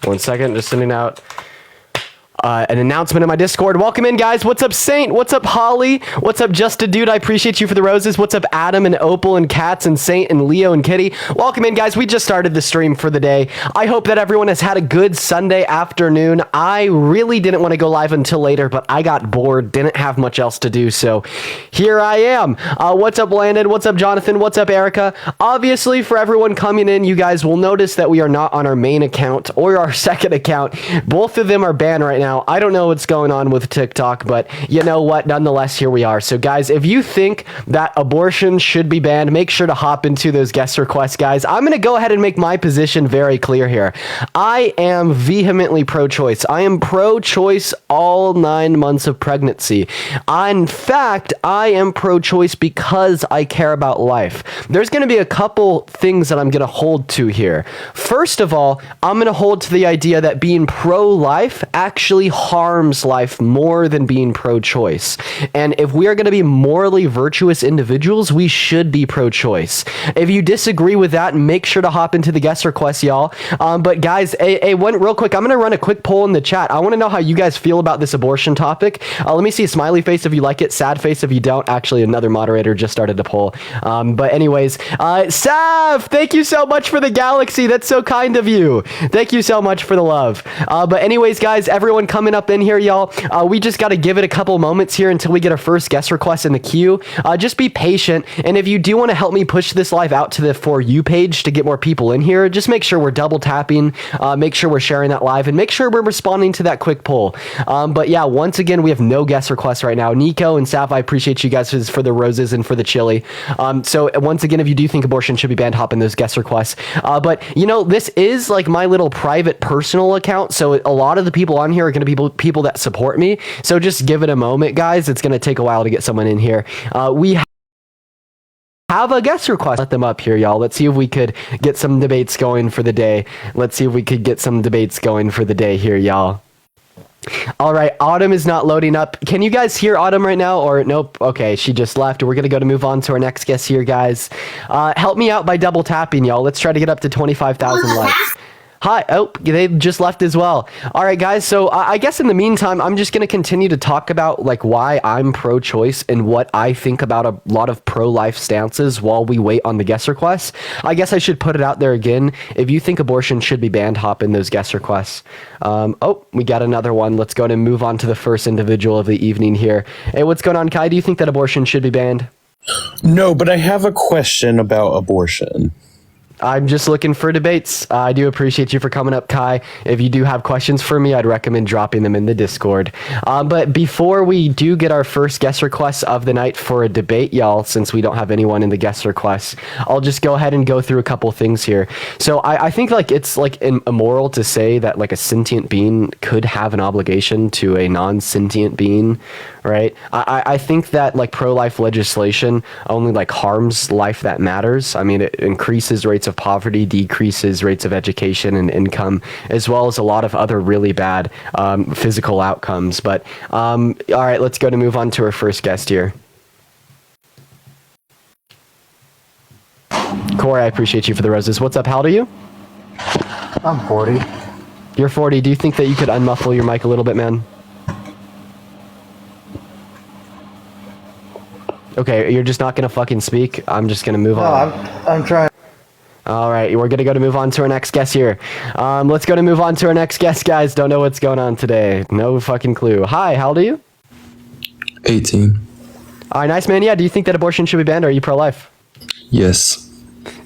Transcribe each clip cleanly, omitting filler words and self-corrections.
1 second, just sending out an announcement in my Discord. Welcome in, guys. What's up, Saint? What's up, Holly? What's up, Just a Dude? I appreciate you for the roses. What's up, Adam and Opal and Cats and Saint and Leo and Kitty? Welcome in, guys. We just started the stream for the day. I hope that everyone has had a good Sunday afternoon. I really didn't want to go live until later, but I got bored, didn't have much else to do, so here I am. What's up, Landon? What's up, Jonathan? What's up, Erica? Obviously, for everyone coming in, you guys will notice that we are not on our main account or our second account. Both of them are banned right now. I don't know what's going on with TikTok, but you know what? Nonetheless, here we are. So, guys, if you think that abortion should be banned, make sure to hop into those guest requests, guys. I'm going to go ahead and make my position very clear here. I am vehemently pro-choice. I am pro-choice all 9 months of pregnancy. In fact, I am pro-choice because I care about life. There's going to be a couple things that I'm going to hold to here. First of all, I'm going to hold to the idea that being pro-life actually harms life more than being pro-choice. And if we are going to be morally virtuous individuals, we should be pro-choice. If you disagree with that, make sure to hop into the guest request, y'all. But guys, one real quick, I'm going to run a quick poll in the chat. I want to know how you guys feel about this abortion topic. Let me see a smiley face if you like it, sad face if you don't. Actually, another moderator just started a poll. But anyways, Sav, thank you so much for the galaxy. That's so kind of you. Thank you so much for the love. But anyways, guys, everyone coming up in here, y'all. We just got to give it a couple moments here until we get our first guest request in the queue. Just be patient. And if you do want to help me push this live out to the For You page to get more people in here, just make sure we're double tapping, make sure we're sharing that live, and make sure we're responding to that quick poll. But yeah, once again, we have no guest requests right now. Nico and Saf, I appreciate you guys for the roses and for the chili. So once again, if you do think abortion should be banned, hop in those guest requests. But you know, this is like my little private personal account. So a lot of the people on here are going to be people that support me. So just give it a moment, guys. It's going to take a while to get someone in here. We have a guest request. Let them up here, y'all. Let's see if we could get some debates going for the day. Let's see if we could get some debates going for the day here, y'all. All right, Autumn is not loading up. Can you guys hear Autumn right now? Or nope? Okay, she just left. We're gonna move on to our next guest here, guys. Help me out by double tapping, y'all. Let's try to get up to 25,000 likes. Hi. Oh, they just left as well. All right, guys. So I guess in the meantime, I'm just going to continue to talk about like why I'm pro-choice and what I think about a lot of pro-life stances while we wait on the guest requests. I guess I should put it out there again. If you think abortion should be banned, hop in those guest requests. Oh, we got another one. Let's go and move on to the first individual of the evening here. Hey, what's going on, Kai? Do you think that abortion should be banned? No, but I have a question about abortion. I'm just looking for debates. I do appreciate you for coming up, Kai. If you do have questions for me, I'd recommend dropping them in the Discord. But before we do get our first guest request of the night for a debate, y'all, since we don't have anyone in the guest requests, I'll just go ahead and go through a couple things here. So I think like it's like immoral to say that like a sentient being could have an obligation to a non-sentient being, right? I think that like pro-life legislation only like harms life that matters. I mean, it increases rates of poverty, decreases rates of education and income, as well as a lot of other really bad physical outcomes. But all right, let's go to move on to our first guest here. Corey, I appreciate you for the roses. What's up? How old are you? I'm 40. You're 40. Do you think that you could unmuffle your mic a little bit, man? Okay, you're just not gonna fucking speak. I'm just gonna move on. I'm trying. All right, we're gonna move on to our next guest here. Let's move on to our next guest, guys. Don't know what's going on today. No fucking clue. Hi, how old are you? 18. All right, nice, man. Yeah, do you think that abortion should be banned, or are you pro-life? Yes.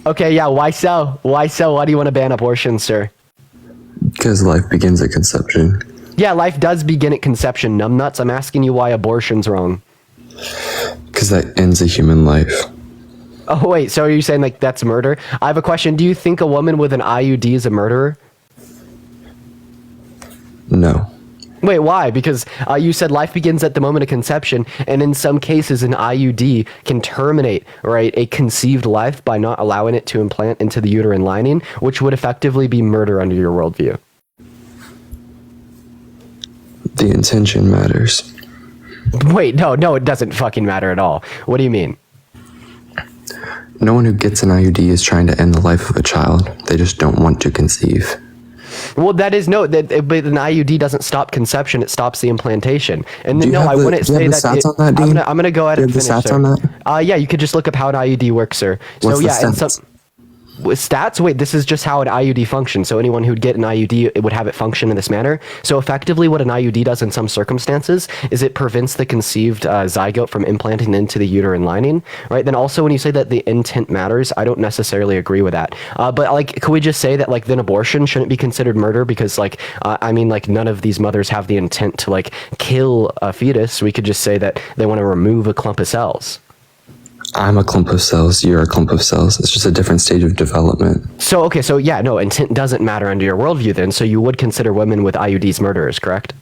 Okay, yeah, why so? Why so? Why do you want to ban abortion, sir? Because life begins at conception. Yeah, life does begin at conception, numbnuts. I'm asking you why abortion's wrong. Because that ends a human life. Oh, wait, so are you saying like that's murder? I have a question. Do you think a woman with an IUD is a murderer? No. Wait, why? Because you said life begins at the moment of conception, and in some cases an IUD can terminate, right, a conceived life by not allowing it to implant into the uterine lining, which would effectively be murder under your worldview. The intention matters. Wait, no, it doesn't fucking matter at all. What do you mean? No one who gets an IUD is trying to end the life of a child. They just don't want to conceive. Well, that is no, but an IUD doesn't stop conception; it stops the implantation. And Do then you no, have I the- wouldn't do you say have the that. stats on that, Dean? I'm gonna go ahead Do you and have the finish. stats Sir. on that? Yeah, you could just look up how an IUD works, sir. What's the and stats? with stats. Wait, this is just how an IUD functions. So anyone who'd get an IUD, it would have it function in this manner. So effectively, what an IUD does in some circumstances is it prevents the conceived zygote from implanting into the uterine lining, right? Then also, when you say that the intent matters, I don't necessarily agree with that. But like, could we just say that like then abortion shouldn't be considered murder because like I mean like none of these mothers have the intent to like kill a fetus. We could just say that they want to remove a clump of cells. I'm a clump of cells. You're a clump of cells. It's just a different stage of development. So, okay, so yeah, no, intent doesn't matter under your worldview then, so you would consider women with IUDs murderers, correct?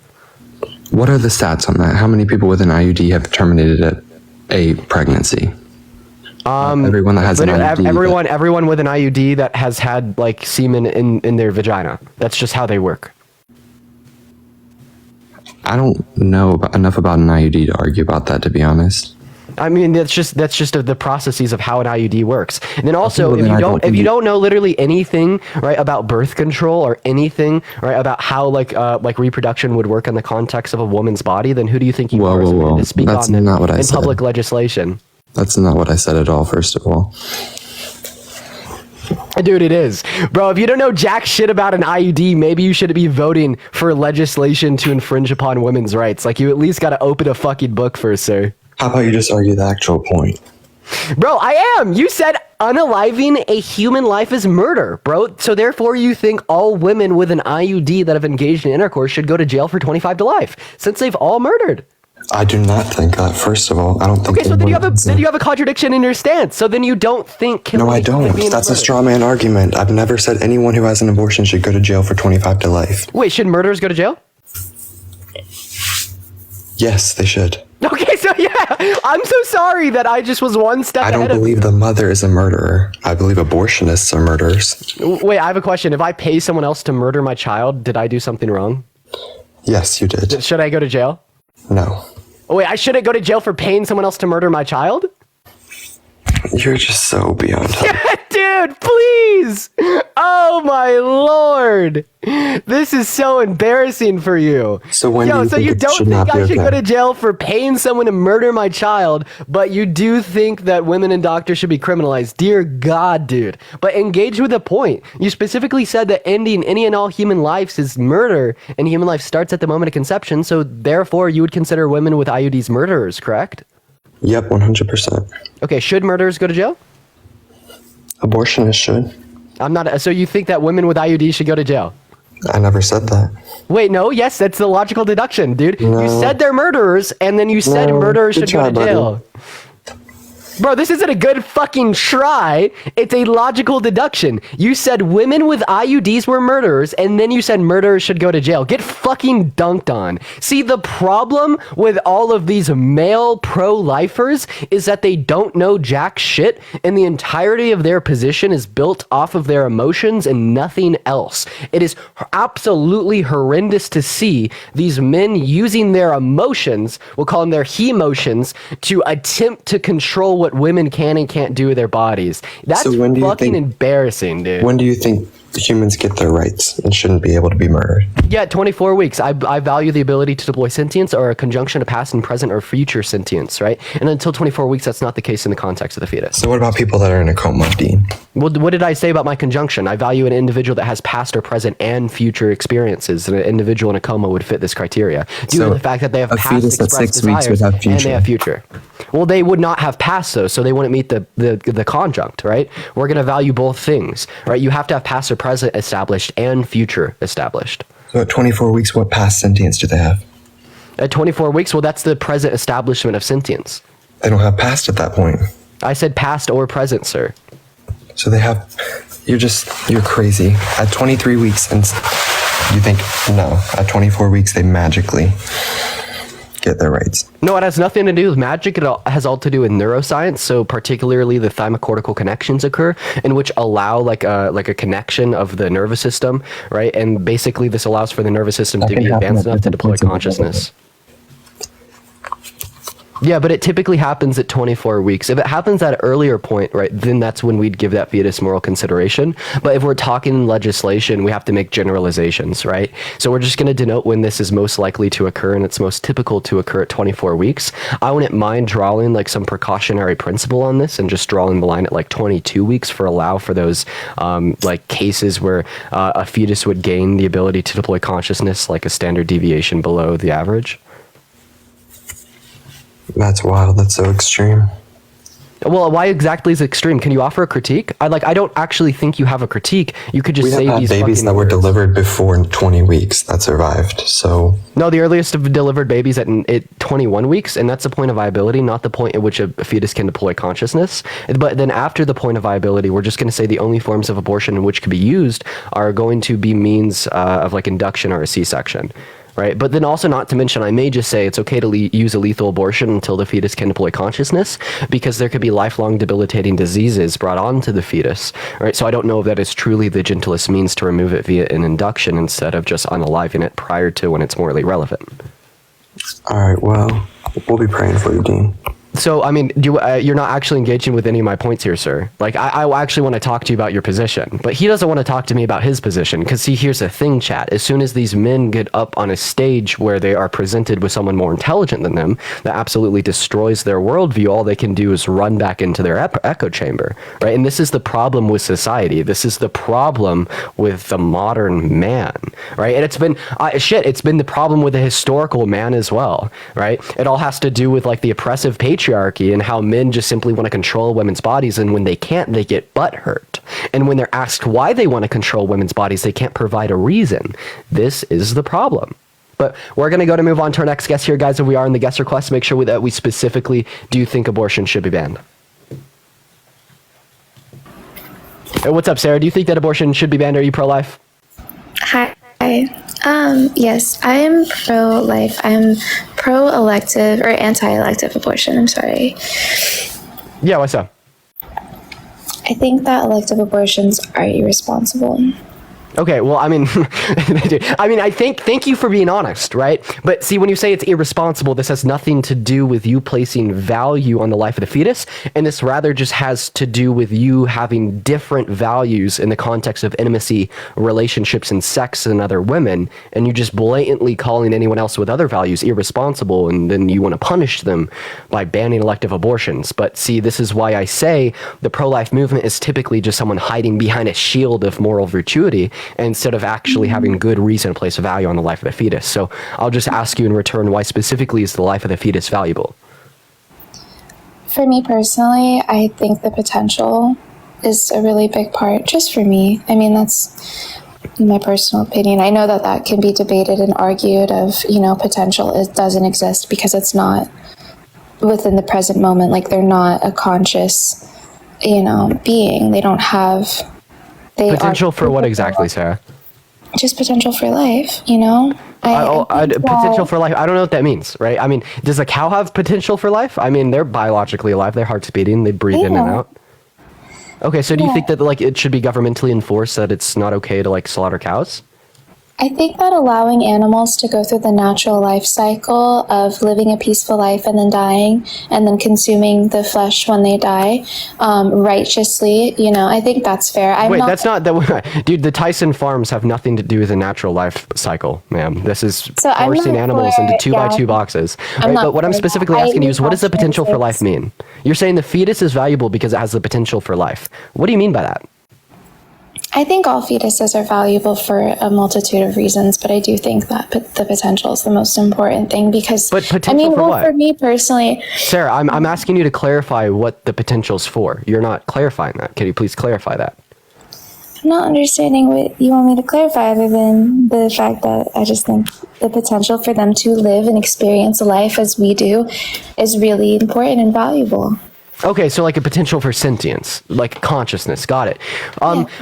What are the stats on that? How many people with an IUD have terminated a pregnancy? Everyone that has an IUD. Everyone with an IUD that has had like semen in their vagina. That's just how they work. I don't know enough about an IUD to argue about that, to be honest. I mean, that's just the processes of how an IUD works. And then also, Okay, well, if you don't know literally anything right about birth control or anything right about how like reproduction would work in the context of a woman's body, then who do you think you are to speak That's on them not what I in said. public legislation? That's not what I said at all, first of all. Dude, it is. Bro, if you don't know jack shit about an IUD, maybe you should be voting for legislation to infringe upon women's rights. Like, you at least gotta open a fucking book first, sir. How about you just argue the actual point? Bro, I am. You said unaliving a human life is murder, bro. So therefore you think all women with an IUD that have engaged in intercourse should go to jail for 25 to life, since they've all murdered. I do not think that, first of all. I don't think... Okay, so then you have a contradiction in your stance. So then you don't think killing No, I a human don't. being is That's a murder. straw man argument. I've never said anyone who has an abortion should go to jail for 25 to life. Wait, should murderers go to jail? Yes, they should. Okay, so yeah, I'm so sorry that I just was one step I don't ahead of believe the mother is a murderer. I believe abortionists are murderers. Wait, I have a question. If I pay someone else to murder my child, did I do something wrong? Yes, you did. Should I go to jail? No. Oh, wait, I shouldn't go to jail for paying someone else to murder my child? You're just so beyond help. Dude, please! Oh my lord! This is so embarrassing for you. So when do you so think you it don't should think not be I should go okay? to jail for paying someone to murder my child, but you do think that women and doctors should be criminalized. Dear God, dude. But engage with the point. You specifically said that ending any and all human lives is murder, and human life starts at the moment of conception, so therefore you would consider women with IUDs murderers, correct? Yep, 100%. Okay, should murderers go to jail? Abortionists should. I'm not. So you think that women with IUDs should go to jail? I never said that. Wait, no, yes, that's the logical deduction, dude. You No. said they're murderers, and then you said No, murderers good should go try, to buddy. jail. Bro, this isn't a good fucking try. It's a logical deduction. You said women with IUDs were murderers, and then you said murderers should go to jail. Get fucking dunked on. See, the problem with all of these male pro-lifers is that they don't know jack shit, and the entirety of their position is built off of their emotions and nothing else. It is absolutely horrendous to see these men using their emotions, we'll call them their he-motions, to attempt to control what women can and can't do with their bodies. That's So when do you fucking think- embarrassing, dude. When do you think humans get their rights and shouldn't be able to be murdered? Yeah, 24 weeks. I value the ability to deploy sentience or a conjunction of past and present or future sentience, right? And until 24 weeks, that's not the case in the context of the fetus. So what about people that are in a coma, Dean? Well, what did I say about my conjunction? I value an individual that has past or present and future experiences, and an individual in a coma would fit this criteria due So to the fact that they have a past fetus at expressed 6 weeks would desires have and future. they have future. Well, they would not have past though, so they wouldn't meet the conjunct, right? We're going to value both things, right? You have to have past or present established and future established. So at 24 weeks, what past sentience do they have? At 24 weeks, well, that's the present establishment of sentience. They don't have past at that point. I said past or present, sir. So they have, you're crazy. At 23 weeks, and you think, no, at 24 weeks, they magically get their rights. No, it has nothing to do with magic. It has all to do with neuroscience. So particularly the thymocortical connections occur in which allow like a connection of the nervous system, right? And basically this allows for the nervous system to can be happen advanced at enough to different deploy points in the consciousness. Yeah, but it typically happens at 24 weeks. If it happens at an earlier point, right, then that's when we'd give that fetus moral consideration. But if we're talking legislation, we have to make generalizations, right? So we're just going to denote when this is most likely to occur, and it's most typical to occur at 24 weeks. I wouldn't mind drawing like some precautionary principle on this and just drawing the line at like 22 weeks for allow for those like cases where a fetus would gain the ability to deploy consciousness like a standard deviation below the average. That's wild. That's so extreme. Well, why exactly is it extreme? Can you offer a critique? I don't actually think you have a critique. You could just We say have had these babies fucking that were words. delivered before 20 weeks that survived. So No, the earliest of delivered babies at 21 weeks, and that's the point of viability, not the point at which a fetus can deploy consciousness. But then after the point of viability, we're just going to say the only forms of abortion in which could be used are going to be means of like induction or a C-section. Right. But then also not to mention, I may just say it's okay to use a lethal abortion until the fetus can deploy consciousness, because there could be lifelong debilitating diseases brought onto the fetus. Right. So I don't know if that is truly the gentlest means to remove it via an induction instead of just unaliving it prior to when it's morally relevant. all right, well, we'll be praying for you, Dean. So, I mean, you're not actually engaging with any of my points here, sir. Like, I actually want to talk to you about your position, but he doesn't want to talk to me about his position, because see, here's the thing, chat. As soon as these men get up on a stage where they are presented with someone more intelligent than them, that absolutely destroys their worldview, all they can do is run back into their echo chamber, right? And this is the problem with society. This is the problem with the modern man, right? And it's been, it's been the problem with the historical man as well, right? It all has to do with, like, the oppressive patriarchy and how men just simply want to control women's bodies, and when they can't, they get butthurt. And when they're asked why they want to control women's bodies, they can't provide a reason. This is the problem. But we're going to move on to our next guest here, guys. If we are in the guest request, make sure that we specifically do think abortion should be banned. Hey, what's up, Sarah? Do you think that abortion should be banned? Are you pro-life? Hi. Yes, I am pro-life. I'm pro-elective or anti-elective abortion. I'm sorry. Yeah, what's up? I think that elective abortions are irresponsible. Okay, well, I mean, thank you for being honest, right? But see, when you say it's irresponsible, this has nothing to do with you placing value on the life of the fetus, and this rather just has to do with you having different values in the context of intimacy, relationships, and sex than other women, and you just blatantly calling anyone else with other values irresponsible, and then you want to punish them by banning elective abortions. But see, this is why I say the pro-life movement is typically just someone hiding behind a shield of moral virtuity, instead of actually having good reason to place a value on the life of the fetus. So I'll just ask you in return, why specifically is the life of the fetus valuable? For me personally, I think the potential is a really big part, just for me. I mean, that's my personal opinion. I know that that can be debated and argued of, potential it doesn't exist because it's not within the present moment. Like, they're not a conscious, being. They don't have... Potential for what exactly, Sarah? Just potential for life, Potential for life. I don't know what that means, right? I mean, does a cow have potential for life? I mean, they're biologically alive. Their heart's beating. They breathe in and out. Okay, so do you think that it should be governmentally enforced that it's not okay to slaughter cows? I think that allowing animals to go through the natural life cycle of living a peaceful life and then dying and then consuming the flesh when they die righteously, I think that's fair. That's not that. Dude, the Tyson farms have nothing to do with the natural life cycle, ma'am. This is forcing animals into 2x2 boxes. Right? But what I'm specifically asking you is, what does the potential for life mean? You're saying the fetus is valuable because it has the potential for life. What do you mean by that? I think all fetuses are valuable for a multitude of reasons, but I do think that the potential is the most important thing because, but potential for what? For me personally... Sarah, I'm asking you to clarify what the potential is for. You're not clarifying that. Can you please clarify that? I'm not understanding what you want me to clarify other than the fact that I just think the potential for them to live and experience life as we do is really important and valuable. Okay, so like a potential for sentience, like consciousness, got it.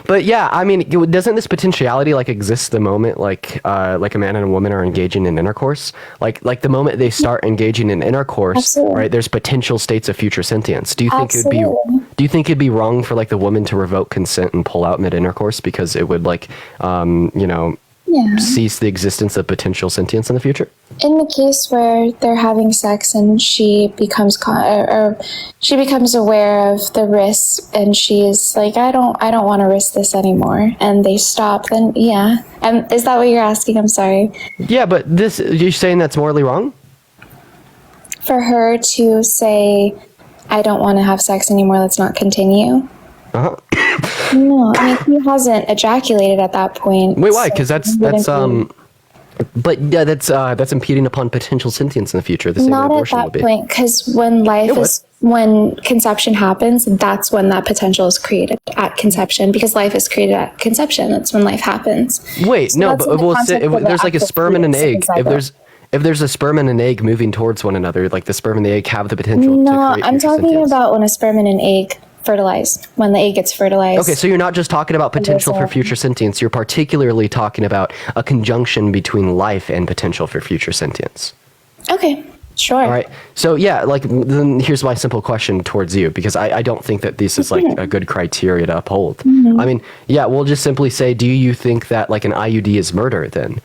But yeah, I mean, doesn't this potentiality exist the moment like a man and a woman are engaging in intercourse? Like the moment they start engaging in intercourse, Absolutely. Right? There's potential states of future sentience. Do you think Absolutely. Do you think it'd be wrong for the woman to revoke consent and pull out mid intercourse because it would Yeah. cease the existence of potential sentience in the future? In the case where they're having sex and she becomes or she becomes aware of the risks and she's like, I don't want to risk this anymore, and they stop, then yeah. Is that what you're asking? I'm sorry. Yeah, but you're saying that's morally wrong? For her to say, I don't want to have sex anymore, let's not continue. Uh-huh. No, I mean, he hasn't ejaculated at that point. Wait, why? so Because that's he wouldn't be- but yeah, that's impeding upon potential sentience in the future. The same way Not at abortion that would be. point, because when when conception happens, that's when that potential is created at conception, because life is created at conception. That's when life happens. Wait, So no, that's but in the well, concept if of the there's like a actual sperm and an fetus egg, zygote. if there's a sperm and an egg moving towards one another, like the sperm and the egg have the potential to No, create I'm future talking sentience. about when a sperm and an egg fertilize, when the egg gets fertilized. Okay, so you're not just talking about potential for future sentience. You're particularly talking about a conjunction between life and potential for future sentience. Okay, sure. All right. So yeah, like then here's my simple question towards you, because I don't think that this is like a good criteria to uphold. Mm-hmm. I mean, yeah, we'll just simply say, do you think that like an IUD is murder then?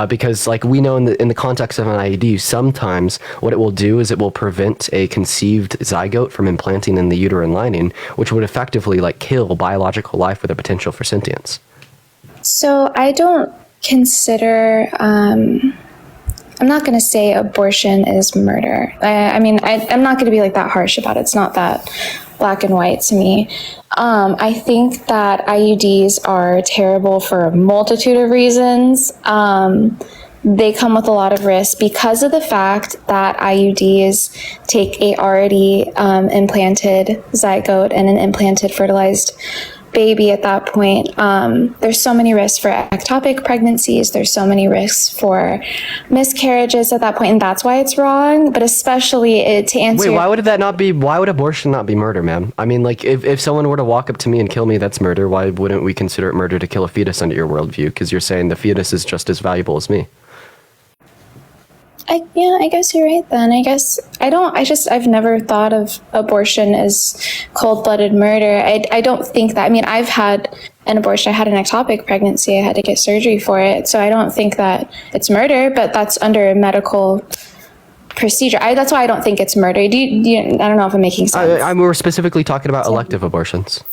Because like we know in the context of an IUD, sometimes what it will do is it will prevent a conceived zygote from implanting in the uterine lining, which would effectively like kill biological life with a potential for sentience. So I don't consider, I'm not going to say abortion is murder. I'm not going to be like that harsh about it. It's not that black and white to me. I think that IUDs are terrible for a multitude of reasons. They come with a lot of risk because of the fact that IUDs take a already implanted zygote and an implanted fertilized baby at that point. There's so many risks for ectopic pregnancies. There's so many risks for miscarriages at that point, and that's why it's wrong. But especially to answer. Wait, why would abortion not be murder, ma'am? I mean, like, if someone were to walk up to me and kill me, that's murder. Why wouldn't we consider it murder to kill a fetus under your worldview? Because you're saying the fetus is just as valuable as me. I guess you're right then. I've never thought of abortion as cold-blooded murder. I don't think that. I mean, I've had an abortion. I had an ectopic pregnancy. I had to get surgery for it. So I don't think that it's murder, but that's under a medical procedure. That's why I don't think it's murder. I don't know if I'm making sense. We're specifically talking about elective abortions.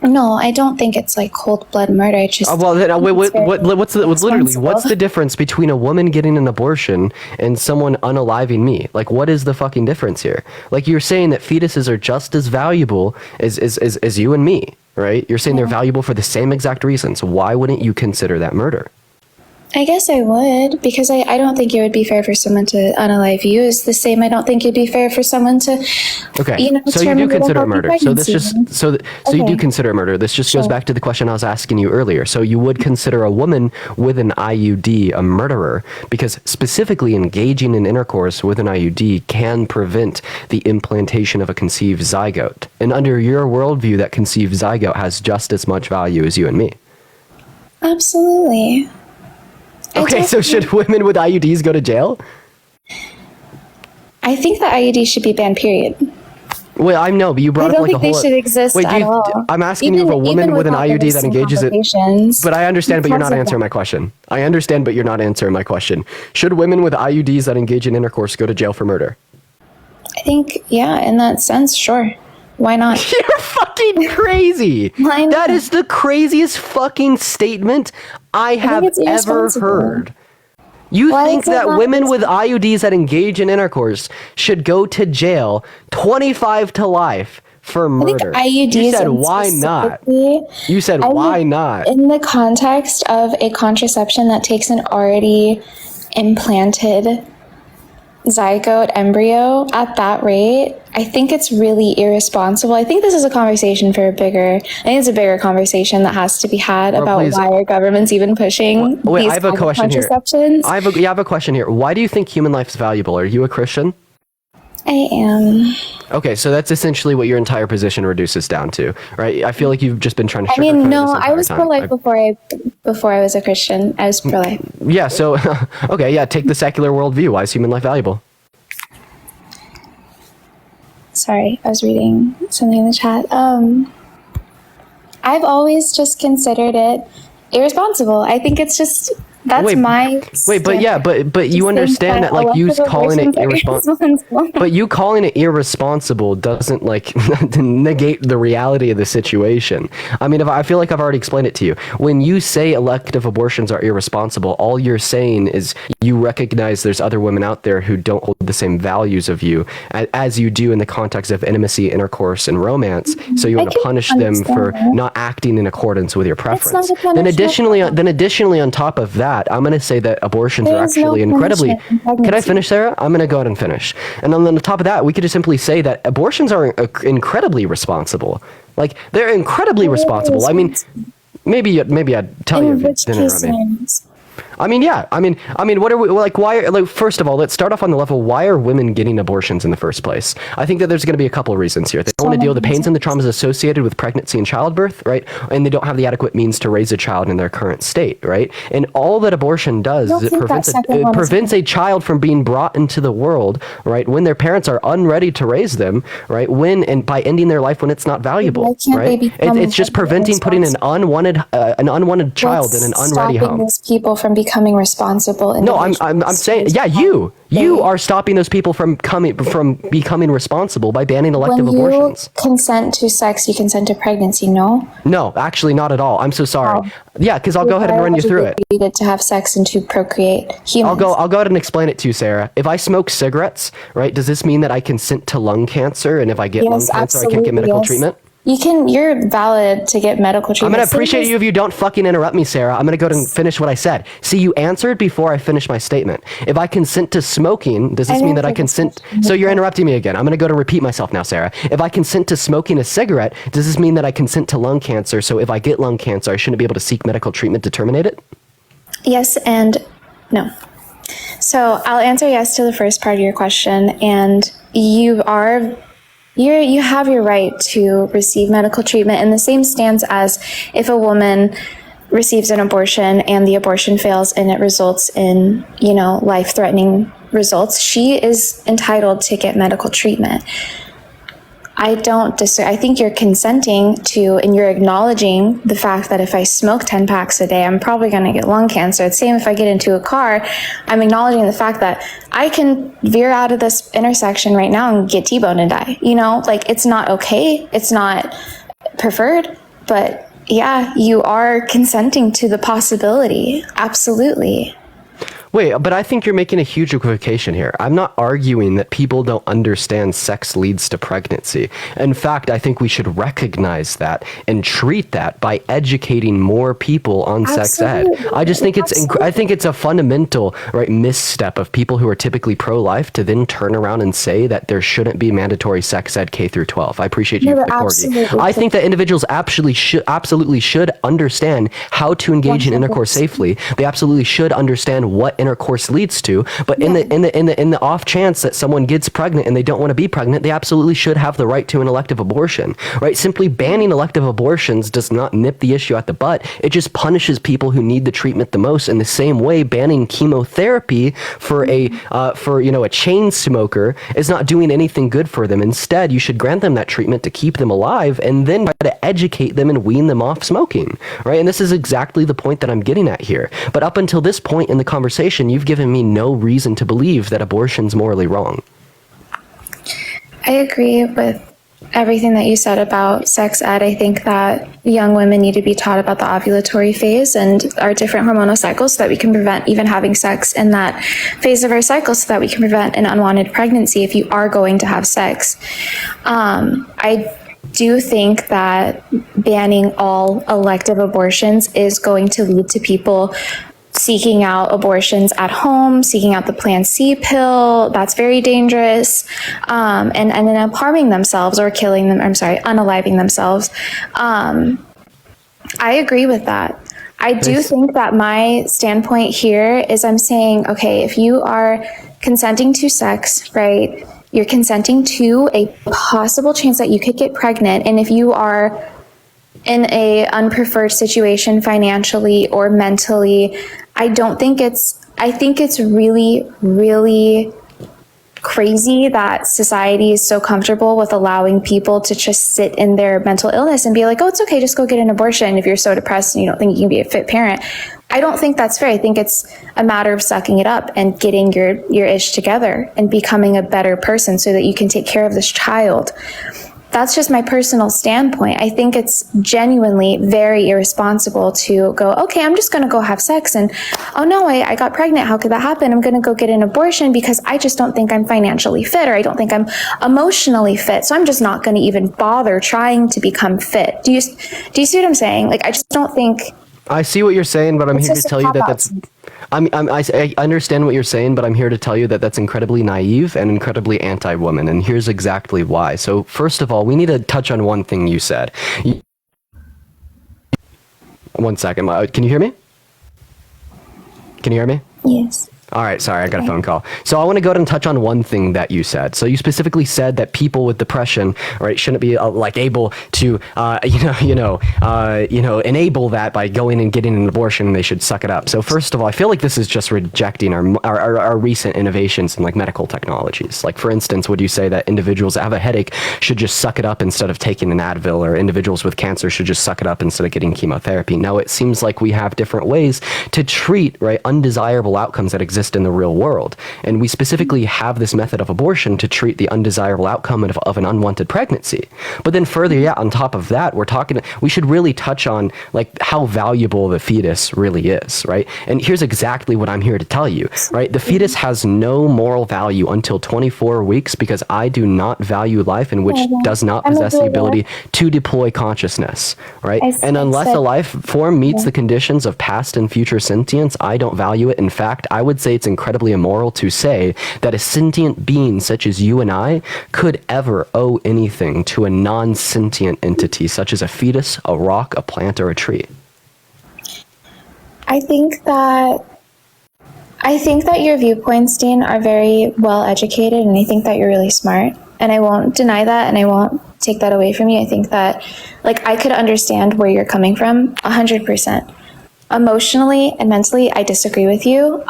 No, I don't think it's like cold-blood murder. I just Well, then, what's responsible. the difference between a woman getting an abortion and someone unaliving me? Like, what is the fucking difference here? Like, you're saying that fetuses are just as valuable as you and me, right? You're saying they're valuable for the same exact reasons. Why wouldn't you consider that murder? I guess I would, because I don't think it would be fair for someone to unalive you. It's the same. I don't think it'd be fair for someone to, Okay, so you do consider it murder. So this just so you do consider it murder. This just goes back to the question I was asking you earlier. So you would consider a woman with an IUD a murderer because specifically engaging in intercourse with an IUD can prevent the implantation of a conceived zygote. And under your worldview, that conceived zygote has just as much value as you and me. Absolutely. Okay, so should women with IUDs go to jail? I think that IUD should be banned, period. Well, I know, but you brought I up don't like think a whole. they should exist Wait, at all. I'm asking you if a woman with an IUD that engages it. But I understand, but you're not answering my question. I understand, but you're not answering my question. Should women with IUDs that engage in intercourse go to jail for murder? I think, yeah, in that sense, sure. Why not? You're fucking crazy. Why not? That is the craziest fucking statement I have it's ever irresponsible. heard. You Why think is it that not women with IUDs that engage in intercourse should go to jail 25 to life for I think murder? IUDs. You said and why not? specifically- You said I why think not? In the context of a contraception that takes an already implanted zygote embryo at that rate, I think it's really irresponsible. I think this is a conversation for I think it's a bigger conversation that has to be had about please. why our government's even pushing Wait, these I have a kinds of question here. contraceptions. I have a question here. Why do you think human life is valuable? Are you a Christian? I am. Okay, so that's essentially what your entire position reduces down to, right? I feel like you've just been trying to. I mean, sugarcoat it no, this I entire was time. pro-life before I was a Christian. I was pro-life. Yeah. So, okay, yeah. Take the secular worldview. Why is human life valuable? Sorry, I was reading something in the chat. I've always just considered it irresponsible. I think it's just that's my wait, but yeah, but you understand that like you calling it irresponsible, but you calling it irresponsible doesn't like negate the reality of the situation. I mean, I feel like I've already explained it to you. When you say elective abortions are irresponsible, all you're saying is you recognize there's other women out there who don't hold the same values of you as you do in the context of intimacy, intercourse, and romance. So you want to punish them for not acting in accordance with your preference. Then additionally, on top of that, I'm going to say that abortions are actually incredibly. Can I finish, Sarah? I'm going to go ahead and finish. And then on the top of that, we could just simply say that abortions are incredibly responsible. Like they're incredibly responsible. I mean, maybe I'd tell you dinner. I mean, yeah. I mean, what are we like? Why? Like, first of all, let's start off on the level. Why are women getting abortions in the first place? I think that there's going to be a couple of reasons here. They don't want to deal with the pains and the traumas associated with pregnancy and childbirth, right? And they don't have the adequate means to raise a child in their current state, right? And all that abortion does is it prevents a child from being brought into the world, right? When their parents are unready to raise them, right? And by ending their life when it's not valuable, right? It's just preventing putting an unwanted child in an unready home. Those people from becoming responsible. No, I'm saying, yeah, you are stopping those people from becoming responsible by banning elective abortions. When you consent to sex, you consent to pregnancy, no? No, actually not at all. I'm so sorry. Yeah, because I'll go ahead and run you through it. You to have sex and to procreate humans. I'll go ahead and explain it to you, Sarah. If I smoke cigarettes, right, does this mean that I consent to lung cancer? And if I get lung cancer, I can't get medical treatment? You're valid to get medical treatment. I'm going to appreciate you if you don't fucking interrupt me, Sarah. I'm going to go ahead and finish what I said. See, you answered before I finished my statement. If I consent to smoking, does this mean that I consent? So you're interrupting me again. I'm going to go to repeat myself now, Sarah. If I consent to smoking a cigarette, does this mean that I consent to lung cancer? So if I get lung cancer, I shouldn't be able to seek medical treatment to terminate it? Yes and no. So I'll answer yes to the first part of your question. And you have your right to receive medical treatment, and the same stands as if a woman receives an abortion and the abortion fails and it results in, life-threatening results. She is entitled to get medical treatment. I don't disagree. I think you're consenting to, and you're acknowledging the fact that if I smoke 10 packs a day, I'm probably going to get lung cancer. The same if I get into a car, I'm acknowledging the fact that I can veer out of this intersection right now and get T-boned and die. It's not okay. It's not preferred, but yeah, you are consenting to the possibility. Absolutely. Wait, but I think you're making a huge equivocation here. I'm not arguing that people don't understand sex leads to pregnancy. In fact, I think we should recognize that and treat that by educating more people on sex ed. I just think it's a fundamental misstep of people who are typically pro-life to then turn around and say that there shouldn't be mandatory sex ed K through 12. I appreciate you, Corgi. I think that individuals absolutely should understand how to engage in intercourse safely. They absolutely should understand what intercourse leads to, but in the off chance that someone gets pregnant and they don't want to be pregnant, they absolutely should have the right to an elective abortion, right? Simply banning elective abortions does not nip the issue at the butt. It just punishes people who need the treatment the most. In the same way, banning chemotherapy for a chain smoker is not doing anything good for them. Instead, you should grant them that treatment to keep them alive and then try to educate them and wean them off smoking, right? And this is exactly the point that I'm getting at here. But up until this point in the conversation, you've given me no reason to believe that abortion's morally wrong. I agree with everything that you said about sex ed. I think that young women need to be taught about the ovulatory phase and our different hormonal cycles so that we can prevent even having sex in that phase of our cycle so that we can prevent an unwanted pregnancy if you are going to have sex. I do think that banning all elective abortions is going to lead to people seeking out abortions at home, seeking out the Plan C pill. That's very dangerous. And then harming themselves or unaliving themselves. I agree with that. I do think that my standpoint here is I'm saying, okay, if you are consenting to sex, right, you're consenting to a possible chance that you could get pregnant. And if you are in a unpreferred situation financially or mentally, I think it's really, really crazy that society is so comfortable with allowing people to just sit in their mental illness and be like, oh, it's okay, just go get an abortion if you're so depressed and you don't think you can be a fit parent. I don't think that's fair. I think it's a matter of sucking it up and getting your ish together and becoming a better person so that you can take care of this child. That's just my personal standpoint. I think it's genuinely very irresponsible to go, okay, I'm just going to go have sex and, oh no, I got pregnant. How could that happen? I'm going to go get an abortion because I just don't think I'm financially fit, or I don't think I'm emotionally fit. So I'm just not going to even bother trying to become fit. Do you see what I'm saying? Like, I just don't think. I see what you're saying, but I'm It's here to just a tell you that cop-out. that's. I understand what you're saying, but I'm here to tell you that that's incredibly naive and incredibly anti-woman, and here's exactly why. So first of all, we need to touch on one thing you said. One second. Can you hear me? Can you hear me? Yes. All right, sorry, I got a phone call. So I want to go ahead and touch on one thing that you said. So you specifically said that people with depression, right, shouldn't be like able to, enable that by going and getting an abortion. They should suck it up. So first of all, I feel like this is just rejecting our recent innovations in like medical technologies. Like for instance, would you say that individuals that have a headache should just suck it up instead of taking an Advil, or individuals with cancer should just suck it up instead of getting chemotherapy? Now it seems like we have different ways to treat, right, undesirable outcomes that exist in the real world, and we specifically have this method of abortion to treat the undesirable outcome of an unwanted pregnancy. But then further, on top of that, we should really touch on like how valuable the fetus really is, right? And here's exactly what I'm here to tell you, right? The fetus has no moral value until 24 weeks because I do not value life in which does not possess the ability to deploy consciousness, right? And unless a life form meets the conditions of past and future sentience, I don't value it. In fact, I would say it's incredibly immoral to say that a sentient being such as you and I could ever owe anything to a non-sentient entity such as a fetus, a rock, a plant, or a tree. I think that your viewpoints, Dean, are very well educated, and I think that you're really smart. And I won't deny that, and I won't take that away from you. I think that, like, I could understand where you're coming from 100%. Emotionally and mentally, I disagree with you.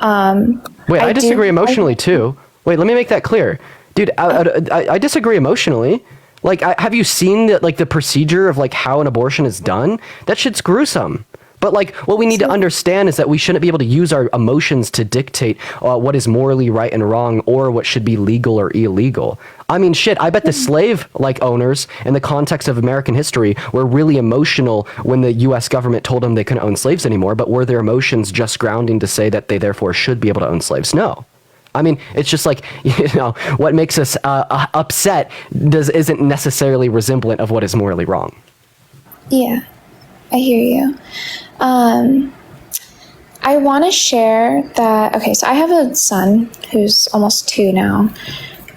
Wait, I disagree emotionally too. Wait, let me make that clear. Dude, I disagree emotionally. Like, have you seen the procedure of like how an abortion is done? That shit's gruesome. But like, what we need to understand is that we shouldn't be able to use our emotions to dictate what is morally right and wrong, or what should be legal or illegal. I mean, shit, I bet the slave like owners in the context of American history were really emotional when the US government told them they couldn't own slaves anymore, but were their emotions just grounding to say that they therefore should be able to own slaves? No. I mean, it's just like, what makes us upset isn't necessarily resemblant of what is morally wrong. Yeah, I hear you. I want to share that, okay, so I have a son who's almost 2 now.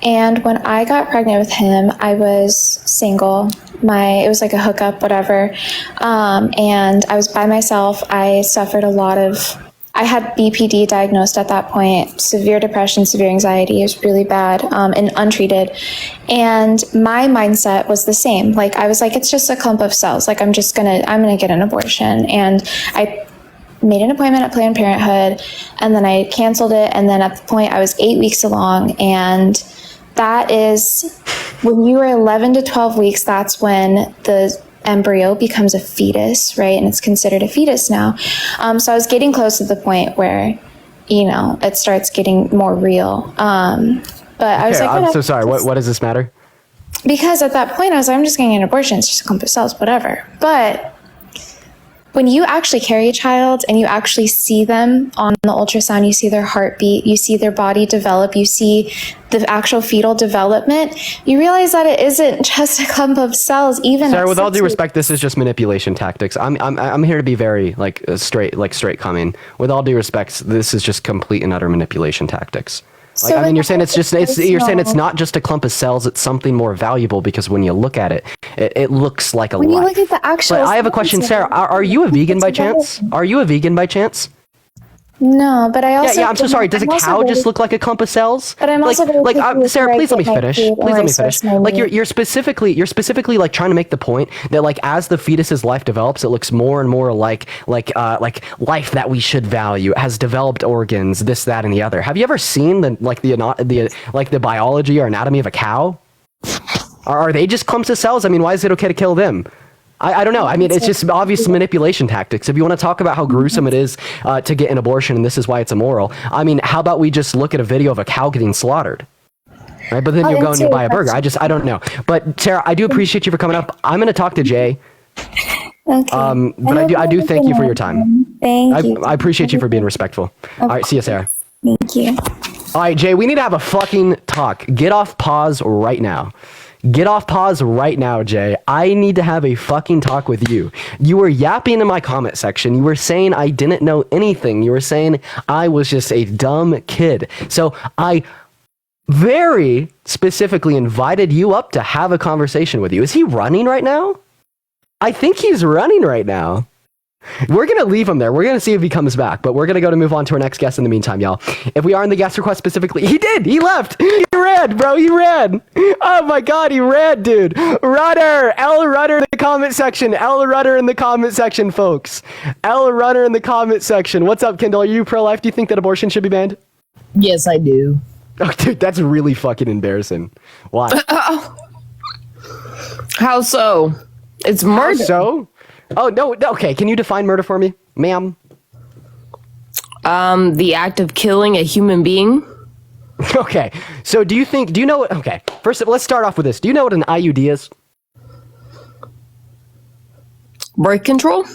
And when I got pregnant with him, I was single. It was like a hookup, whatever. And I was by myself. I suffered I had BPD diagnosed at that point, severe depression, severe anxiety. It was really bad and untreated. And my mindset was the same. Like, I was like, it's just a clump of cells. Like, I'm gonna get an abortion. And I made an appointment at Planned Parenthood, and then I canceled it. And then at the point I was 8 weeks along, and that is when you are 11 to 12 weeks, that's when the embryo becomes a fetus, right? And it's considered a fetus now. So I was getting close to the point where, it starts getting more real. But I was like, I'm so sorry. What does this matter? Because at that point I was like, I'm just getting an abortion. It's just a clump of cells, whatever. But when you actually carry a child and you actually see them on the ultrasound, you see their heartbeat, you see their body develop, you see the actual fetal development, you realize that it isn't just a clump of cells. Even Sarah, with all due respect, this is just manipulation tactics. I'm here to be very straight coming. With all due respect, this is just complete and utter manipulation tactics. Like, you're saying you're saying it's not just a clump of cells, it's something more valuable, because when you look at it, it looks like a life. When you look at the actual But I have a question, Sarah. Are you a vegan by chance? Are you a vegan by chance? No, but I also Yeah, I'm so sorry. Does a I'm also cow very- just look like a clump of cells? But I'm also very picky with Sarah, where I please let me get my finish. food and Please where let I me finish. source my Like meat. you're specifically like trying to make the point that like as the fetus's life develops, it looks more and more like life that we should value. It has developed organs, this, that, and the other. Have you ever seen the biology or anatomy of a cow? Are they just clumps of cells? I mean, why is it okay to kill them? I don't know. I mean, it's just obvious manipulation tactics. If you want to talk about how gruesome it is to get an abortion and this is why it's immoral, I mean, how about we just look at a video of a cow getting slaughtered? Right? But then you go and you buy a burger. I don't know. But Sarah, I do appreciate you for coming up. I'm going to talk to Jay. Okay. But I do thank you for your time. Thank you. I appreciate you for being respectful. All right, see you, Sarah. Thank you. All right, Jay, we need to have a fucking talk. Get off pause right now. Get off pause right now, Jay. I need to have a fucking talk with you. You were yapping in my comment section. You were saying I didn't know anything. You were saying I was just a dumb kid. So I very specifically invited you up to have a conversation with you. Is he running right now? I think he's running right now. We're going to leave him there. We're going to see if he comes back, but we're going to go to move on to our next guest in the meantime, y'all. If we are in the guest request specifically, he did. He left. He ran, bro. He ran. Oh my God. He ran, dude. Rudder. L Rudder in the comment section. L Rudder in the comment section, folks. L Rudder in the comment section. What's up, Kendall? Are you pro-life? Do you think that abortion should be banned? Yes, I do. Oh, dude, that's really fucking embarrassing. Why? How so? It's murder. So? Oh, no. Okay. Can you define murder for me, ma'am? The act of killing a human being. Okay. So do you know what, okay. First, let's start off with this. Do you know what an IUD is? Birth control?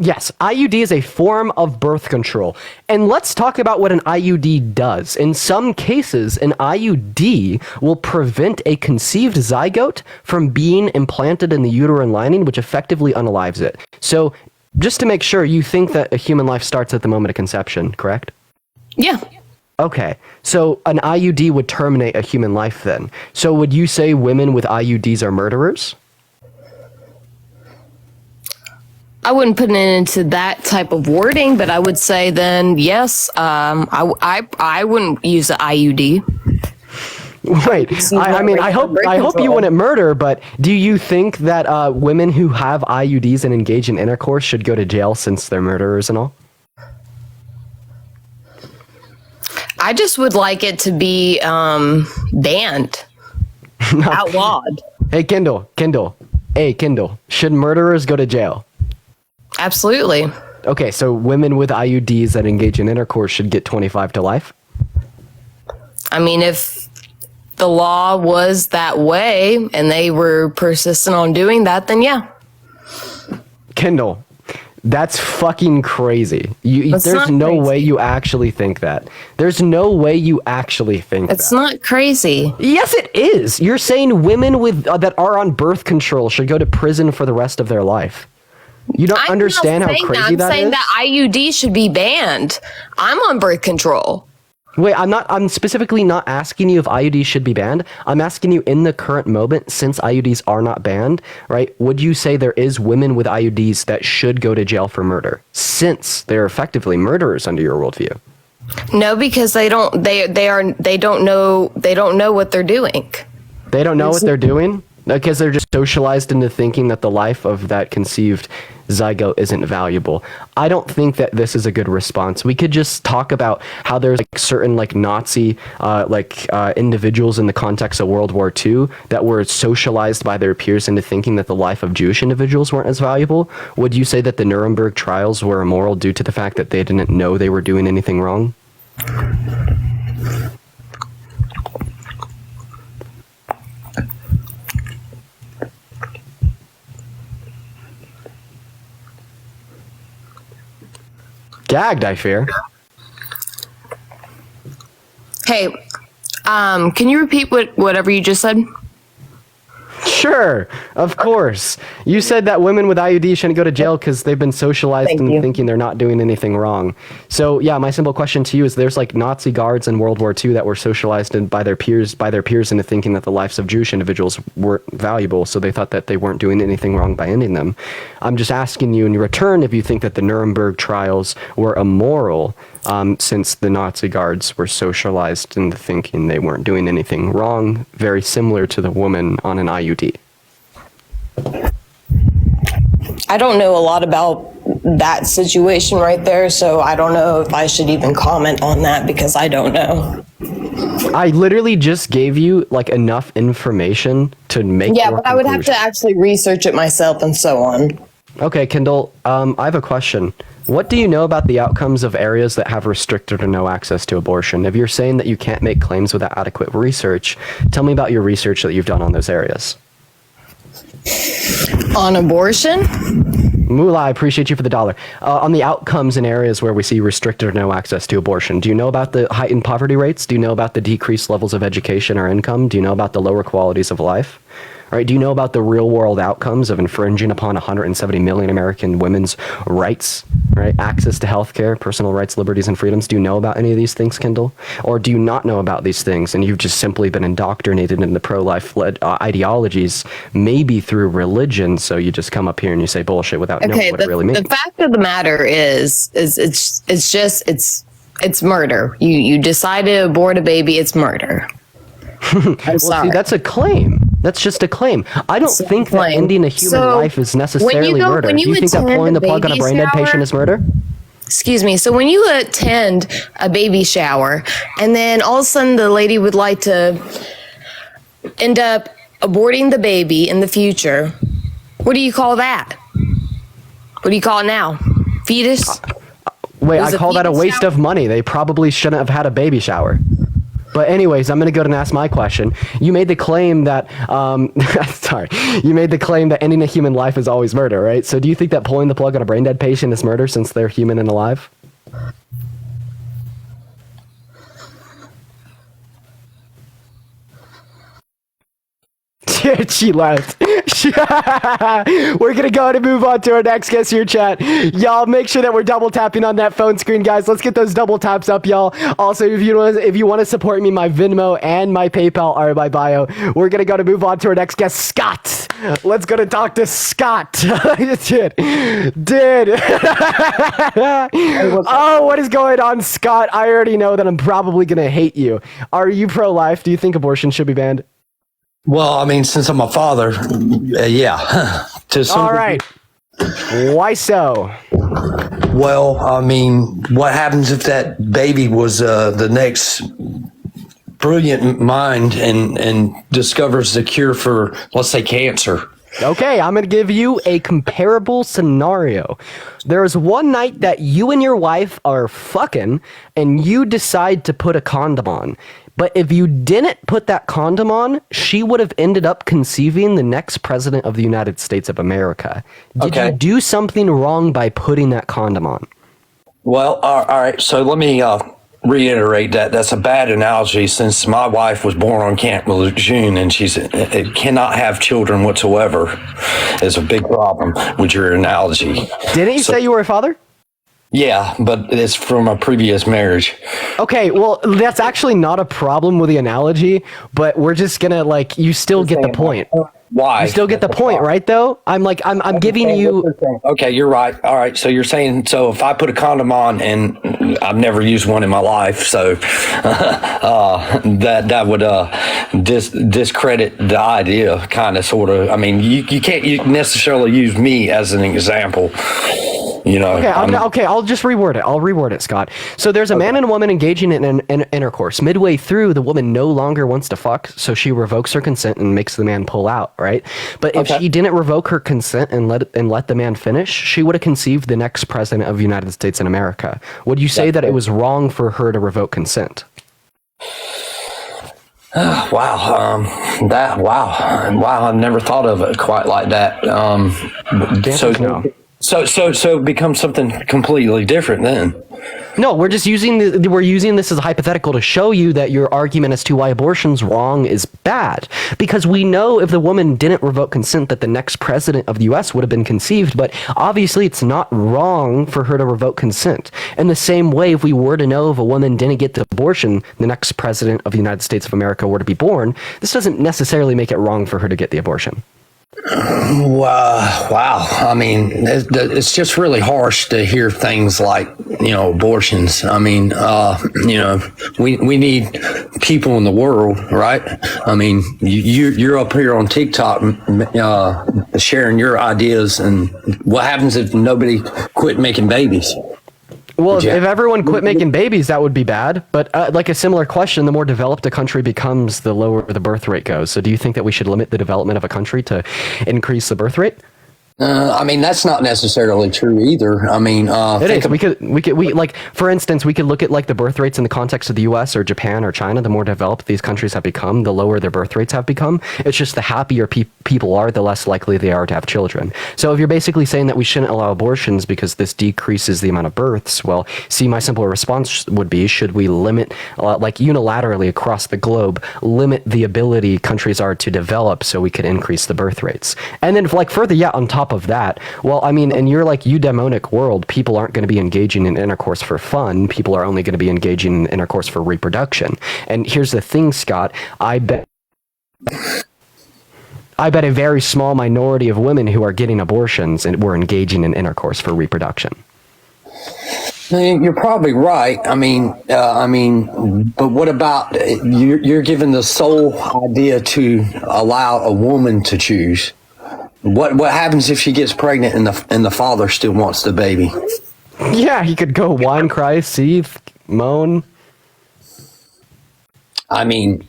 Yes, IUD is a form of birth control. And let's talk about what an IUD does. In some cases, an IUD will prevent a conceived zygote from being implanted in the uterine lining, which effectively unalives it. So, just to make sure, you think that a human life starts at the moment of conception, correct? Yeah. Okay, so an IUD would terminate a human life then. So would you say women with IUDs are murderers? I wouldn't put it into that type of wording, but I would say then yes. I wouldn't use an IUD. Right. I mean, I hope you wouldn't murder, but do you think that women who have IUDs and engage in intercourse should go to jail since they're murderers and all? I just would like it to be banned, outlawed. Hey, Kendall. Hey, Kendall. Should murderers go to jail? Absolutely. Okay, so women with IUDs that engage in intercourse should get 25 to life? I mean, if the law was that way and they were persistent on doing that, then yeah. Kendall, that's fucking crazy. There's not no crazy. way you actually think that. There's no way you actually think It's that. not crazy. Yes, it is. You're saying women with that are on birth control should go to prison for the rest of their life. You don't understand how crazy I'm that saying is? that IUD should be banned. I'm on birth control. Wait, I'm specifically not asking you if IUDs should be banned. I'm asking you in the current moment, since IUDs are not banned, right? Would you say there is women with IUDs that should go to jail for murder, since they're effectively murderers under your worldview? No, because they don't know what they're doing. They don't know what they're doing? Because they're just socialized into thinking that the life of that conceived zygote isn't valuable. I don't think that this is a good response. We could just talk about how there's like certain like Nazi individuals in the context of World War II that were socialized by their peers into thinking that the life of Jewish individuals weren't as valuable. Would you say that the Nuremberg trials were immoral due to the fact that they didn't know they were doing anything wrong? Gagged, I fear. Hey, can you repeat whatever you just said? Sure. Sure, of course. You said that women with IUD shouldn't go to jail because they've been socialized Thank into you. thinking they're not doing anything wrong. So yeah, my simple question to you is: there's like Nazi guards in World War II that were socialized by their peers into thinking that the lives of Jewish individuals weren't valuable, so they thought that they weren't doing anything wrong by ending them. I'm just asking you in return if you think that the Nuremberg trials were immoral, since the Nazi guards were socialized into thinking they weren't doing anything wrong, very similar to the woman on an IUD. I don't know a lot about that situation right there, so I don't know if I should even comment on that because I don't know. I literally just gave you like enough information to make Yeah, your but I would have to conclusion. actually research it myself and so on. Okay, Kendall, I have a question. What do you know about the outcomes of areas that have restricted or no access to abortion? If you're saying that you can't make claims without adequate research, tell me about your research that you've done on those areas. On abortion? Moolah, I appreciate you for the $1. On the outcomes in areas where we see restricted or no access to abortion, do you know about the heightened poverty rates? Do you know about the decreased levels of education or income? Do you know about the lower qualities of life? All right, do you know about the real world outcomes of infringing upon 170 million American women's rights, right? Access to healthcare, personal rights, liberties, and freedoms. Do you know about any of these things, Kendall? Or do you not know about these things and you've just simply been indoctrinated into pro-life ideologies, maybe through religion, so you just come up here and you say bullshit without knowing what it really means? The fact of the matter is it's murder. You decide to abort a baby, it's murder. I'm Well, sorry. see, that's a claim. That's just a claim. I don't think that claim. ending a human So, life is necessarily murder. when Do you think that attend pulling the plug on a baby brain dead shower- patient is murder? Excuse me. So when you attend a baby shower and then all of a sudden the lady would like to end up aborting the baby in the future, what do you call that? What do you call it now? Fetus? Wait, Was I a call that a fetus waste shower? of money. They probably shouldn't have had a baby shower. But anyways, I'm going to go and ask my question. You made the claim that, sorry, you made the claim that ending a human life is always murder, right? So do you think that pulling the plug on a brain dead patient is murder since they're human and alive? She left. We're gonna go ahead and move on to our next guest here, chat. Y'all make sure that we're double tapping on that phone screen, guys. Let's get those double taps up, y'all. Also, if you want to support me, my Venmo and my PayPal are in my bio. We're gonna go to move on to our next guest, Scott. Let's go to talk to Scott. Dude. Oh, what is going on, Scott? I already know that I'm probably gonna hate you. Are you pro-life? Do you think abortion should be banned? Well, I mean, since I'm a father, yeah. To some All right. Why so? Well, I mean, what happens if that baby was the next brilliant mind and discovers the cure for, let's say, cancer? Okay, I'm going to give you a comparable scenario. There is one night that you and your wife are fucking and you decide to put a condom on. But if you didn't put that condom on, she would have ended up conceiving the next president of the United States of America. Did Okay. you do something wrong by putting that condom on? Well, all right. So let me reiterate that. That's a bad analogy since my wife was born on Camp Lejeune and it cannot have children whatsoever. Is a big problem with your analogy. Didn't you say you were a father? Yeah, but it's from a previous marriage. Okay, well, that's actually not a problem with the analogy, but we're just gonna you still get the point. Why? You still get the point, right? Though I'm giving you. Okay, you're right. All right, so you're saying if I put a condom on and I've never used one in my life, so that would discredit the idea, kind of, sort of. I mean, you can't necessarily use me as an example. You know. Okay, I'll just reword it. I'll reword it, Scott. So there's a man and a woman engaging in an intercourse. Midway through, the woman no longer wants to fuck, so she revokes her consent and makes the man pull out, right? But if she didn't revoke her consent and let the man finish, she would have conceived the next president of the United States in America. Would you say that it was wrong for her to revoke consent? Wow. Wow. I've never thought of it quite like that. The answer is no. So it becomes something completely different then. No, we're just using we're using this as a hypothetical to show you that your argument as to why abortion's wrong is bad. Because we know if the woman didn't revoke consent that the next president of the US would have been conceived, but obviously it's not wrong for her to revoke consent. In the same way, if we were to know if a woman didn't get the abortion, the next president of the United States of America were to be born, this doesn't necessarily make it wrong for her to get the abortion. Wow. I mean, it's just really harsh to hear things like, abortions. I mean, we need people in the world, right? I mean, you're up here on TikTok sharing your ideas, and what happens if nobody quit making babies? Well, if everyone quit making babies, that would be bad. But like a similar question, the more developed a country becomes, the lower the birth rate goes. So do you think that we should limit the development of a country to increase the birth rate? I mean, that's not necessarily true either. I mean, it is. We like, for instance, we could look at like the birth rates in the context of the U.S. or Japan or China. The more developed these countries have become, the lower their birth rates have become. It's just the happier people are, the less likely they are to have children. So if you're basically saying that we shouldn't allow abortions because this decreases the amount of births, well, see, my simple response would be, should we limit, like unilaterally across the globe, limit the ability countries are to develop so we could increase the birth rates? And then like further, on top of that, well, I mean, in your like eudaimonic world, people aren't going to be engaging in intercourse for fun. People are only going to be engaging in intercourse for reproduction. And here's the thing, Scott, I bet a very small minority of women who are getting abortions and were engaging in intercourse for reproduction. You're probably right. I mean, but what about you're given the sole idea to allow a woman to choose? What happens if she gets pregnant and the father still wants the baby? Yeah, he could go whine, cry, seethe, moan. I mean,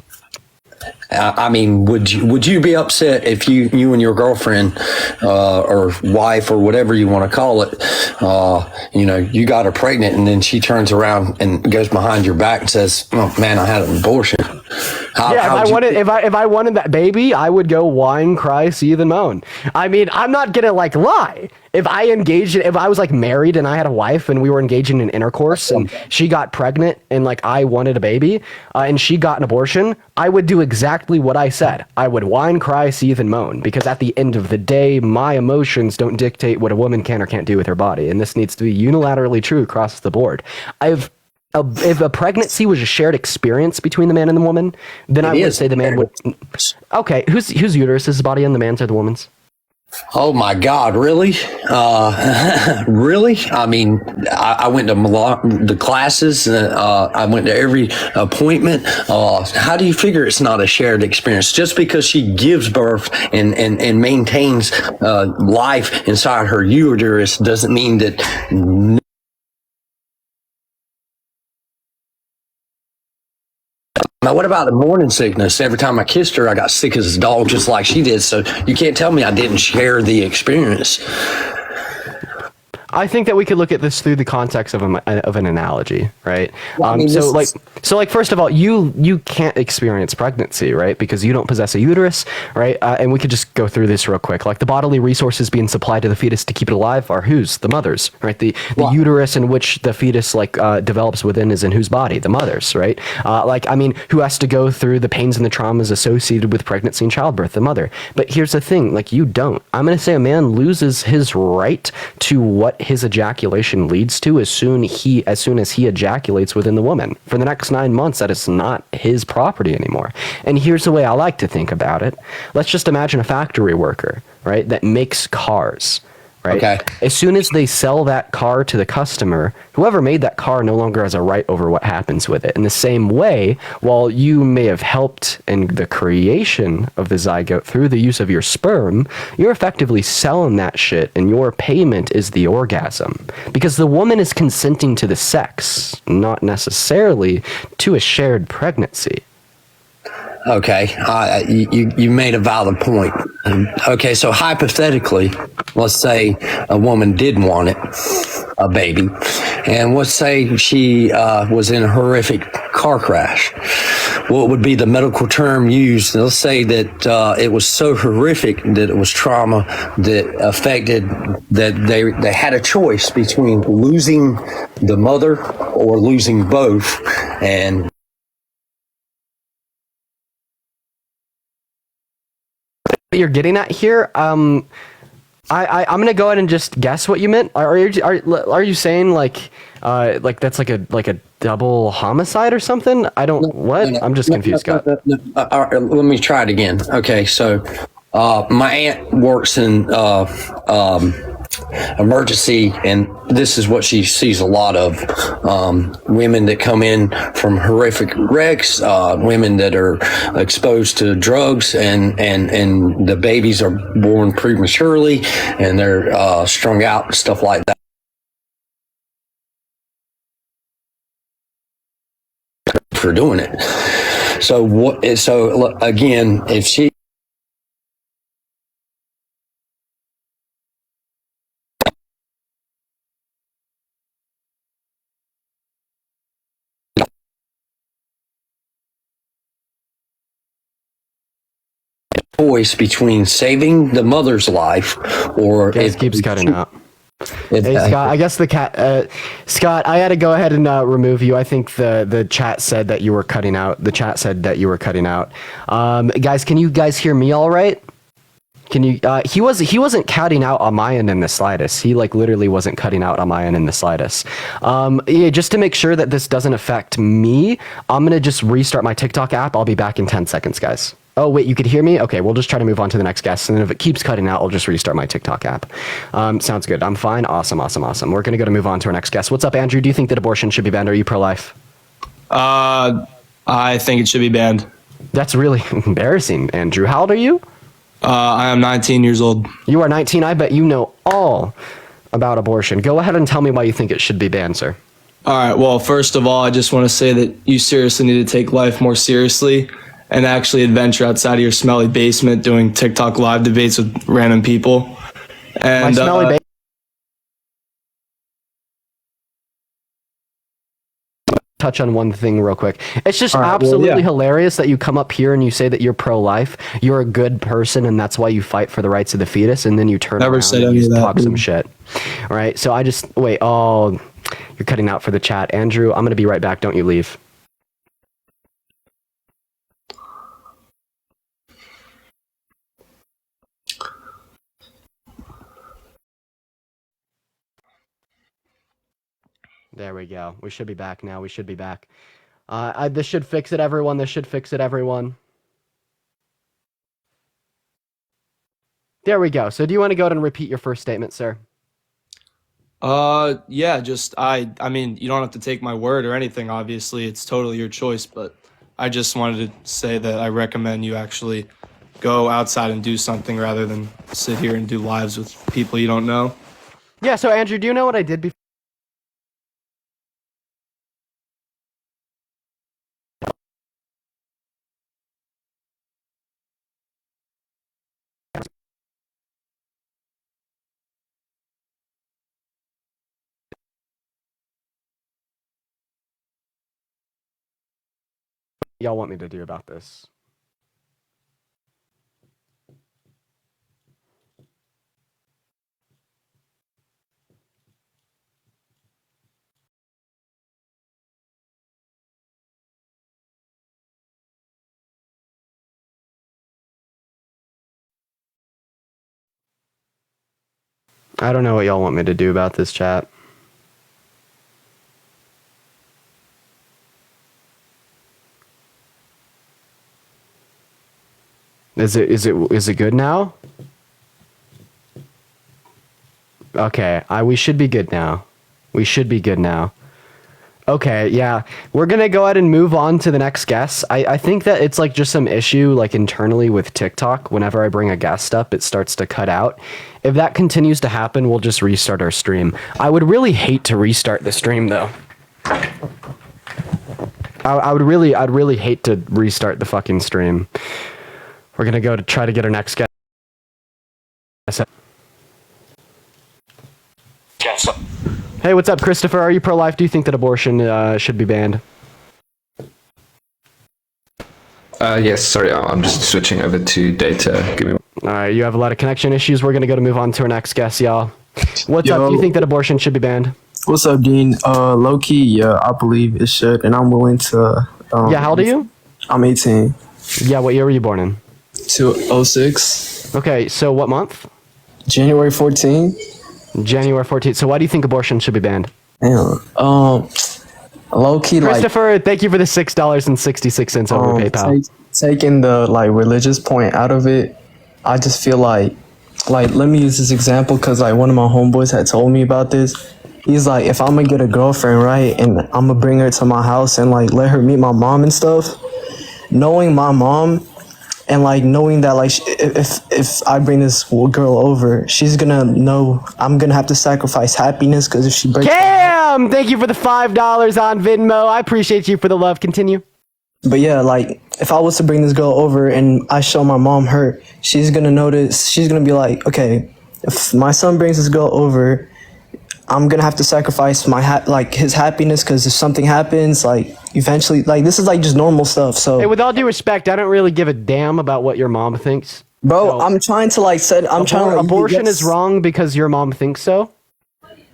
would you be upset if you and your girlfriend or wife or whatever you want to call it, you got her pregnant and then she turns around and goes behind your back and says, "Oh man, I had an abortion." If I wanted that baby, I would go whine, cry, seethe, and moan. I mean, I'm not gonna like lie. If I was like married and I had a wife and we were engaging in intercourse and she got pregnant and like I wanted a baby and she got an abortion, I would do exactly what I said. I would whine, cry, seethe, and moan, because at the end of the day, my emotions don't dictate what a woman can or can't do with her body, and this needs to be unilaterally true across the board. If a pregnancy was a shared experience between the man and the woman, then I would say the man would. Okay, whose uterus is the body in, the man's or the woman's? Oh my God, really? Really? I mean, I went to the classes. I went to every appointment. How do you figure it's not a shared experience? Just because she gives birth and maintains life inside her uterus doesn't mean that. Now, what about the morning sickness? Every time I kissed her, I got sick as a dog, just like she did. So you can't tell me I didn't share the experience. I think that we could look at this through the context of an analogy, right? Well, I mean, so first of all, you can't experience pregnancy, right? Because you don't possess a uterus, right? And we could just go through this real quick. Like the bodily resources being supplied to the fetus to keep it alive are whose? The mother's, right? The uterus in which the fetus develops within is in whose body? The mother's, right? Who has to go through the pains and the traumas associated with pregnancy and childbirth? The mother. But here's the thing, like you don't. I'm going to say a man loses his right to what his ejaculation leads to as soon as he ejaculates within the woman. For the next 9 months, that is not his property anymore. And here's the way I like to think about it. Let's just imagine a factory worker, right, that makes cars. Right? Okay. As soon as they sell that car to the customer, whoever made that car no longer has a right over what happens with it. In the same way, while you may have helped in the creation of the zygote through the use of your sperm, you're effectively selling that shit, and your payment is the orgasm. Because the woman is consenting to the sex, not necessarily to a shared pregnancy. Okay, you made a valid point. Okay, so hypothetically, let's say a woman did want it, a baby, and let's say she was in a horrific car crash. What would be the medical term used? Let's say that it was so horrific that it was trauma that affected that they had a choice between losing the mother or losing both, and what you're getting at here, I'm gonna go ahead and just guess what you meant. Are you saying like that's like a double homicide or something? I don't what? I'm just confused, Scott. Let me try it again. Okay, so my aunt works in emergency, and this is what she sees a lot of: women that come in from horrific wrecks, women that are exposed to drugs, and the babies are born prematurely, and they're strung out and stuff like that. For doing it. So what? So again, if she choice between saving the mother's life or It keeps cutting out. Hey Scott, I guess the cat. Scott, I had to go ahead and remove you. I think the chat said that you were cutting out. The chat said that you were cutting out. Guys, can you guys hear me all right? Can you? He wasn't cutting out on my end in the slightest. He like literally wasn't cutting out on my end in the slightest. Yeah, just to make sure that this doesn't affect me, I'm gonna just restart my TikTok app. I'll be back in 10 seconds, guys. Oh, wait, you could hear me? Okay, we'll just try to move on to the next guest. And then if it keeps cutting out, I'll just restart my TikTok app. Sounds good. I'm fine. Awesome. We're going to go to move on to our next guest. What's up, Andrew? Do you think that abortion should be banned? Are you pro-life? I think it should be banned. That's really embarrassing, Andrew. How old are you? I am 19 years old. You are 19. I bet you know all about abortion. Go ahead and tell me why you think it should be banned, sir. All right. Well, first of all, I just want to say that you seriously need to take life more seriously and actually adventure outside of your smelly basement doing TikTok live debates with random people. And My smelly basement. Touch on one thing real quick. It's just absolutely hilarious that you come up here and you say that you're pro-life, you're a good person, and that's why you fight for the rights of the fetus, and then you turn around and you talk some shit. All right, so I just wait. Oh, you're cutting out for the chat, Andrew. I'm gonna be right back. Don't you leave. There we go. We should be back now. We should be back. This should fix it, everyone. This should fix it, everyone. There we go. So do you want to go ahead and repeat your first statement, sir? Yeah, just, I mean, you don't have to take my word or anything, obviously. It's totally your choice, but I just wanted to say that I recommend you actually go outside and do something rather than sit here and do lives with people you don't know. Yeah, so Andrew, do you know what I did before? Y'all want me to do about this? I don't know what y'all want me to do about this, chat. Is it good now? Okay, we should be good now. We should be good now. Okay, yeah. We're gonna go ahead and move on to the next guest. I think that it's like just some issue like internally with TikTok. Whenever I bring a guest up, it starts to cut out. If that continues to happen, we'll just restart our stream. I would really hate to restart the stream though. I'd really hate to restart the fucking stream. We're gonna go to try to get our next guest. Hey, what's up, Christopher? Are you pro-life? Do you think that abortion should be banned? Yes, sorry, I'm just switching over to data. Give me. All right, you have a lot of connection issues. We're gonna move on to our next guest, y'all. What's up? Do you think that abortion should be banned? What's up, Dean? Low key, yeah, I believe it should, and I'm willing to. Yeah, how old are you? I'm 18. Yeah, what year were you born in? 2006. Okay, so what month? January 14. January 14th. So why do you think abortion should be banned? Damn. Low key, like Christopher, thank you for the $6.66 over PayPal. Taking the like religious point out of it, I just feel like let me use this example because like one of my homeboys had told me about this. He's like, if I'm gonna get a girlfriend, right, and I'm gonna bring her to my house and like let her meet my mom and stuff, knowing my mom and like knowing that like if I bring this girl over, she's gonna know I'm gonna have to sacrifice happiness because if she breaks. Cam, thank you for the $5 on Venmo. I appreciate you for the love. Continue. But yeah, like if I was to bring this girl over and I show my mom her, she's gonna notice. She's gonna be like, okay, if my son brings this girl over, I'm gonna have to sacrifice my his happiness because if something happens, like eventually, like this is like just normal stuff. So Hey, with all due respect, I don't really give a damn about what your mom thinks. bro, So, I'm trying to like set. I'm trying to like, abortion yes. is wrong because your mom thinks so.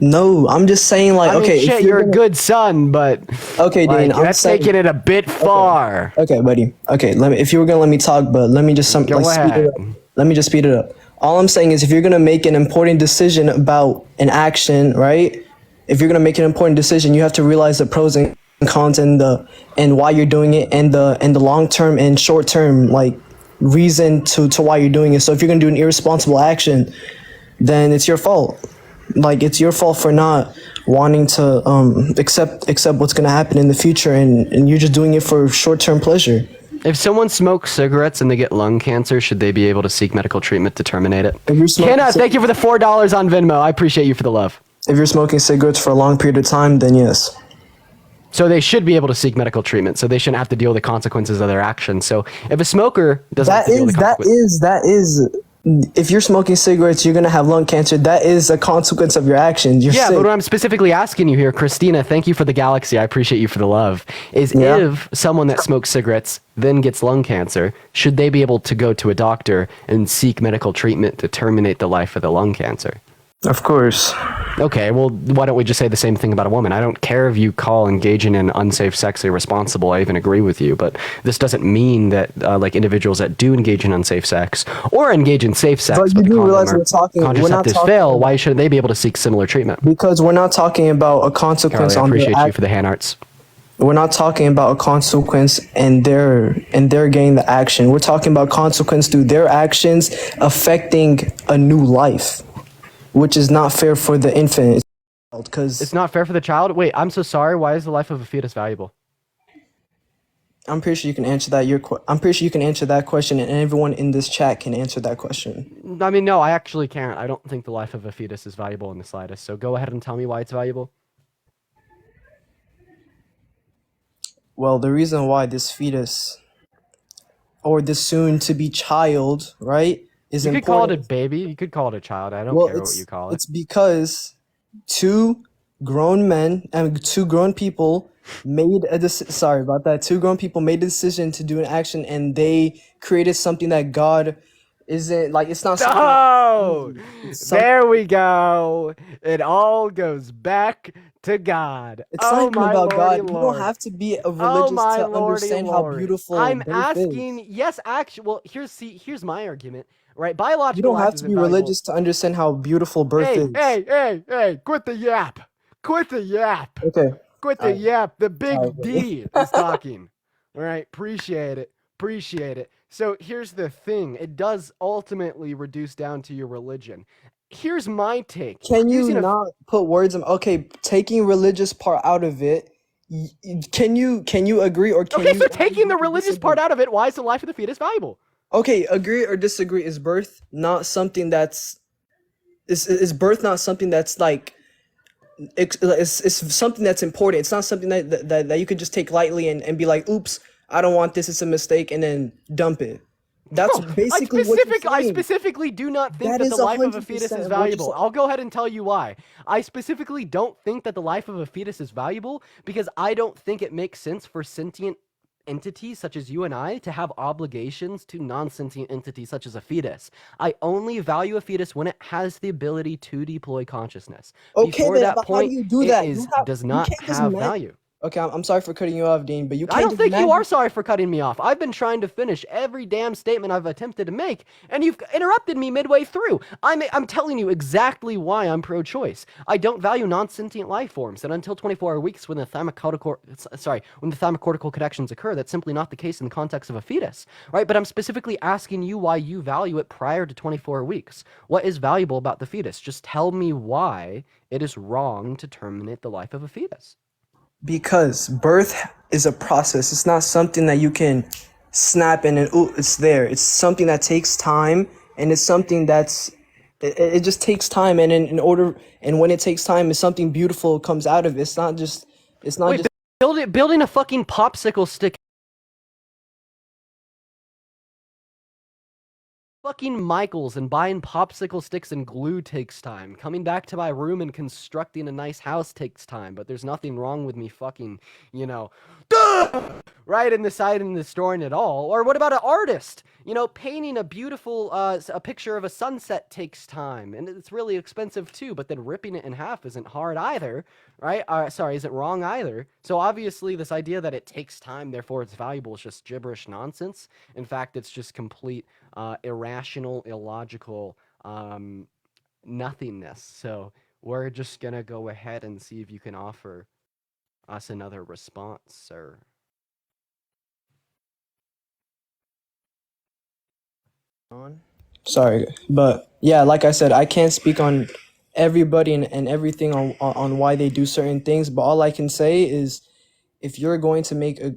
No, I'm just saying like I mean, okay, shit, if you're a gonna- good son, but Okay, like, Dean, I'm that's saying, taking it a bit far. Okay, buddy. Okay, if you were gonna let me talk, but let me just Go speed ahead. it up. Let me just speed it up. All I'm saying is, if you're gonna make an important decision about an action, right? If you're gonna make an important decision, you have to realize the pros and cons and why you're doing it and the long term and short term like reason to why you're doing it. So if you're gonna do an irresponsible action, then it's your fault. Like it's your fault for not wanting to accept what's gonna happen in the future, and you're just doing it for short term pleasure. If someone smokes cigarettes and they get lung cancer, should they be able to seek medical treatment to terminate it? If you're smoking Kenna, thank you for the $4 on Venmo. I appreciate you for the love. If you're smoking cigarettes for a long period of time, then yes. So they should be able to seek medical treatment. So they shouldn't have to deal with the consequences of their actions. So if a smoker doesn't have to deal with the consequences, that is. If you're smoking cigarettes, you're gonna have lung cancer. That is a consequence of your actions. You're yeah, sick. but what I'm specifically asking you here, Christina, thank you for the galaxy. I appreciate you for the love. Is Yeah. if someone that smokes cigarettes then gets lung cancer, should they be able to go to a doctor and seek medical treatment to terminate the life of the lung cancer? Of course. Okay, well, why don't we just say the same thing about a woman? I don't care if you call engaging in unsafe sex irresponsible. I even agree with you, but this doesn't mean that like individuals that do engage in unsafe sex or engage in safe sex, But you but the do condom realize or we're not contraceptives talking fail. Why shouldn't they be able to seek similar treatment? Because we're not talking about a consequence Carly, I on their appreciate you act. for the hand arts. We're not talking about a consequence and they're getting the action. We're talking about consequence through their actions affecting a new life, which is not fair for the infant. Because It's not fair for the child. Wait, I'm so sorry. Why is the life of a fetus valuable? I'm pretty sure you can answer that. I'm pretty sure you can answer that question, and everyone in this chat can answer that question. I mean, no, I actually can't. I don't think the life of a fetus is valuable in the slightest. So go ahead and tell me why it's valuable. Well, the reason why this fetus or this soon-to-be child, right, is You could call it a important. baby. You could call it a child. I don't Well, care what you call it. it's because two grown men and two grown people made a sorry about that. Two grown people made a decision to do an action, and they created something that God isn't like. It's not something. Oh, It's some- there we go. It all goes back to God. It's oh, not even my about lordy God. You Lord. don't have to be a Oh religious my to lordy understand how Lord. beautiful. I'm birth asking. is. Yes, actually. Well, here's my argument. Right, You biological don't life have to isn't be valuable. religious to understand how beautiful birth Hey, is. hey! Quit the yap! Quit the yap! Okay. Quit the Alright. yap. The big Alright, buddy. D is talking. All right, appreciate it. Appreciate it. So here's the thing. It does ultimately reduce down to your religion. Here's my take. Can you Using a- not put words in? Okay, taking religious part out of it. Can you agree or can Okay, you so taking the agree or religious part disagree? out of it, why is the life of the fetus valuable? Okay, agree or disagree. Is birth not something that's is birth not something that's like it's something that's important. It's not something that you could just take lightly and be like, oops, I don't want this, it's a mistake, and then dump it. That's basically what you're I saying. specifically do not think That that is the life of a 100% fetus is what you're valuable. saying. I'll go ahead and tell you why. I specifically don't think that the life of a fetus is valuable because I don't think it makes sense for sentient entities such as you and I to have obligations to non-sentient entities such as a fetus. I only value a fetus when it has the ability to deploy consciousness. Okay, Before then, that but how point, do you do it that? does You not can't just have value. Okay, I'm sorry for cutting you off, Dean, but you can't I don't just think you mag- are sorry for cutting me off. I've been trying to finish every damn statement I've attempted to make, and you've interrupted me midway through. I'm telling you exactly why I'm pro-choice. I don't value non-sentient life forms, and until 24 weeks when the thymocortical connections occur, that's simply not the case in the context of a fetus, right? But I'm specifically asking you why you value it prior to 24 weeks. What is valuable about the fetus? Just tell me why it is wrong to terminate the life of a fetus. Because birth is a process. It's not something that you can snap and then, ooh, it's there. It's something that takes time, and it's something it just takes time. And and when it takes time, it's something beautiful comes out of it. It's not just Building a fucking popsicle stick fucking Michaels and buying popsicle sticks and glue takes time. Coming back to my room and constructing a nice house takes time, but there's nothing wrong with me fucking, right in the side in the store and at all. Or what about an artist? Painting a beautiful a picture of a sunset takes time, and it's really expensive too, but then ripping it in half isn't hard either, right? Isn't wrong either. So obviously this idea that it takes time, therefore it's valuable, is just gibberish nonsense. In fact, it's just complete irrational, illogical nothingness. So we're just gonna go ahead and see if you can offer us another response, sir. Sorry, but yeah, like I said, I can't speak on everybody and everything on why they do certain things, but all I can say is if you're going to make a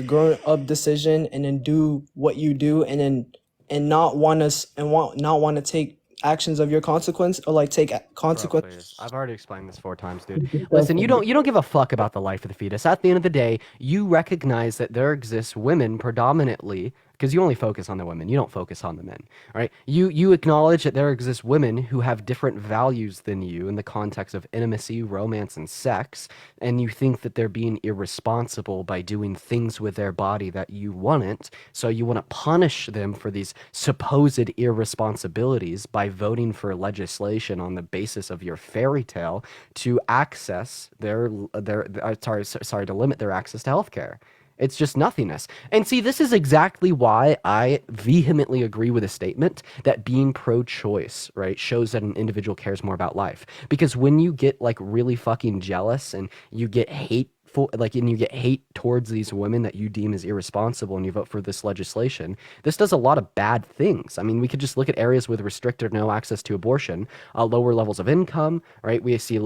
grown up decision and then do what you do not want to take actions of your consequence or like take consequence. Please. I've already explained this 4 times, dude. Listen, you don't give a fuck about the life of the fetus. At the end of the day, you recognize that there exists women predominantly, because you only focus on the women, you don't focus on the men, right? You acknowledge that there exist women who have different values than you in the context of intimacy, romance, and sex, and you think that they're being irresponsible by doing things with their body that you wouldn't, so you want to punish them for these supposed irresponsibilities by voting for legislation on the basis of your fairy tale to access to limit their access to healthcare. It's just nothingness. And see, this is exactly why I vehemently agree with a statement that being pro-choice, right, shows that an individual cares more about life. Because when you get like really fucking jealous and you get hateful, and you get hate towards these women that you deem as irresponsible and you vote for this legislation, this does a lot of bad things. I mean, we could just look at areas with restricted or no access to abortion, lower levels of income, right? We see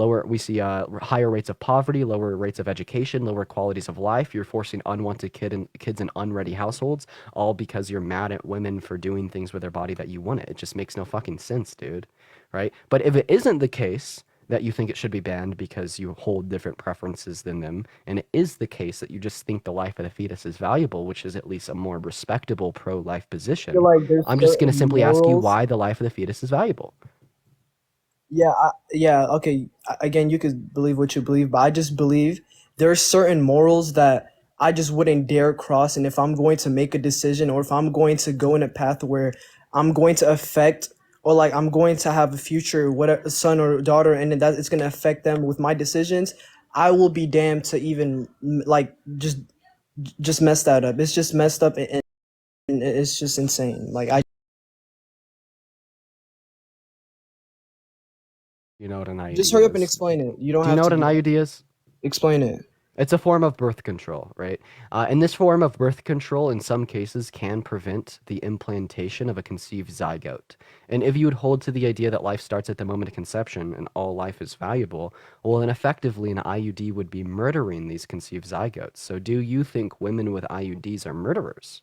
higher rates of poverty, lower rates of education, lower qualities of life. You're forcing unwanted kids in unready households, all because you're mad at women for doing things with their body that you want it. It just makes no fucking sense, dude, right? But if it isn't the case that you think it should be banned because you hold different preferences than them, and it is the case that you just think the life of the fetus is valuable, which is at least a more respectable pro-life position, I'm just going to simply ask you why the life of the fetus is valuable. Yeah, okay. Again, you could believe what you believe, but I just believe there are certain morals that I just wouldn't dare cross. And if I'm going to make a decision or if I'm going to go in a path where I'm going to affect or like I'm going to have a future, whatever, son or daughter, and that it's going to affect them with my decisions, I will be damned to even like just mess that up. It's just messed up and it's just insane. Like You know what an IUD just hurry up and is? explain it. You Do you know what an IUD is? Explain it. It's a form of birth control, right? And this form of birth control, in some cases, can prevent the implantation of a conceived zygote. And if you would hold to the idea that life starts at the moment of conception and all life is valuable, well, then effectively an IUD would be murdering these conceived zygotes. So do you think women with IUDs are murderers?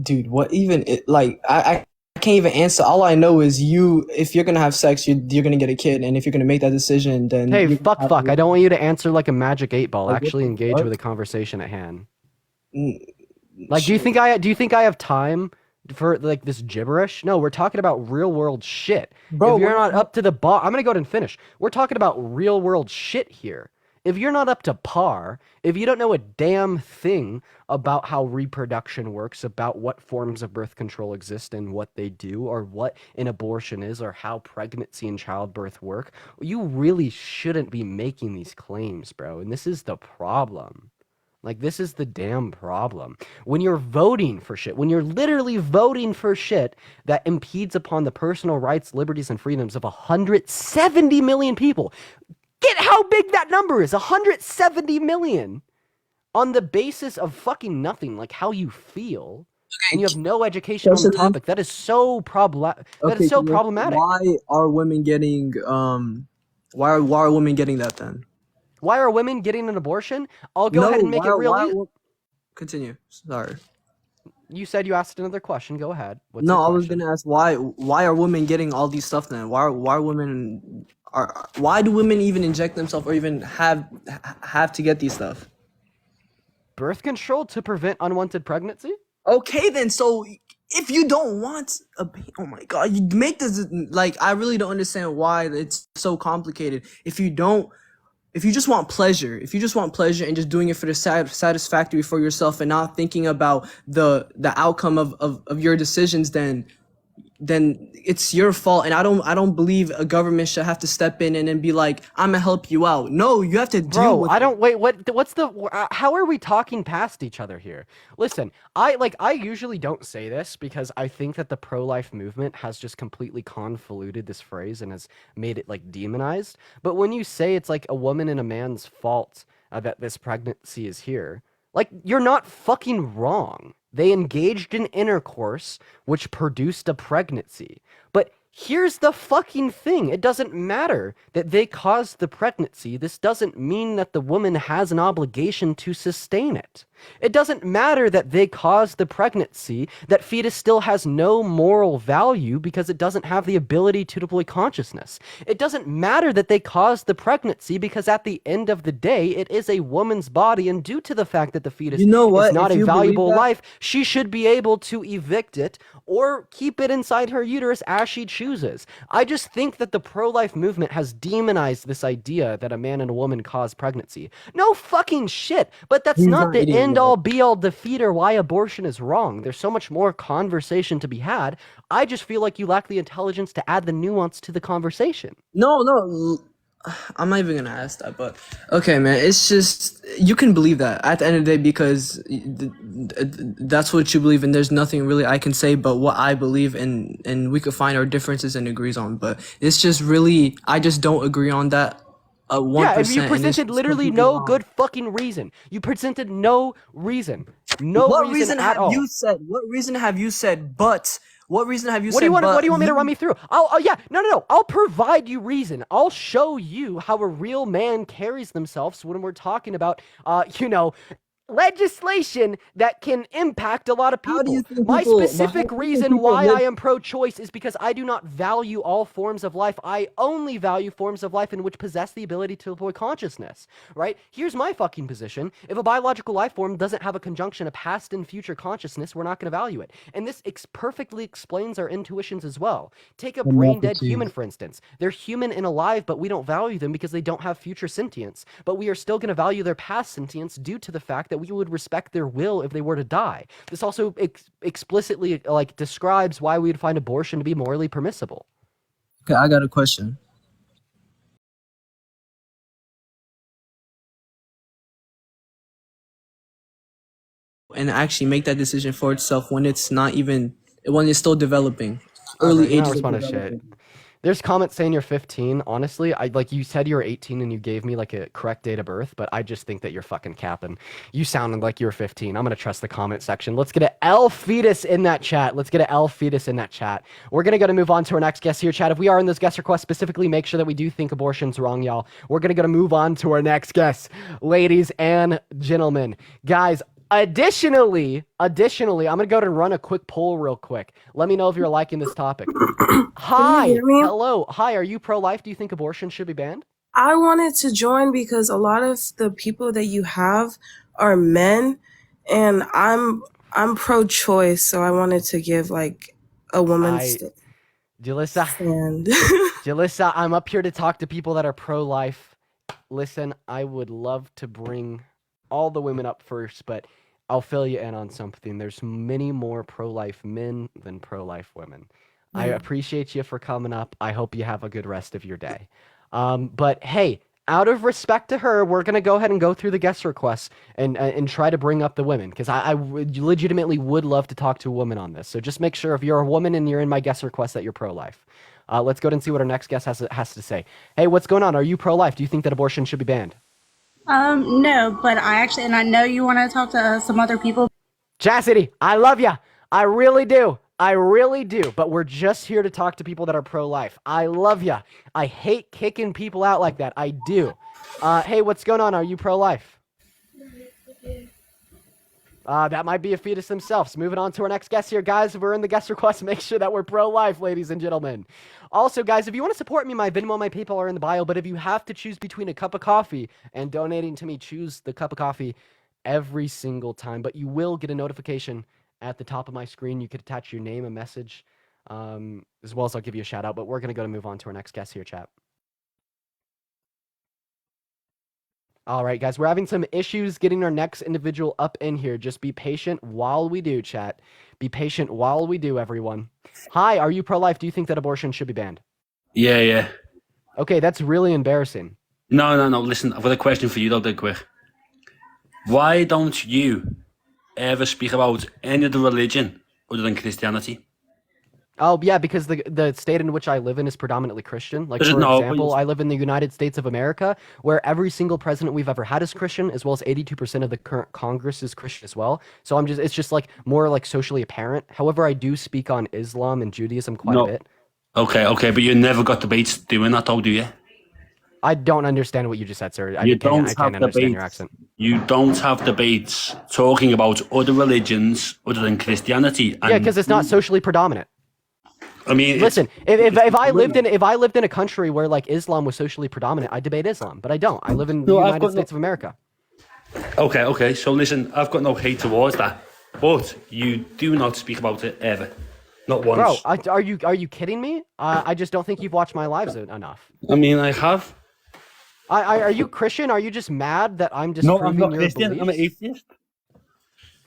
Dude, what even? I can't even answer. All I know is if you're gonna have sex, you're gonna get a kid, and if you're gonna make that decision, then Hey, fuck. I don't want you to answer like a magic 8-ball. Like, Actually what the engage fuck? with the conversation at hand. Mm, Like, do you think I have time for like this gibberish? No, we're talking about real world shit. Bro, if you're we're not up to the bar, I'm gonna go ahead and finish. We're talking about real world shit here. If you're not up to par, if you don't know a damn thing about how reproduction works, about what forms of birth control exist and what they do, or what an abortion is, or how pregnancy and childbirth work, you really shouldn't be making these claims, bro. And this is the problem. Like, this is the damn problem. When you're voting for shit, when you're literally voting for shit that impedes upon the personal rights, liberties, and freedoms of 170 million people, get how big that number is, 170 million, on the basis of fucking nothing, like how you feel, and you have no education on the topic. That is so problematic. Why are women getting why are women getting that then? Why are women getting an abortion? I'll go ahead and make it real. Continue. Sorry. You said you asked another question. Go ahead. What's No, your I was question? gonna ask why are women getting all these stuff then? Why do women even inject themselves or even have to get these stuff? Birth control to prevent unwanted pregnancy? Okay then, so if you don't want oh my god, you make this like I really don't understand why it's so complicated. If you just want pleasure, and just doing it for the satisfactory for yourself and not thinking about the outcome of your decisions, then it's your fault. And I don't believe a government should have to step in and then be like, I'm gonna help you out. No, you have to deal with how are we talking past each other here? Listen, I usually don't say this because I think that the pro-life movement has just completely convoluted this phrase and has made it like demonized. But when you say it's like a woman and a man's fault that this pregnancy is here, like, you're not fucking wrong. They engaged in intercourse, which produced a pregnancy. But here's the fucking thing. It doesn't matter that they caused the pregnancy. This doesn't mean that the woman has an obligation to sustain it. It doesn't matter that they caused the pregnancy. That fetus still has no moral value because it doesn't have the ability to deploy consciousness. It doesn't matter that they caused the pregnancy because at the end of the day, it is a woman's body, and due to the fact that the fetus is not a valuable life, she should be able to evict it or keep it inside her uterus as she chooses. I just think that the pro-life movement has demonized this idea that a man and a woman cause pregnancy. No fucking shit, but that's not the end-all be-all defeater why abortion is wrong. There's so much more conversation to be had. I just feel like you lack the intelligence to add the nuance to the conversation. No, I'm not even gonna ask that, but okay, man. It's just you can believe that at the end of the day because that's what you believe, and there's nothing really I can say but what I believe, and we could find our differences and agrees on. But it's just really I just don't agree on that. 1%. Yeah, if you presented literally no good fucking reason. You presented no reason. What reason at all. What reason have you said? But what reason have you What said? What do you want me to run me through? No. I'll provide you reason. I'll show you how a real man carries themselves when we're talking about, legislation that can impact a lot of people. How do you think My people- specific how do you reason think people why live- I am pro-choice is because I do not value all forms of life. I only value forms of life in which possess the ability to deploy consciousness, right? Here's my fucking position. If a biological life form doesn't have a conjunction of past and future consciousness, we're not going to value it. And this perfectly explains our intuitions as well. Take a brain-dead human, for instance. They're human and alive, but we don't value them because they don't have future sentience. But we are still going to value their past sentience due to the fact that we would respect their will if they were to die. This also explicitly describes why we would find abortion to be morally permissible. Okay, I got a question. And actually make that decision for itself when it's still developing. Early You're not ages. responding to shit. There's comments saying you're 15. Honestly, you said you were 18 and you gave me like a correct date of birth, but I just think that you're fucking capping. You sounded like you were 15. I'm gonna trust the comment section. Let's get a L fetus in that chat. We're gonna move on to our next guest here, chat. If we are in those guest requests specifically, make sure that we do think abortion's wrong, y'all. We're gonna move on to our next guest, ladies and gentlemen. Guys, Additionally, I'm gonna go and run a quick poll real quick. Let me know if you're liking this topic. Hi, hear me? hello, hi. Are you pro-life? Do you think abortion should be banned? I wanted to join because a lot of the people that you have are men, and I'm pro-choice, so I wanted to give like a woman's Jalissa, stand. Jalissa, I'm up here to talk to people that are pro-life. Listen, I would love to bring all the women up first, but I'll fill you in on something. There's many more pro-life men than pro-life women. I appreciate you for coming up. I hope you have a good rest of your day. But hey, out of respect to her, we're gonna go ahead and go through the guest requests and try to bring up the women, because I legitimately would love to talk to a woman on this. So just make sure if you're a woman and you're in my guest request that you're pro-life. Let's go ahead and see what our next guest has to say. Hey, what's going on? Are you pro-life? Do you think that abortion should be banned? No, but I know you want to talk to some other people. Chastity, I love ya. I really do. But we're just here to talk to people that are pro-life. I love ya. I hate kicking people out like that. I do. Hey, what's going on? Are you pro-life? That might be a fetus themselves. Moving on to our next guest here, guys. We're in the guest request. Make sure that we're pro-life, ladies and gentlemen. Also, guys, if you want to support me, my Venmo, my PayPal are in the bio. But if you have to choose between a cup of coffee and donating to me, choose the cup of coffee every single time. But you will get a notification at the top of my screen. You could attach your name, a message, as well as I'll give you a shout out. But we're going to move on to our next guest here, chat. All right, guys, we're having some issues getting our next individual up in here. Just be patient while we do, chat. Be patient while we do, everyone. Hi, are you pro-life? Do you think that abortion should be banned? Yeah. Okay, that's really embarrassing. No. Listen, I've got a question for you, though, dead quick. Why don't you ever speak about any other religion other than Christianity? Oh, yeah, because the state in which I live in is predominantly Christian. Like, for example, I live in the United States of America, where every single president we've ever had is Christian, as well as 82% of the current Congress is Christian as well. So it's just like more like socially apparent. However, I do speak on Islam and Judaism quite a bit. Okay, but you never got debates doing that, though, do you? I don't understand what you just said, sir. I can't understand your accent. You don't have debates talking about other religions other than Christianity. Yeah, because it's not socially predominant. I mean, listen, if I lived in a country where like Islam was socially predominant, I'd debate Islam, but I don't. I live in the United States of America. Okay. So listen, I've got no hate towards that, but you do not speak about it ever, not once. Bro, are you kidding me? I just don't think you've watched my lives enough. I mean, I have. Are you Christian? Are you just mad that I'm just? No, I'm not Christian. I'm an atheist.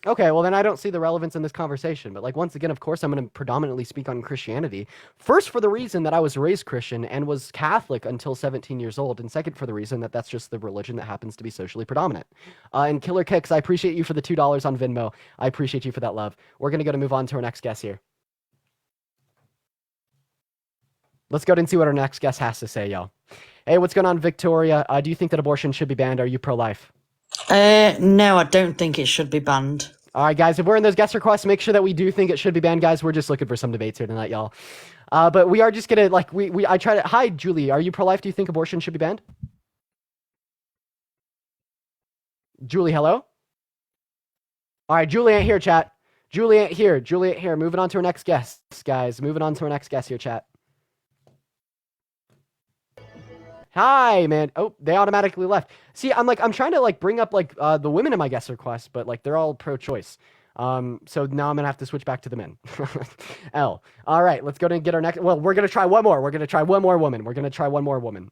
Okay, well then I don't see the relevance in this conversation. But like once again, of course, I'm going to predominantly speak on Christianity. First, for the reason that I was raised Christian and was Catholic until 17 years old, and second, for the reason that that's just the religion that happens to be socially predominant. And Killer Kicks, I appreciate you for the $2 on Venmo. I appreciate you for that love. We're going to move on to our next guest here. Let's go ahead and see what our next guest has to say, y'all. Hey, what's going on, Victoria? Do you think that abortion should be banned? Are you pro-life? No, I don't think it should be banned. All right, guys, if we're in those guest requests, make sure that we do think it should be banned, guys. We're just looking for some debates here tonight, y'all. But we are just gonna hi, Julie, are you pro-life? Do you think abortion should be banned? Julie, hello? All right, Julie ain't here, chat. Julie ain't here. Moving on to our next guest, guys. Moving on to our next guest here, chat. Hi, man. Oh, they automatically left. See, I'm trying to bring up the women in my guest request, but they're all pro-choice. So now I'm gonna have to switch back to the men. All right, let's go and get our next. Well, we're gonna try one more. We're gonna try one more woman.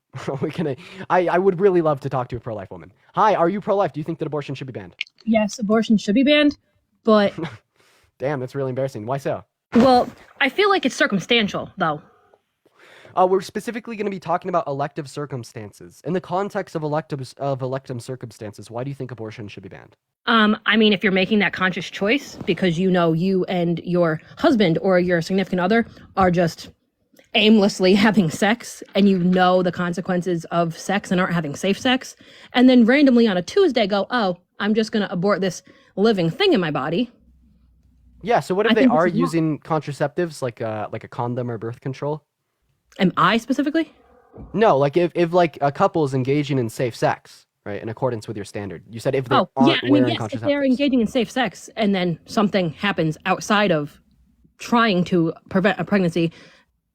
I would really love to talk to a pro-life woman. Hi, are you pro-life? Do you think that abortion should be banned? Yes, abortion should be banned, but damn, that's really embarrassing. Why so? Well, I feel like it's circumstantial, though. We're specifically going to be talking about elective circumstances. In the context of elective circumstances, why do you think abortion should be banned? I mean, if you're making that conscious choice because you know you and your husband or your significant other are just aimlessly having sex and you know the consequences of sex and aren't having safe sex, and then randomly on a Tuesday go, oh, I'm just going to abort this living thing in my body. Yeah, so what if they are using contraceptives like a condom or birth control? Am I specifically? No, like if a couple is engaging in safe sex, right? In accordance with your standard. You said if they Oh, aren't yeah. I mean, wearing yes, if contraceptives. they're engaging in safe sex and then something happens outside of trying to prevent a pregnancy,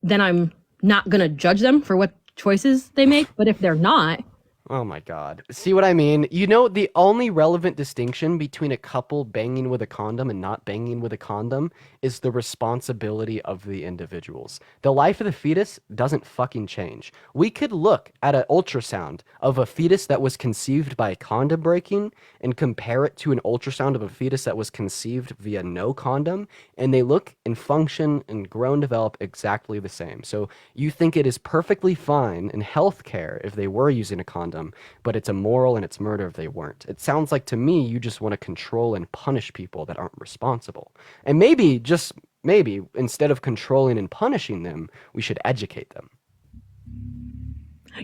then I'm not going to judge them for what choices they make. But if they're not, Oh my God. See what I mean? You know, the only relevant distinction between a couple banging with a condom and not banging with a condom is the responsibility of the individuals. The life of the fetus doesn't fucking change. We could look at an ultrasound of a fetus that was conceived by condom breaking and compare it to an ultrasound of a fetus that was conceived via no condom, and they look and function and grow and develop exactly the same. So you think it is perfectly fine in healthcare if they were using a condom, but it's immoral and it's murder if they weren't. It sounds like to me you just want to control and punish people that aren't responsible. And maybe, just maybe, instead of controlling and punishing them, we should educate them.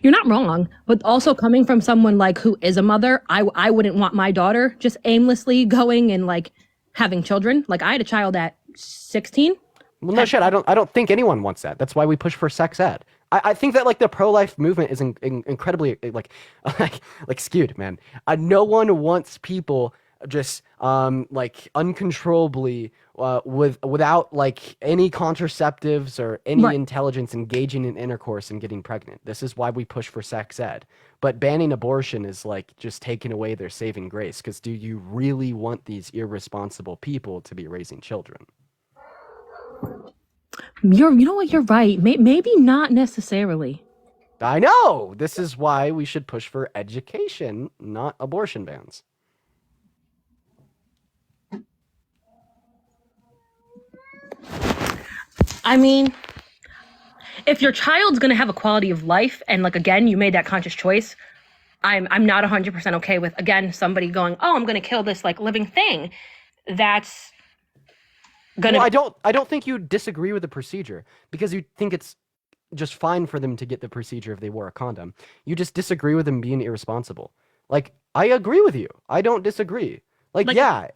you're not wrong. But also coming from someone like who is a mother, I wouldn't want my daughter just aimlessly going and like having children. Like I had a child at 16. Well, no shit. I don't think anyone wants that. That's why we push for sex ed. I think that like the pro-life movement is incredibly like skewed, man. No one wants people just like uncontrollably without like any contraceptives or any Right. intelligence engaging in intercourse and getting pregnant. This is why we push for sex ed. But banning abortion is like just taking away their saving grace. Because do you really want these irresponsible people to be raising children? You know what? You're right. Maybe not necessarily. I know. This is why we should push for education, not abortion bans. I mean, if your child's gonna have a quality of life, and like again, you made that conscious choice, I'm not 100% okay with again somebody going, oh, I'm gonna kill this like living thing. That's gonna. Well, I don't think you disagree with the procedure because you think it's just fine for them to get the procedure if they wore a condom. You just disagree with them being irresponsible. Like I agree with you. I don't disagree. Like yeah,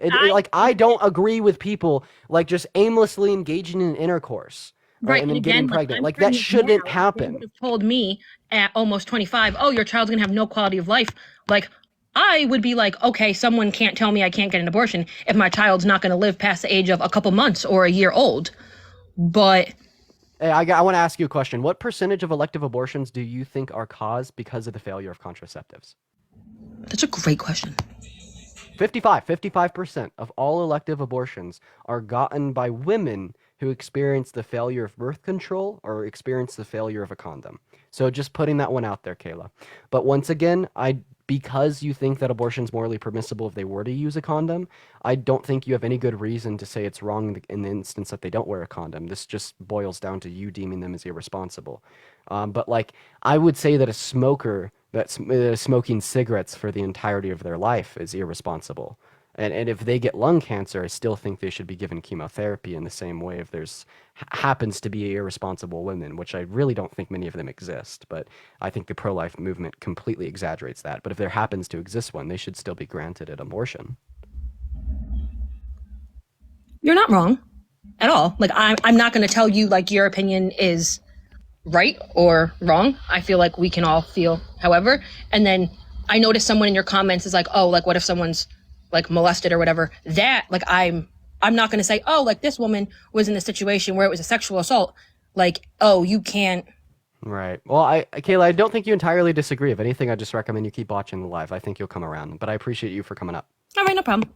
I don't agree with people like just aimlessly engaging in intercourse. Right, and then and getting again, like, pregnant. I'm Like that pregnant shouldn't now. If they happen. would have told me at almost 25, oh, your child's gonna have no quality of life. Like, I would be like, okay, someone can't tell me I can't get an abortion if my child's not gonna live past the age of a couple months or a year old. But Hey, I want to ask you a question. What percentage of elective abortions do you think are caused because of the failure of contraceptives? that's a great question. 55% of all elective abortions are gotten by women who experience the failure of birth control or experience the failure of a condom. So just putting that one out there, Kayla. But once again, because you think that abortion's morally permissible if they were to use a condom, I don't think you have any good reason to say it's wrong in the instance that they don't wear a condom. This just boils down to you deeming them as irresponsible. But like, I would say that a smoker that's smoking cigarettes for the entirety of their life is irresponsible. And if they get lung cancer, I still think they should be given chemotherapy in the same way if there's happens to be irresponsible women, which I really don't think many of them exist. But I think the pro-life movement completely exaggerates that. But if there happens to exist one, they should still be granted an abortion. You're not wrong at all. Like, I'm not gonna tell you like your opinion is right or wrong. I feel like we can all feel however. And then I noticed someone in your comments is like, oh, like what if someone's like molested or whatever? That like I'm not gonna say, oh, like this woman was in a situation where it was a sexual assault. Like, oh, you can't. Right. Well, Kayla, I don't think you entirely disagree. If anything, I just recommend you keep watching the live. I think you'll come around. But I appreciate you for coming up. All right, no problem.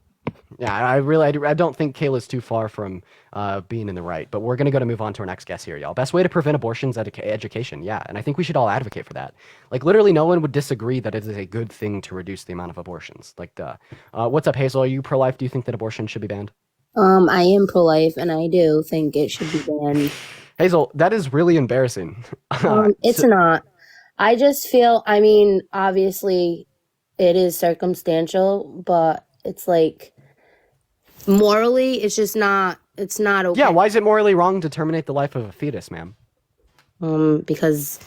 Yeah, I don't think Kayla's too far from being in the right, but we're going to move on to our next guest here, y'all. Best way to prevent abortions, education. Yeah, and I think we should all advocate for that. Like, literally no one would disagree that it is a good thing to reduce the amount of abortions. Like, duh. What's up, Hazel? Are you pro-life? Do you think that abortion should be banned? I am pro-life, and I do think it should be banned. Hazel, that is really embarrassing. It's not. I just feel, I mean, obviously it is circumstantial, but it's like morally, it's just not, it's not okay. Yeah, why is it morally wrong to terminate the life of a fetus, ma'am? Because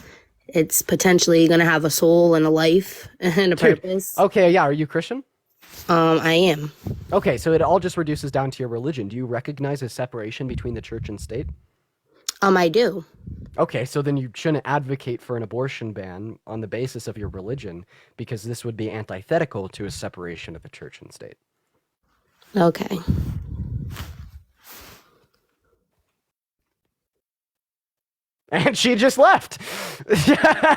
it's potentially going to have a soul and a life and a purpose. Okay, yeah, are you Christian? I am. Okay, so it all just reduces down to your religion. Do you recognize a separation between the church and state? I do. Okay, so then you shouldn't advocate for an abortion ban on the basis of your religion, because this would be antithetical to a separation of the church and state. Okay. And she just left.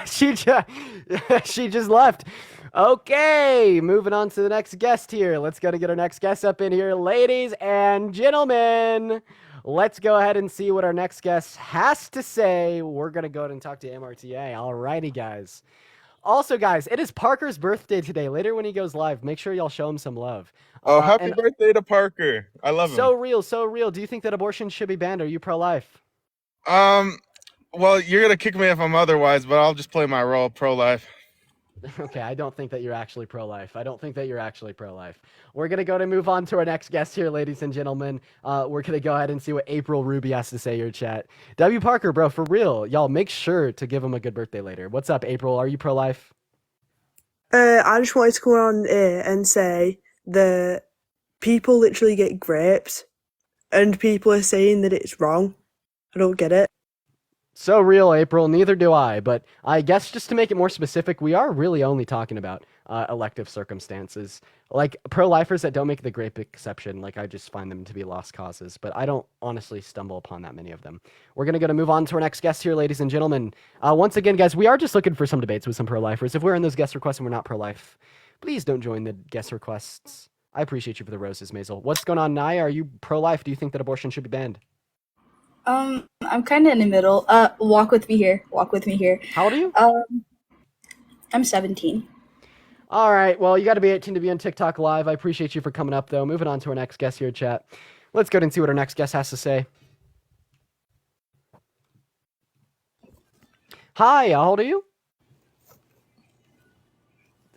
she just left. Okay, moving on to the next guest here. Let's go to get our next guest up in here. Ladies and gentlemen, let's go ahead and see what our next guest has to say. We're going to go ahead and talk to MRTA. Alrighty, guys. Also, guys, it is Parker's birthday today. Later when he goes live, make sure y'all show him some love. Oh, happy birthday to Parker. I love him. So real, so real. Do you think that abortion should be banned? Are you pro-life? Well, you're going to kick me if I'm otherwise, but I'll just play my role, pro-life. Okay, I don't think that you're actually pro-life. We're going to go to move on to our next guest here, ladies and gentlemen. We're going to go ahead and see what April Ruby has to say here, chat. W. Parker, bro, for real. Y'all make sure to give him a good birthday later. What's up, April? Are you pro-life? I just wanted to come on here and say that people literally get raped and people are saying that it's wrong. I don't get it. So real, April. Neither do I. But I guess just to make it more specific, we are really only talking about elective circumstances. Like pro-lifers that don't make the grape exception, like I just find them to be lost causes. But I don't honestly stumble upon that many of them. We're going to move on to our next guest here, ladies and gentlemen. Once again, guys, we are just looking for some debates with some pro-lifers. If we're in those guest requests and we're not pro-life, please don't join the guest requests. I appreciate you for the roses, Maisel. What's going on, Naya? Are you pro-life? Do you think that abortion should be banned? I'm kind of in the middle. Walk with me here. How old are you? I'm 17. All right. Well, you got to be 18 to be on TikTok Live. I appreciate you for coming up, though. Moving on to our next guest here, chat. Let's go ahead and see what our next guest has to say. Hi. How old are you?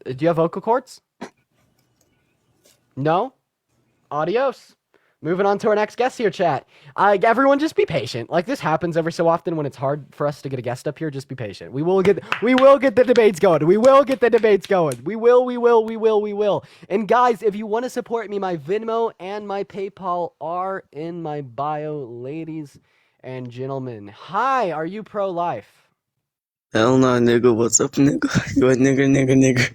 Do you have vocal cords? No? Adios. Moving on to our next guest here, chat. Everyone just be patient. Like, this happens every so often when it's hard for us to get a guest up here. Just be patient. We will get the debates going. We will. And guys, if you want to support me, my Venmo and my PayPal are in my bio, ladies and gentlemen. Hi, are you pro-life? Hell no, nigga. What's up, nigga? You a nigga.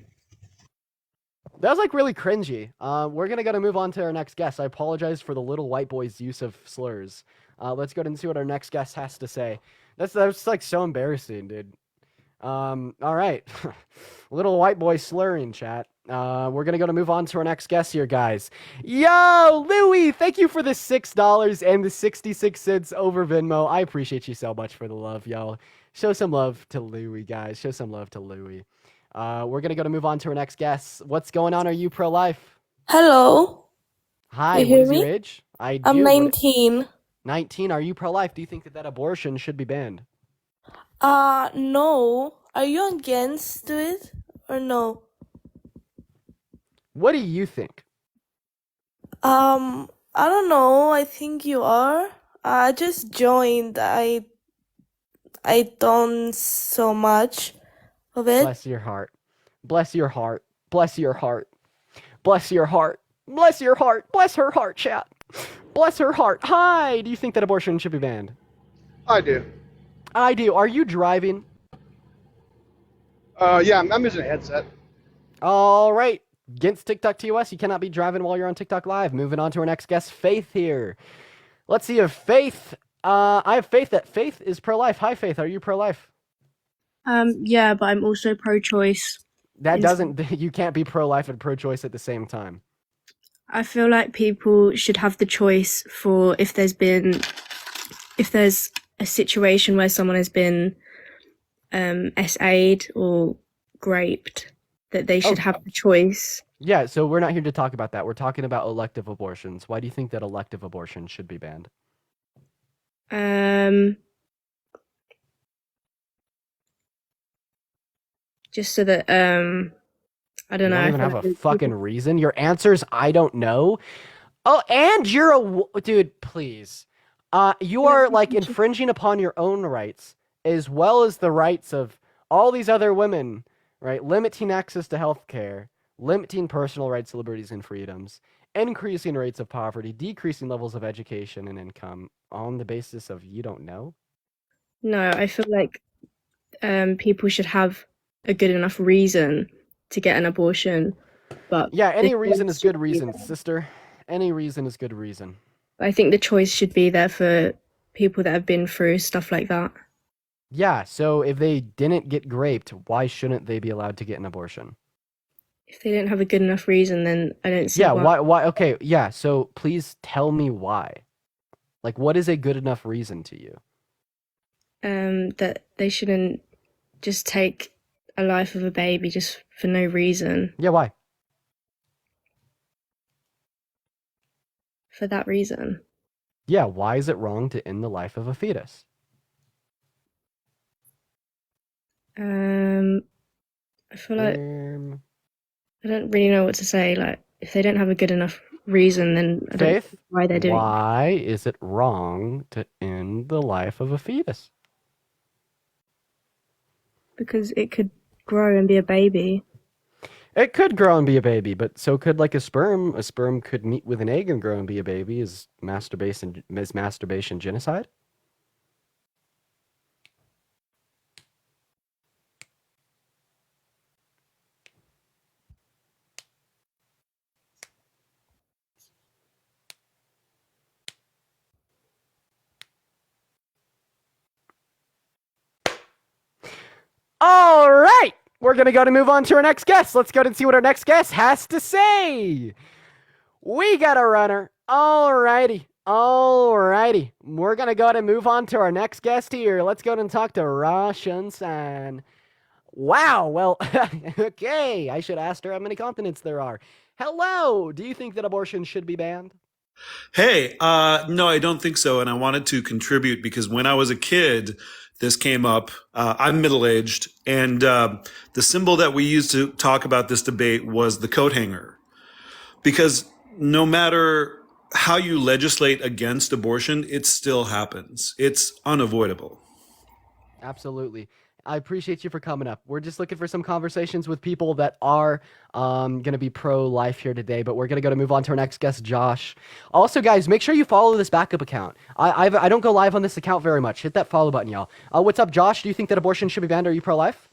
That was like really cringy. We're gonna move on to our next guest. I apologize for the little white boy's use of slurs. Let's go ahead and see what our next guest has to say. That's like so embarrassing, dude. All right, little white boy slurring, chat. We're gonna move on to our next guest here, guys. Yo, Louie, thank you for the $6 and the 66 cents over Venmo. I appreciate you so much for the love, y'all. Show some love to Louie, guys. Show some love to Louie. We're going to move on to our next guest. What's going on? Are you pro-life? Hello. Hi, You what hear is me? your age? I I'm do. 19. 19. Are you pro-life? Do you think that abortion should be banned? No. Are you against it or no? What do you think? I don't know. I think you are. I just joined. I don't so much of it. Bless your heart. Bless your heart. Bless your heart. Bless your heart. Bless your heart. Bless her heart, chat. Bless her heart. Hi. Do you think that abortion should be banned? I do. I do. Are you driving? Yeah, I'm using a headset. All right. Against TikTok TOS, you cannot be driving while you're on TikTok Live. Moving on to our next guest, Faith here. Let's see if Faith... I have faith that Faith is pro-life. Hi, Faith. Are you pro-life? Yeah, but I'm also pro-choice. That doesn't... You can't be pro-life and pro-choice at the same time. I feel like people should have the choice for if there's a situation where someone has been SA'd or raped, that they should have the choice. Yeah, so we're not here to talk about that. We're talking about elective abortions. Why do you think that elective abortion should be banned? Just so that I don't know. You don't even have a fucking reason. Your answer's I don't know. Oh, and you're dude, please. You are like infringing upon your own rights as well as the rights of all these other women, right? Limiting access to health care, limiting personal rights, liberties, and freedoms, increasing rates of poverty, decreasing levels of education and income on the basis of you don't know? No, I feel like people should have a good enough reason to get an abortion, but Yeah, any the reason is choice good should be reason, there. sister. Any reason is good reason. I think the choice should be there for people that have been through stuff like that. Yeah, so if they didn't get raped, why shouldn't they be allowed to get an abortion? If they didn't have a good enough reason, then I don't see Yeah, why. why okay, yeah, so please tell me why. Like, what is a good enough reason to you? That they shouldn't just take a life of a baby just for no reason. Yeah, why? For that reason. Yeah, why is it wrong to end the life of a fetus? I feel like I don't really know what to say. Like, if they don't have a good enough reason, then I don't Faith, know why they're doing it. why is it wrong to end the life of a fetus? Because it could grow and be a baby. It could grow and be a baby, but so could like a sperm. A sperm could meet with an egg and grow and be a baby. Is masturbation genocide? All right, we're gonna go to move on to our next guest. Let's go and see what our next guest has to say. We got a runner. All righty. We're gonna go ahead and move on to our next guest here. Let's go ahead and talk to Roshan San. Wow. Well, okay. I should ask her how many continents there are. Hello. Do you think that abortion should be banned? Hey, no, I don't think so. And I wanted to contribute because when I was a kid, this came up. I'm middle-aged, and the symbol that we used to talk about this debate was the coat hanger. Because no matter how you legislate against abortion, it still happens. It's unavoidable. Absolutely. I appreciate you for coming up. We're just looking for some conversations with people that are going to be pro-life here today, but we're going to go to move on to our next guest, Josh. Also, guys, make sure you follow this backup account. I don't go live on this account very much. Hit that follow button, y'all. What's up, Josh? Do you think that abortion should be banned? Are you pro-life?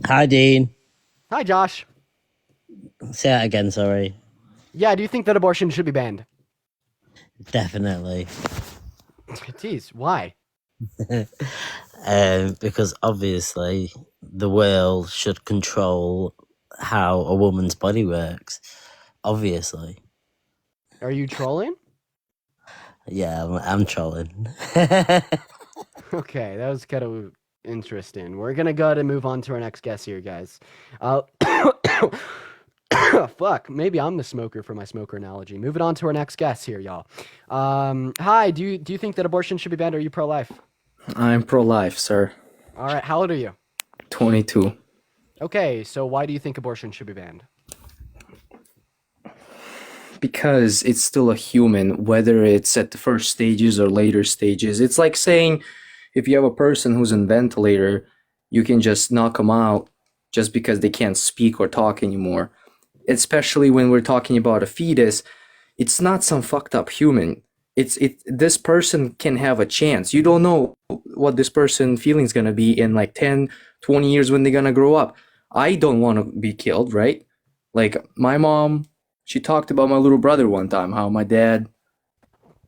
Hi, Dean. Hi, Josh. Say that again, sorry. Yeah, do you think that abortion should be banned? Definitely. Jeez, why? Because obviously the world should control how a woman's body works. Obviously. Are you trolling? Yeah, I'm trolling. Okay, that was kind of interesting. We're going to go ahead and move on to our next guest here, guys. Fuck, maybe I'm the smoker for my smoker analogy. Moving on to our next guest here, y'all. Hi, do you think that abortion should be banned? Or are you pro-life? I'm pro-life, sir. All right, how old are you? 22. Okay, so why do you think abortion should be banned? Because it's still a human, whether it's at the first stages or later stages. It's like saying if you have a person who's on ventilator, you can just knock them out just because they can't speak or talk anymore. Especially when we're talking about a fetus, it's not some fucked up human. This person can have a chance. You don't know what this person feeling is going to be in like 10, 20 years when they're going to grow up. I don't want to be killed, right? Like my mom, she talked about my little brother one time, how my dad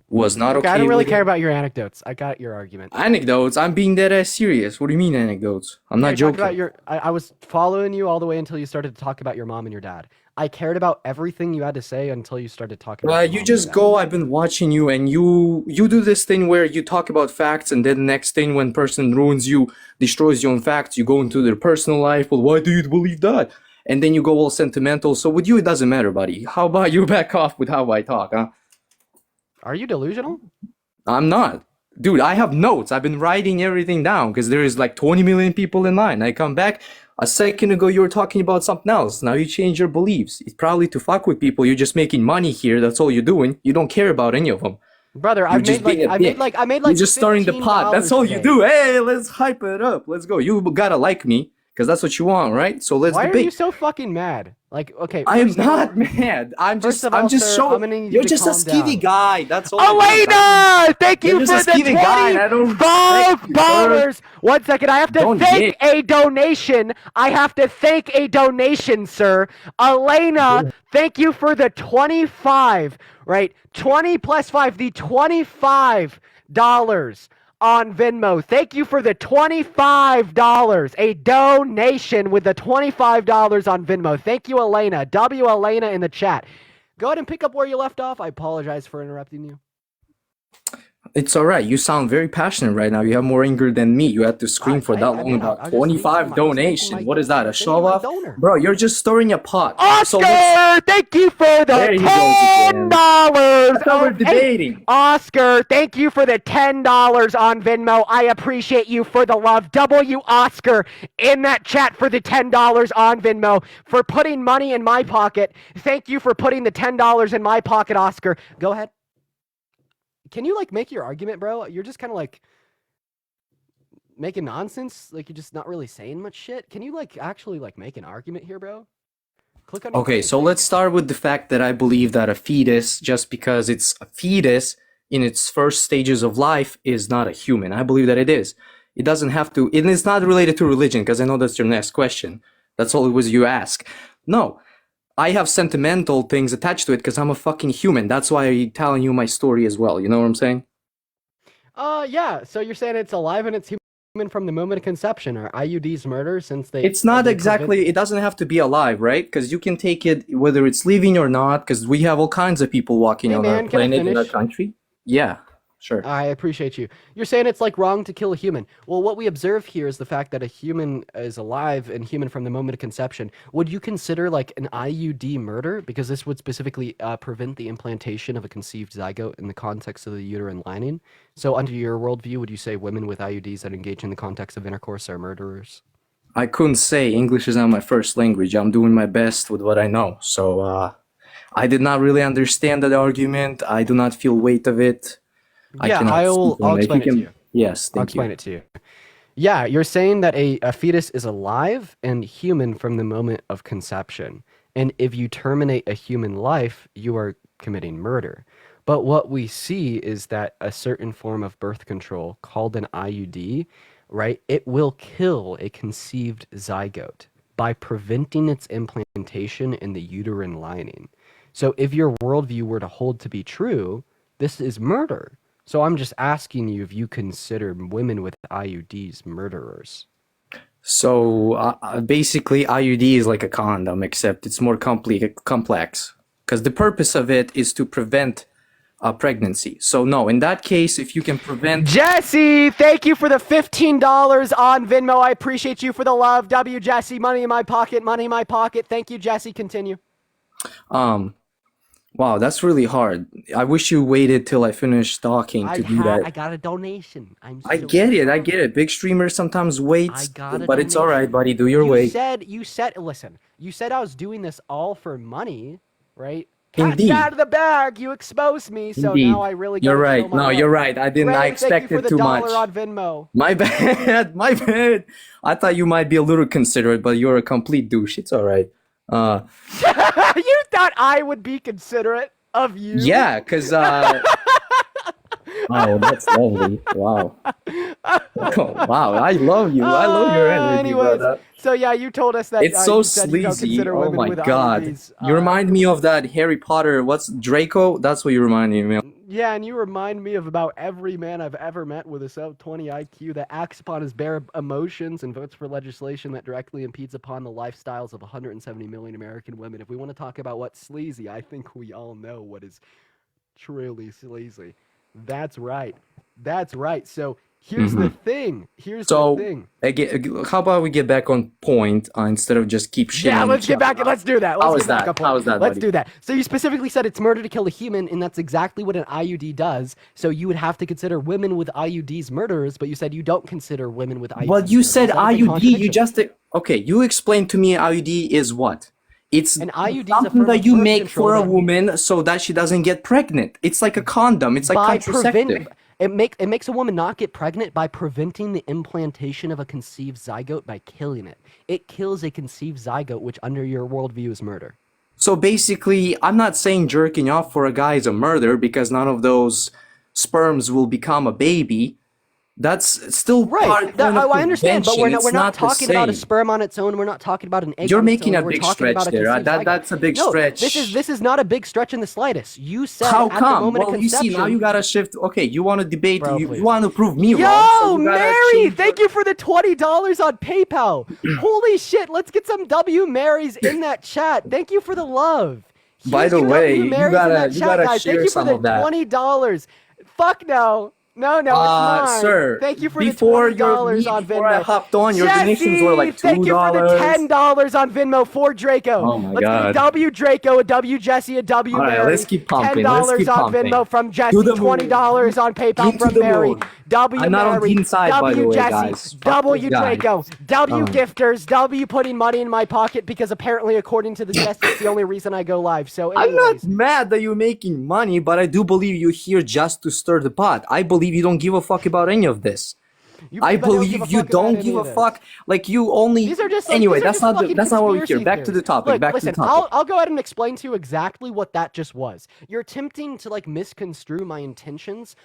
was not okay. I don't really with care it. about your anecdotes. I got your argument. Anecdotes? I'm being dead ass serious. What do you mean anecdotes? I'm not You talked joking. about I was following you all the way until you started to talk about your mom and your dad. I cared about everything you had to say until you started talking about your You mom just and go, I've been watching you, and you do this thing where you talk about facts, and then the next thing when person ruins you, destroys you on facts, you go into their personal life. Well, why do you believe that? And then you go all sentimental. So with you, it doesn't matter, buddy. How about you back off with how I talk, huh? Are you delusional? I'm not. Dude, I have notes. I've been writing everything down because there is like 20 million people in line. I come back, a second ago you were talking about something else. Now you change your beliefs. It's probably to fuck with people. You're just making money here. That's all you're doing. You don't care about any of them. Brother, I made like You're just starting the pot. That's all you do. Hey, let's hype it up. Let's go. You gotta like me Because that's what you want, right? So let's Why debate. are you so fucking mad? Like, okay. I am first of all- not mad. I'm First just of all, sir, showing. I'm gonna need you You're to just a calm skeevy down. guy. That's all. Elena, thank you You're for just a the skeevy guy, and I don't respect you, sir. $25. 1 second, I have to Don't thank yick. a donation. I have to thank a donation, sir. Elena, thank you for the 25. Right, 20 plus 5, the $25 on Venmo. Thank you for the $25. A donation with the $25 on Venmo. Thank you, Elena. W Elena in the chat. Go ahead and pick up where you left off. I apologize for interrupting you. It's all right. You sound very passionate right now. You have more anger than me. You had to scream for that long about I was just 25 thinking donation. What is that? A thinking show my off? donor. Bro, you're just stirring a pot. So Oscar, let's- thank you for the There he goes again. $10. That's how we're debating. Oscar, thank you for the $10 on Venmo. I appreciate you for the love. W Oscar in that chat for the $10 on Venmo for putting money in my pocket. Thank you for putting the $10 in my pocket, Oscar. Go ahead. Can you like make your argument, bro? You're just kind of like making nonsense. Like you're just not really saying much shit. Can you like actually like make an argument here, bro? Click on your Okay, fucking so thing. let's start with the fact that I believe that a fetus, just because it's a fetus in its first stages of life, is not a human. I believe that it is. It doesn't have to, and it's not related to religion, because I know that's your next question. That's all it was you ask. No, I have sentimental things attached to it because I'm a fucking human. That's why I'm telling you my story as well. You know what I'm saying? Yeah. So you're saying it's alive and it's human from the moment of conception. Are IUDs murder since they? It's not they exactly, it doesn't have to be alive, right? Because you can take it whether it's living or not, because we have all kinds of people walking Hey, on man, our can I planet, in our finish? country. Yeah, sure. I appreciate you. You're saying it's like wrong to kill a human. Well, what we observe here is the fact that a human is alive and human from the moment of conception. Would you consider like an IUD murder? Because this would specifically prevent the implantation of a conceived zygote in the context of the uterine lining. So under your worldview, would you say women with IUDs that engage in the context of intercourse are murderers? I couldn't say. English is not my first language. I'm doing my best with what I know. So I did not really understand that argument. I do not feel weight of it. Yeah, I'll explain it to you. Yes, I'll thank you. explain it to you. Yeah, you're saying that a fetus is alive and human from the moment of conception. And if you terminate a human life, you are committing murder. But what we see is that a certain form of birth control called an IUD, right, it will kill a conceived zygote by preventing its implantation in the uterine lining. So if your worldview were to hold to be true, this is murder. So I'm just asking you if you consider women with IUDs murderers. So basically, IUD is like a condom, except it's more complex. Because the purpose of it is to prevent pregnancy. So no, in that case, if you can prevent... Jesse, thank you for the $15 on Venmo. I appreciate you for the love. W, Jesse, money in my pocket, money in my pocket. Thank you, Jesse. Continue. Wow, that's really hard. I wish you waited till I finished talking to do that. I got a donation. I get it. Big streamers sometimes wait, but it's all right, buddy. Do your way. You said, listen, you said I was doing this all for money, right? Indeed. Cat's out of the bag. You exposed me, so Indeed. now I really You're gotta right. show my No, love. you're right. I didn't. I Ray, expected thank you for the too $1 much. on Venmo. My bad. My bad. I thought you might be a little considerate, but you're a complete douche. It's all right. You thought I would be considerate of you? Yeah, because oh, that's lovely. Wow. Oh, wow. I love you. I love your energy, Anyways, brother. so yeah, you told us that It's so you said you don't sleazy. consider Oh women my with god. IUDs, You remind me of that Harry Potter. What's Draco? That's what you remind me of. Yeah, and you remind me of about every man I've ever met with a sub-20 IQ that acts upon his bare emotions and votes for legislation that directly impedes upon the lifestyles of 170 million American women. If we want to talk about what's sleazy, I think we all know what is truly sleazy. That's right. That's right. So here's the thing. Here's So, the thing. again, how about we get back on point instead of just keep shitting Yeah, on let's each get back. other? Let's do that. How Let's is get back that? up How on- is that, Let's buddy? do that. So you specifically said it's murder to kill a human, and that's exactly what an IUD does. So you would have to consider women with IUDs murderers, but you said you don't consider women with IUDs. Well, you murderers. said That is a IUD. You contradiction. just okay. You explained to me IUD is what? It's An IUD is a something form that of you birth make control for a that- woman so that she doesn't get pregnant. It's like a condom. It's like by contraceptive. It makes a woman not get pregnant by preventing the implantation of a conceived zygote by killing it. It kills a conceived zygote, which under your worldview is murder. So basically, I'm not saying jerking off for a guy is a murder because none of those sperms will become a baby. That's still Right. I understand, but we're not the talking about a same. sperm on its own. We're not talking about an egg. You're on its making own. a We're big talking stretch about a there. conceived zygote. That's a big No, stretch. This is not a big stretch in the slightest. You said How at the come? moment Well, of you see, now you conception- gotta shift. Okay, you want to debate. Bro, you please. want to prove me Yo, wrong. So you gotta Mary, change thank you for the $20 on PayPal. Holy shit, let's get some W Marys in that chat. Thank you for the love. By Huge the way, W you Marys in gotta- that you chat, gotta guys. share Thank you for some the of that. $20. Fuck no. No, it's mine. Sir, Thank you for before the $20 on Venmo. before I hopped on, your Jesse, donations were like $2. thank you for the $10 on Venmo for Draco. Oh my Let's get a God. W Draco, a W Jesse, a W All right, Mary. let's keep pumping, $10 let's keep on pumping. Venmo from Jesse, To the moon. $20 on PayPal Into from the Mary. moon. W I'm not on Mary, Dean's side, by W the way, Jesse, guys. Fuck W this guy. Draco, W Oh. gifters, W putting money in my pocket because apparently according to the test, it's the only reason I go live. So I'm anyways. not mad that you're making money, but I do believe you're here just to stir the pot. I believe you don't give a fuck about any of this. I believe you don't give a fuck. Like you only. These are just anyway. these are That's just not what we're fucking here. Back to the conspiracy topic. theories. Back Listen, to the topic. I'll go ahead and explain to you exactly what that just was. You're attempting to like misconstrue my intentions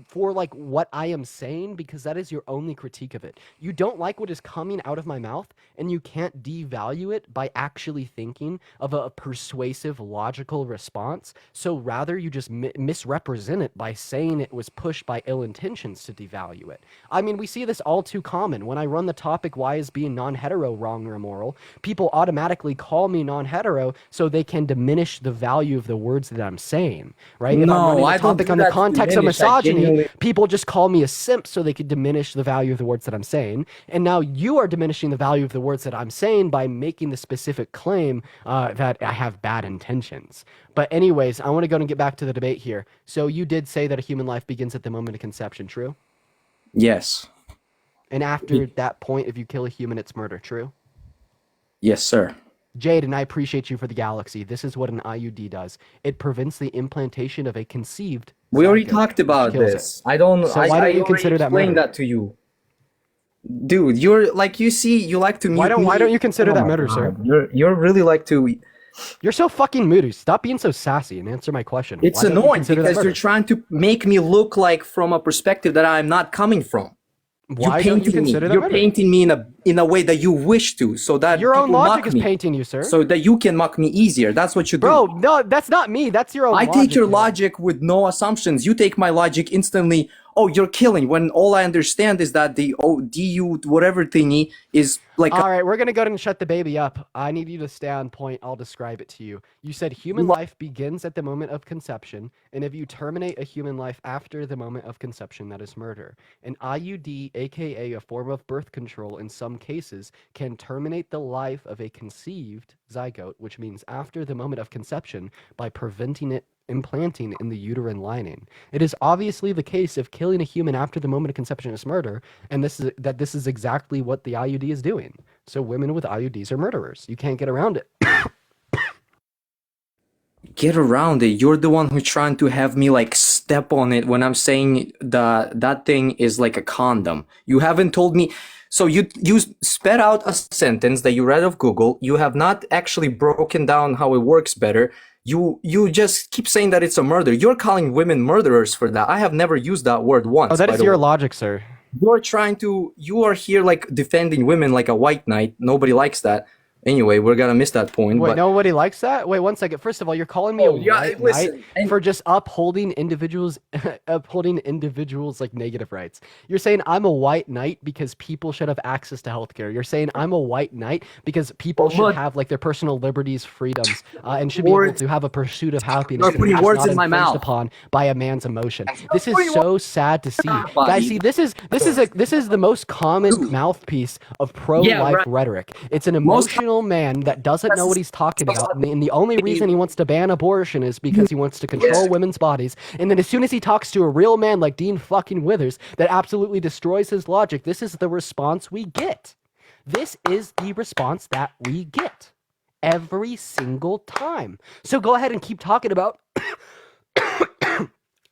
for like what I am saying because that is your only critique of it. You don't like what is coming out of my mouth, and you can't devalue it by actually thinking of a persuasive, logical response. So rather, you just misrepresent it by saying it was pushed by ill intentions to devalue it. I mean, we see this all too common. When I run the topic, why is being non-hetero wrong or immoral, people automatically call me non-hetero so they can diminish the value of the words that I'm saying, right? If I'm No, running I the don't topic do on the that to context of diminish. I misogyny, genuinely- people just call me a simp so they could diminish the value of the words that I'm saying. And now you are diminishing the value of the words that I'm saying by making the specific claim that I have bad intentions. But anyways, I want to go and get back to the debate here. So you did say that a human life begins at the moment of conception, true? Yes. And after that point, if you kill a human, it's murder, true? Yes, sir. Jade, and I appreciate you for the galaxy. This is what an IUD does. It prevents the implantation of a conceived. We already zygote, talked about which kills this. it. I don't. So I, why I don't you already consider that explained murder? that to you, dude. You're like you see. You like to. Why don't you consider that murder, sir? You're really like to. You're so fucking moody. Stop being so sassy and answer my question. It's Why don't you annoying consider that because you're murder? trying to make me look like from a perspective that I'm not coming from. Why don't you consider that You're murder? painting me in a way that you wish to, so that Your own people logic mock is me. painting you, sir. So that you can mock me easier. That's what you do. Bro, no, that's not me. That's your own I logic. take your dude. logic with no assumptions. You take my logic instantly. Oh, you're killing. When all I understand is that the DU whatever thingy is like. All right, we're going to go ahead and shut the baby up. I need you to stay on point. I'll describe it to you. You said human life begins at the moment of conception, and if you terminate a human life after the moment of conception, that is murder. An IUD, aka a form of birth control in some cases, can terminate the life of a conceived zygote, which means after the moment of conception, by preventing it implanting in the uterine lining. It is obviously the case if killing a human after the moment of conception is murder, and this is exactly what the IUD is doing. So women with IUDs are murderers. You can't get around it. Get around it. You're the one who's trying to have me like step on it when I'm saying that thing is like a condom. You haven't told me. So you sped out a sentence that you read off Google. You have not actually broken down how it works better. You just keep saying that it's a murder. You're calling women murderers for that. I have never used that word once. Oh, that by is the your way. logic, sir. You are here like defending women like a white knight. Nobody likes that. Anyway, we're gonna miss that point. Wait, but nobody likes that? Wait, one second. First of all, you're calling me a white listen, knight for just upholding individuals like negative rights. You're saying I'm a white knight because people should have access to healthcare. You're saying I'm a white knight because people should have like their personal liberties, freedoms, and should be able to have a pursuit of happiness. You're putting that's words not in my infringed mouth. upon by a man's emotion. This is so sad to see, guys. See, this is the most common mouthpiece of pro-life rhetoric. It's an emotional man that doesn't know what he's talking about, and the only reason he wants to ban abortion is because he wants to control women's bodies. And then as soon as he talks to a real man like Dean fucking Withers, that absolutely destroys his logic. This is the response we get. This is the response that we get every single time. So go ahead and keep talking about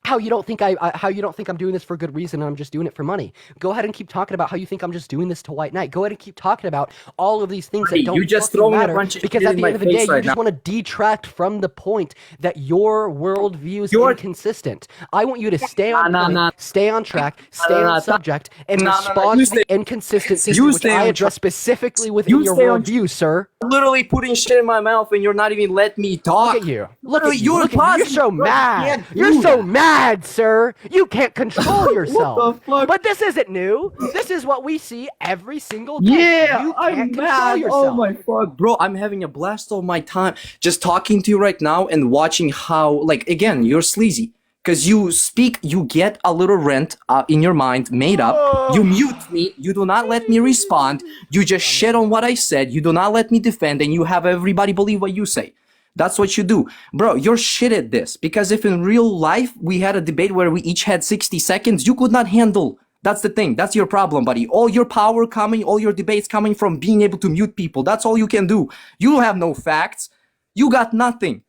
how you don't think how you don't think I'm doing this for good reason and I'm just doing it for money. Go ahead and keep talking about how you think I'm just doing this to White Knight. Go ahead and keep talking about all of these things that don't you just fucking throwing a matter, bunch of because shit at in the my end of the day, face you right just now. want to detract from the point that your worldview is inconsistent. I want you to stay on point, stay on track, stay on subject, and respond You to the inconsistencies you which stay I on address specifically within You your stay on worldview, sir. literally putting shit in my mouth and you're not even letting me talk. Look at you. Look Literally, at you. Look at you. You're so mad. You're so mad, sir. You can't control yourself. What the fuck? But this isn't new. This is what we see every single day. Yeah, you I'm can't control mad. yourself. Oh my fuck, bro! I'm having a blast of my time just talking to you right now and watching how, like, again, you're sleazy because you speak, you get a little rent in your mind made up. You mute me. You do not let me respond. You just shit on what I said. You do not let me defend, and you have everybody believe what you say. That's what you do. Bro, you're shit at this. Because if in real life we had a debate where we each had 60 seconds, you could not handle. That's the thing. That's your problem, buddy. All your power coming, all your debates coming from being able to mute people. That's all you can do. You have no facts. You got nothing.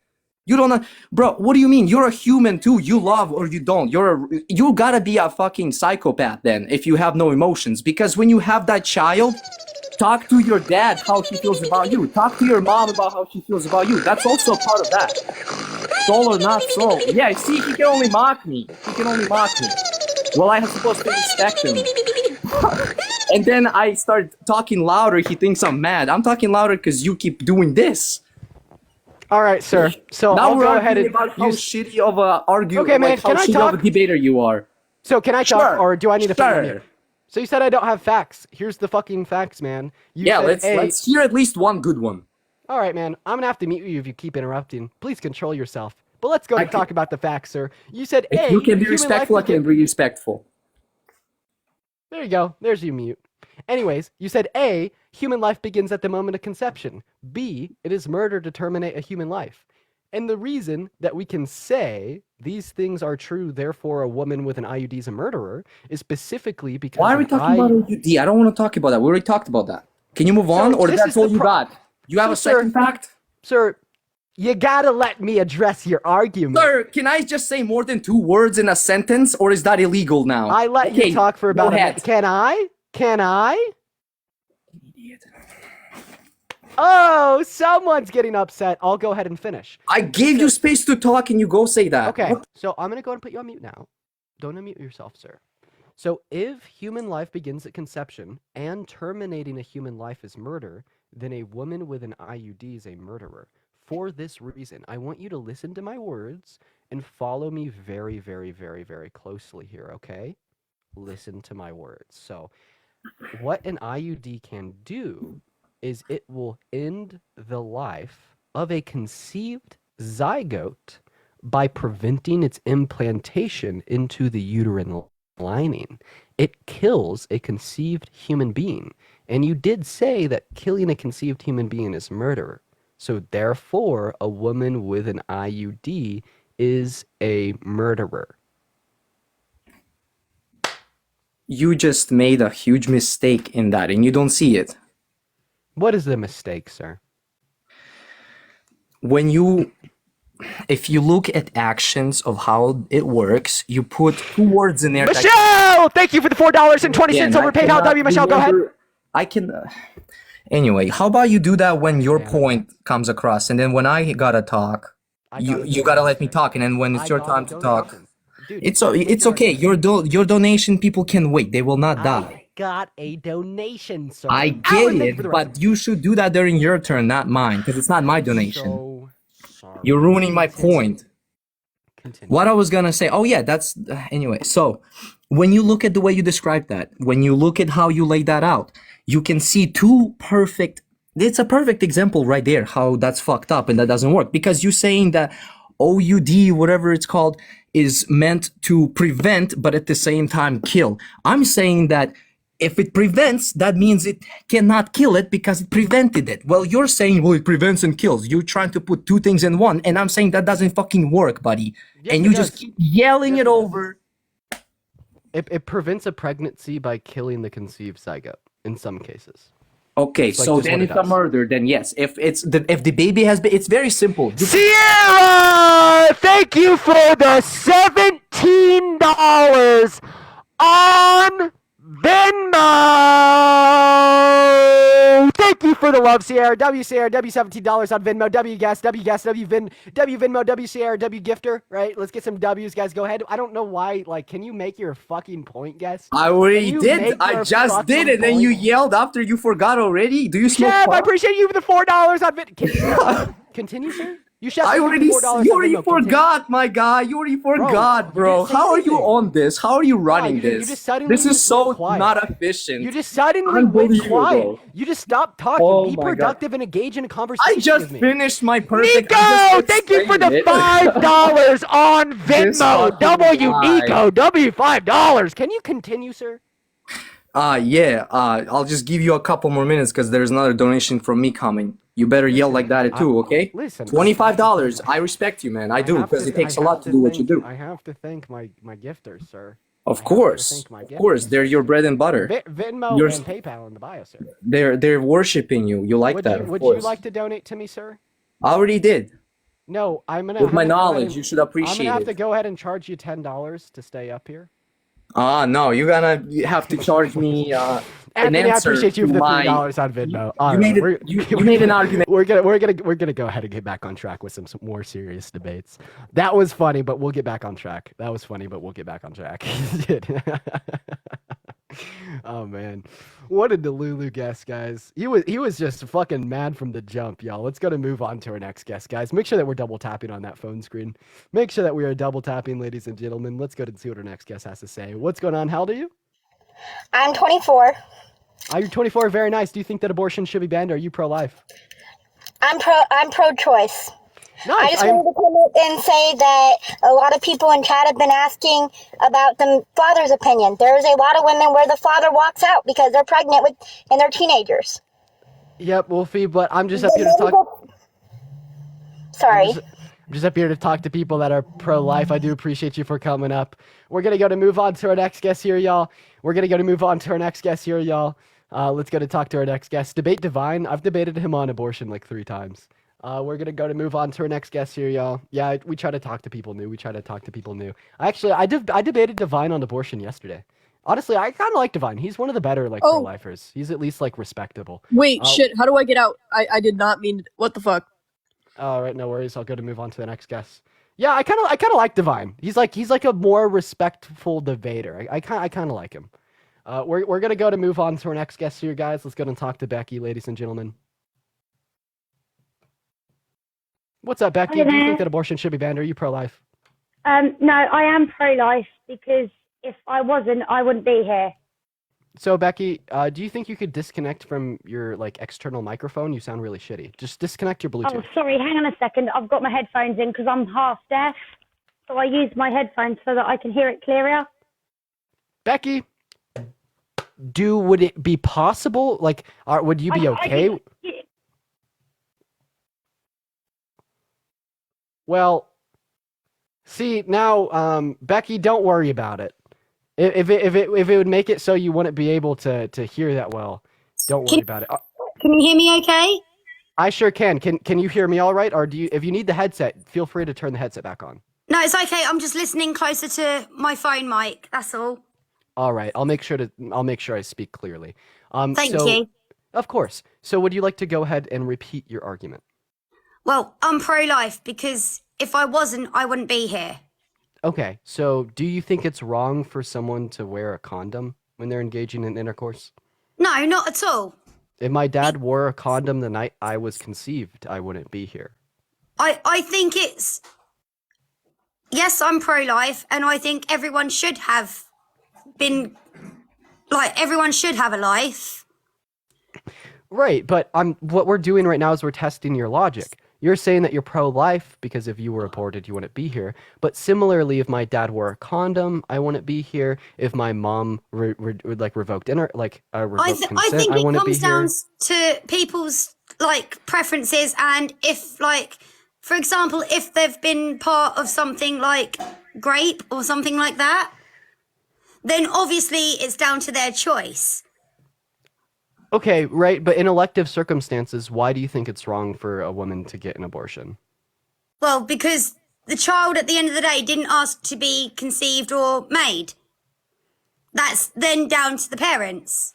You don't know. Bro, what do you mean? You're a human too. You love or you don't. You gotta be a fucking psychopath then if you have no emotions. Because when you have that child, talk to your dad how he feels about you. Talk to your mom about how she feels about you. That's also part of that. Soul or not soul. Yeah, see, he can only mock me. He can only mock me. Well, I'm supposed to respect him. And then I start talking louder. He thinks I'm mad. I'm talking louder because you keep doing this. All right, sir. So now I'll we're go ahead arguing and about how shitty of a argument. Okay, man, like how can I shitty talk? of a debater you are. So can I talk, Sure. or do I need to put you on Sure. mute? So you said I don't have facts. Here's the fucking facts, man. You Yeah, said, let's hear at least one good one. All right, man. I'm gonna have to mute you if you keep interrupting. Please control yourself. But let's go and talk about the facts, sir. You said If A. you can be human respectful, I life can be respectful. There you go. There's your mute. Anyways, you said A. Human life begins at the moment of conception. B. It is murder to terminate a human life. And the reason that we can say these things are true, therefore a woman with an IUD is a murderer, is specifically because Why are we talking about IUD? I don't want to talk about that. We already talked about that. Can you move on, or this that's is all the you got? You have a second fact? Sir, you gotta let me address your argument. Sir, can I just say more than 2 words in a sentence, or is that illegal now? I let Okay, you talk for go about a ahead. minute. Can I? Can I? Oh, someone's getting upset. I'll go ahead and finish. I gave you space to talk, and you go say that. Okay, What? so I'm gonna go ahead and put you on mute now. Don't unmute yourself, sir. So if human life begins at conception and terminating a human life is murder, then a woman with an IUD is a murderer. For this reason, I want you to listen to my words and follow me very, very, very, very closely here, okay? Listen to my words. So what an IUD can do is it will end the life of a conceived zygote by preventing its implantation into the uterine lining. It kills a conceived human being. And you did say that killing a conceived human being is murder. So therefore, a woman with an IUD is a murderer. You just made a huge mistake in that, and you don't see it. What is the mistake, sir? If you look at actions of how it works, you put 2 words in there. Michelle! Thank you for the $4.20 over PayPal. W, Michelle, go ahead. I can. Anyway, how about you do that when your point comes across, and then when I gotta talk, you gotta let me talk, and then when it's your time to talk, it's okay. Your donation people can wait; they will not die. Got a donation, sir. I get it, but you should do that during your turn, not mine, because it's not my donation. You're ruining my point. What I was gonna say, oh yeah, that's anyway. So when you look at the way you described that, when you look at how you laid that out, you can see it's a perfect example right there how that's fucked up and that doesn't work, because you're saying that OUD, whatever it's called, is meant to prevent but at the same time kill. I'm saying that if it prevents, that means it cannot kill it because it prevented it. Well, you're saying, well, it prevents and kills. You're trying to put 2 things in one, and I'm saying that doesn't fucking work, buddy. Yes, and you it just does. keep yelling it over. It prevents a pregnancy by killing the conceived zygote in some cases. Okay, It's like so just then what it it's a does. murder. Then yes, if the baby has been, it's very simple. Sierra, thank you for the $17. $17 on Venmo. Thank you for the love, Sierra. W Sierra, W $17 on Venmo. W Guest, W Guest, W Venmo, W Sierra, W Gifter. Right? Let's get some W's, guys. Go ahead. I don't know why. Like, can you make your fucking point, guess? I already did. I just did it, and you yelled after you forgot already. Do you smoke Jeff, pot? I appreciate you for the $4 on Venmo. Continue, sir. You should I already, $4 you on already Venmo. forgot, my guy. You already forgot, bro. didn't say How are you anything. on this? How are you running you this? just suddenly This is just so went quiet. not efficient. You just suddenly went Unbelievable. quiet. You just stopped talking. Oh Be my God. productive and engage in a conversation I just with me. finished my perfect. Nico, thank you for the $5 on This Venmo. fucking W guy. Nico, W $5. Can you continue, sir? Yeah. I'll just give you a couple more minutes because there's another donation from me coming. You better yell like that too, okay? Listen. $25. I respect you, man. I do because it takes a lot to do what you do. I have to thank my gifters, sir. Of course, they're your bread and butter. Venmo You're- and PayPal in the bio, sir. They're worshiping you. You like that, of Would course. you like to donate to me, sir? I already did. No, I'm gonna. With my have to go ahead knowledge, and- you should I'm appreciate gonna have it. to go ahead and charge you $10 to stay up here. No, you're gonna have to charge me an Anthony, I answer appreciate you to for the my- $3 on Venmo. You made it. You made an argument. We're gonna go ahead and get back on track with some more serious debates. That was funny, but we'll get back on track. That was funny, but we'll get back on track. Oh man, what a Delulu guest, guys. He was just fucking mad from the jump, y'all. Let's go to move on to our next guest, guys. Make sure that we're double tapping on that phone screen. Make sure that we are double tapping, ladies and gentlemen. Let's go to see what our next guest has to say. What's going on? How old are you? I'm 24. You're 24. Very nice. Do you think that abortion should be banned? Or are you pro-life? I'm pro-choice. Nice. I just wanted to come up and say that a lot of people in chat have been asking about the father's opinion. There's a lot of women where the father walks out because they're pregnant and they're teenagers. Yep, Wolfie, but I'm just up here to talk. Sorry. I'm just up here to talk to people that are pro-life. I do appreciate you for coming up. We're going to move on to our next guest here, y'all. Let's go to talk to our next guest. Debate Divine. I've debated him on abortion like 3 times. We're going to move on to our next guest here, y'all. Yeah, we try to talk to people new. Actually, I debated Divine on abortion yesterday. Honestly, I kind of like Divine. He's one of the better pro-lifers. He's at least respectable. Wait, shit. How do I get out? I did not mean. What the fuck? All right, no worries. I'll move on to the next guest. Yeah, I kind of like Divine. He's like a more respectful debater. I kind of like him. We're gonna move on to our next guest here, guys. Let's go and talk to Becky, ladies and gentlemen. What's up, Becky? Hi Do you there. think that abortion should be banned? Are you pro-life? No, I am pro-life because if I wasn't, I wouldn't be here. So, Becky, do you think you could disconnect from your external microphone? You sound really shitty. Just disconnect your Bluetooth. Oh, sorry, hang on a second. I've got my headphones in because I'm half deaf. So I use my headphones so that I can hear it clearer. Becky, would it be possible? Would you be okay? Well, see now, Becky, don't worry about it. If it would make it so you wouldn't be able to hear that well, don't worry about it. Can you hear me okay? I sure can. Can you hear me all right? Or if you need the headset, feel free to turn the headset back on. No, it's okay. I'm just listening closer to my phone mic. That's all. All right, I'll make sure I speak clearly. Thank you. Of course. So would you like to go ahead and repeat your argument? Well, I'm pro-life because if I wasn't, I wouldn't be here. Okay, so do you think it's wrong for someone to wear a condom when they're engaging in intercourse? No, not at all. If my dad wore a condom the night I was conceived, I wouldn't be here. I think it's... Yes, I'm pro-life, and I think everyone should have everyone should have a life. Right, but what we're doing right now is we're testing your logic. You're saying that you're pro-life because if you were aborted, you wouldn't be here. But similarly, if my dad wore a condom, I wouldn't be here. If my mom revoked revoked consent, I think I it wouldn't be comes here. down to people's preferences, and if for example, if they've been part of something like grape or something like that, then obviously it's down to their choice. Okay, right, but in elective circumstances, why do you think it's wrong for a woman to get an abortion? Well, because the child at the end of the day didn't ask to be conceived or made. That's then down to the parents.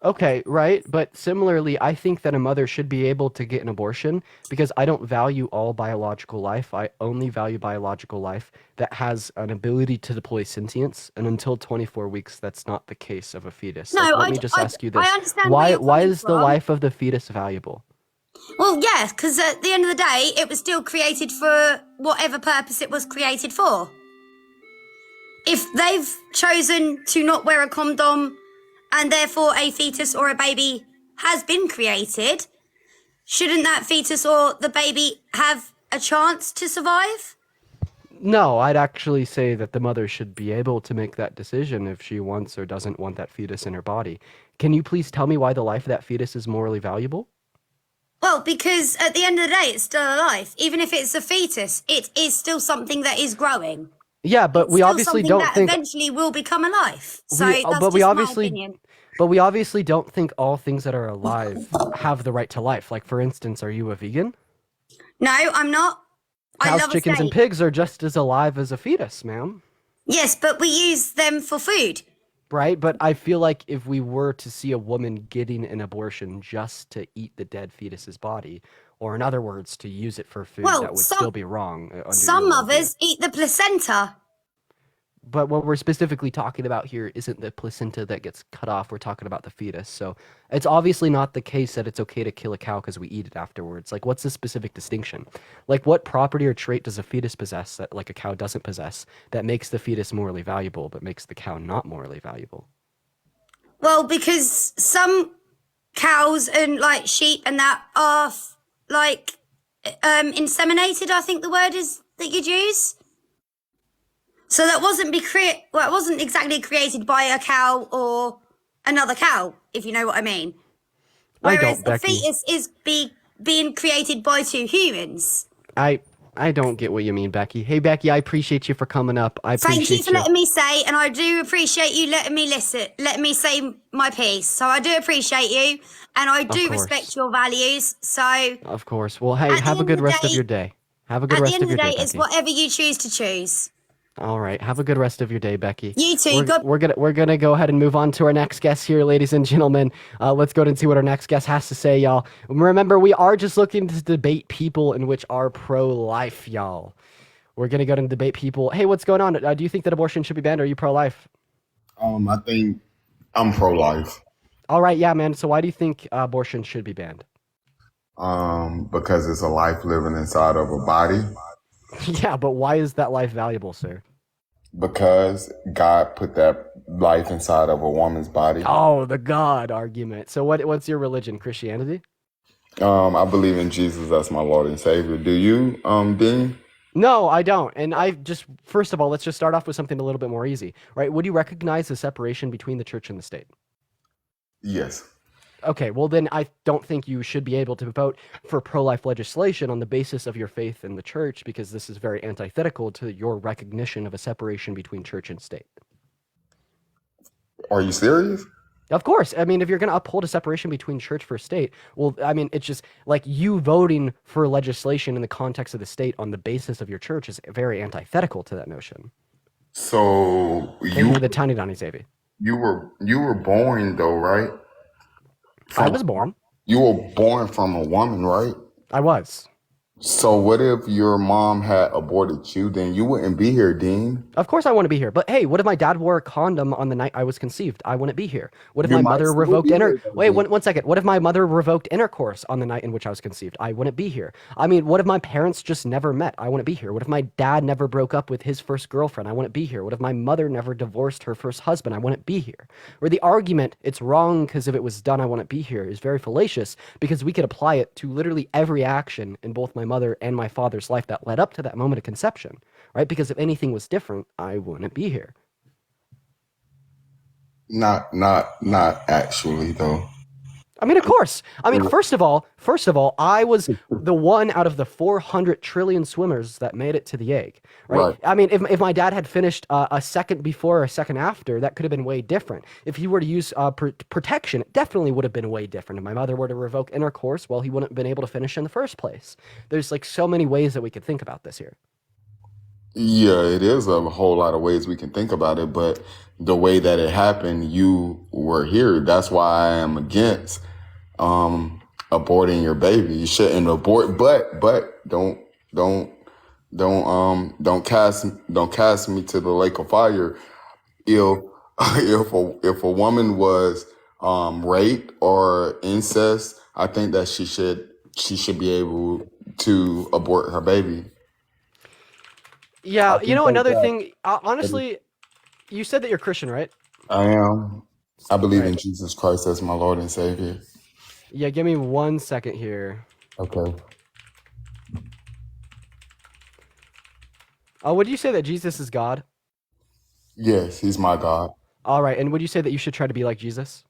Okay, right. But similarly, I think that a mother should be able to get an abortion because I don't value all biological life. I only value biological life that has an ability to deploy sentience. And until 24 weeks, that's not the case of a fetus. No, Let me just ask you this. I understand where you're Why coming is the from. life of the fetus valuable? Well, yes, because at the end of the day, it was still created for whatever purpose it was created for. If they've chosen to not wear a condom and therefore a fetus or a baby has been created, shouldn't that fetus or the baby have a chance to survive? No, I'd actually say that the mother should be able to make that decision if she wants or doesn't want that fetus in her body. Can you please tell me why the life of that fetus is morally valuable? Well, because at the end of the day, it's still alive. Even if it's a fetus, it is still something that is growing. Yeah, but we Still obviously something don't that think eventually will become alive. So we, that's but we just obviously my opinion. but we obviously don't think all things that are alive have the right to life. Like for instance, are you a vegan? No, I'm not. I Cows, love chickens, a and steak. pigs are just as alive as a fetus, ma'am. Yes, but we use them for food. Right? But I feel like if we were to see a woman getting an abortion just to eat the dead fetus's body, or in other words, to use it for food, Well, that would some- still be wrong. Under Some your worldview. mothers eat the placenta. But what we're specifically talking about here isn't the placenta that gets cut off. We're talking about the fetus. So it's obviously not the case that it's okay to kill a cow because we eat it afterwards. Like, what's the specific distinction? Like, what property or trait does a fetus possess that, like, a cow doesn't possess that makes the fetus morally valuable but makes the cow not morally valuable? Well, because some cows and like sheep and that are inseminated, I think the word is that you'd use. So that it wasn't exactly created by a cow or another cow, if you know what I mean. I Whereas don't, a Becky. fetus is being created by two humans. I don't get what you mean, Becky. Hey, Becky, I appreciate you for coming up. I Thank appreciate you for letting me say, and I do appreciate you letting me say my piece. So I do appreciate you, and I do course. respect your values. So Of course. Well, hey, At the have a end good of the rest of day- your day. Have a good at the rest end of of the your day, day, it's Becky. whatever you choose to choose. All right. Have a good rest of your day, Becky. You too. We're gonna go ahead and move on to our next guest here, ladies and gentlemen. Let's go and see what our next guest has to say, y'all. Remember, we are just looking to debate people in which are pro-life, y'all. We're gonna go and debate people. Hey, what's going on? Do you think that abortion should be banned? Or are you pro-life? I think I'm pro-life. All right, yeah, man. So why do you think abortion should be banned? Because it's a life living inside of a body. Yeah, but why is that life valuable, sir? Because God put that life inside of a woman's body. Oh, the God argument. So what's your religion? Christianity? I believe in Jesus as my Lord and Savior. Do you, Dean? No, I don't. And first of all, let's just start off with something a little bit more easy, right? Would you recognize the separation between the church and the state? Yes. Okay, well then I don't think you should be able to vote for pro-life legislation on the basis of your faith in the church because this is very antithetical to your recognition of a separation between church and state. Are you serious? Of course. I mean, if you're going to uphold a separation between church versus state, well, I mean, it's just like you voting for legislation in the context of the state on the basis of your church is very antithetical to that notion. So Thank you for the tiny Donnie Xavier. you were born though, right? I was born. You were born from a woman, right? I was. So what if your mom had aborted you? Then you wouldn't be here, Dean. Of course I want to be here. But hey, what if my dad wore a condom on the night I was conceived? I wouldn't be here. What if You my might mother still revoked be here, though, Wait, Dean. one second. What if my mother revoked intercourse on the night in which I was conceived? I wouldn't be here. I mean, what if my parents just never met? I wouldn't be here. What if my dad never broke up with his first girlfriend? I wouldn't be here. What if my mother never divorced her first husband? I wouldn't be here. Or the argument, it's wrong because if it was done, I wouldn't be here, is very fallacious because we could apply it to literally every action in both my mother and my father's life that led up to that moment of conception, right? Because if anything was different, I wouldn't be here. Not actually though. I mean, of course. I mean, first of all, I was the one out of the 400 trillion swimmers that made it to the egg, right? Right. I mean, if my dad had finished a second before or a second after, that could have been way different. If he were to use protection, it definitely would have been way different. If my mother were to revoke intercourse, well, he wouldn't have been able to finish in the first place. There's like so many ways that we could think about this here. Yeah, it is a whole lot of ways we can think about it, but the way that it happened, you were here. That's why I am against aborting your baby. You shouldn't abort, but don't cast me to the lake of fire. If if a woman was rape or incest, I think that she should be able to abort her baby. Yeah, I you know, think another that thing, honestly, you said that you're Christian, right? I am. I believe in Right. Jesus Christ as my Lord and Savior. Yeah, give me 1 second here. Okay. Would you say that Jesus is God? Yes, he's my God. All right, and would you say that you should try to be like Jesus?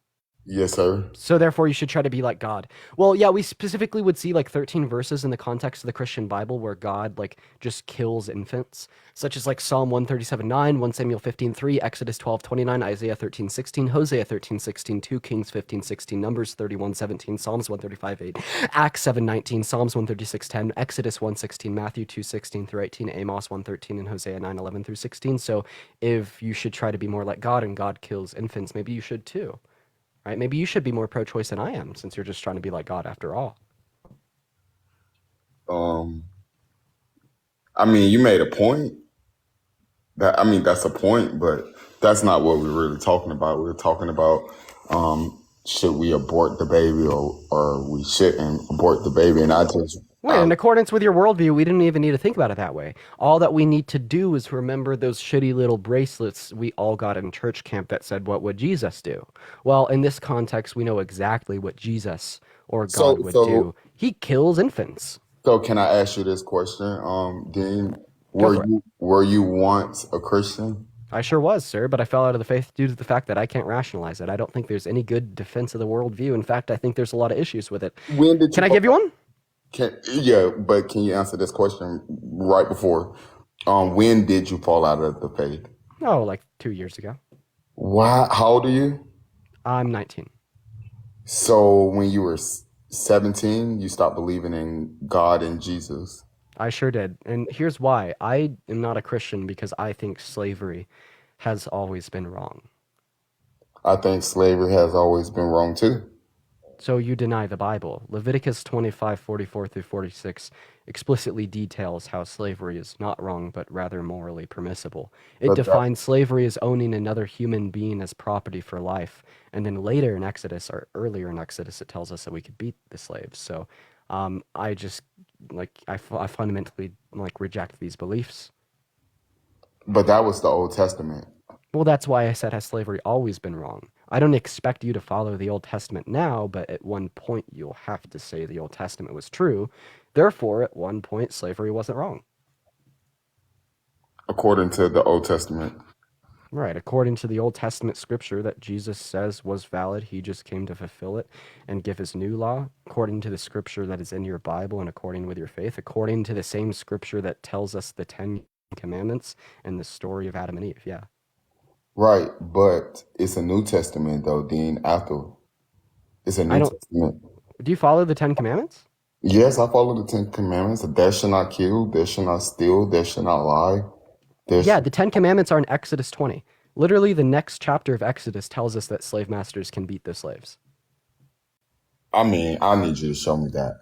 Yes, sir. So therefore, you should try to be like God. Well, yeah, we specifically would see like 13 verses in the context of the Christian Bible where God like just kills infants, such as like Psalm 137:9, 1 Samuel 15:3, Exodus 12:29, Isaiah 13:16, Hosea 13:16, 2 Kings 15:16, Numbers 31:17, Psalms 135:8, Acts 7:19, Psalms 136:10, Exodus 1:16, Matthew 2:16 through 18, Amos 1:13, and Hosea 9:11 through 16. So if you should try to be more like God and God kills infants, maybe you should too. Right? Maybe you should be more pro-choice than I am, since you're just trying to be like God after all. I mean, you made a point. That's a point, but that's not what we're really talking about. We're talking about should we abort the baby or we shouldn't abort the baby. And I just Wait, in accordance with your worldview, we didn't even need to think about it that way. All that we need to do is remember those shitty little bracelets we all got in church camp that said, "What would Jesus do?" Well, in this context, we know exactly what Jesus or God would do. He kills infants. So can I ask you this question, Dean? Go for it. Were you once a Christian? I sure was, sir, but I fell out of the faith due to the fact that I can't rationalize it. I don't think there's any good defense of the worldview. In fact, I think there's a lot of issues with it. When did you Can I give you one? But can you answer this question right before? When did you fall out of the faith? Oh, like 2 years ago. Why? How old are you? I'm 19. So when you were 17, you stopped believing in God and Jesus. I sure did. And here's why. I am not a Christian because I think slavery has always been wrong. I think slavery has always been wrong too. So you deny the Bible. Leviticus 25:44 through 46 explicitly details how slavery is not wrong, but rather morally permissible. It But that, defines slavery as owning another human being as property for life. And then later in Exodus, or earlier in Exodus, it tells us that we could beat the slaves. So I just, I fundamentally, reject these beliefs. but that was the Old Testament. Well, that's why I said, has slavery always been wrong? I don't expect you to follow the Old Testament now, but at one point you'll have to say the Old Testament was true. Therefore, at one point, slavery wasn't wrong. According to the Old Testament. Right. According to the Old Testament scripture that Jesus says was valid, he just came to fulfill it and give his new law. According to the scripture that is in your Bible and according with your faith. According to the same scripture that tells us the 10 Commandments and the story of Adam and Eve. Yeah. Right, but it's a New Testament though, Dean, after. It's a I New don't. Testament. Do you follow the 10 Commandments? Yes, I follow the 10 Commandments. Thou shalt not kill, thou shalt not steal, thou shalt not lie. Yeah, the 10 Commandments are in Exodus 20. Literally, the next chapter of Exodus tells us that slave masters can beat their slaves. I mean, I need you to show me that.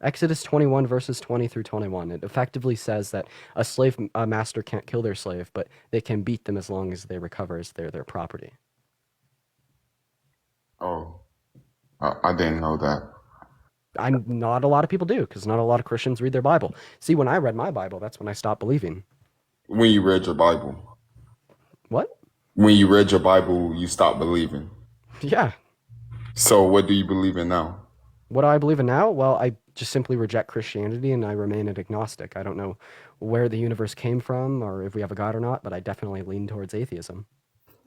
Exodus 21, verses 20 through 21. It effectively says that a slave master can't kill their slave, but they can beat them as long as they recover as they're their property. Oh, I didn't know that. Not a lot of people do, because not a lot of Christians read their Bible. See, when I read my Bible, that's when I stopped believing. When you read your Bible. What? When you read your Bible, you stopped believing. Yeah. So what do you believe in now? What do I believe in now? Well, I just simply reject Christianity and I remain an agnostic. I don't know where the universe came from or if we have a God or not, but I definitely lean towards atheism.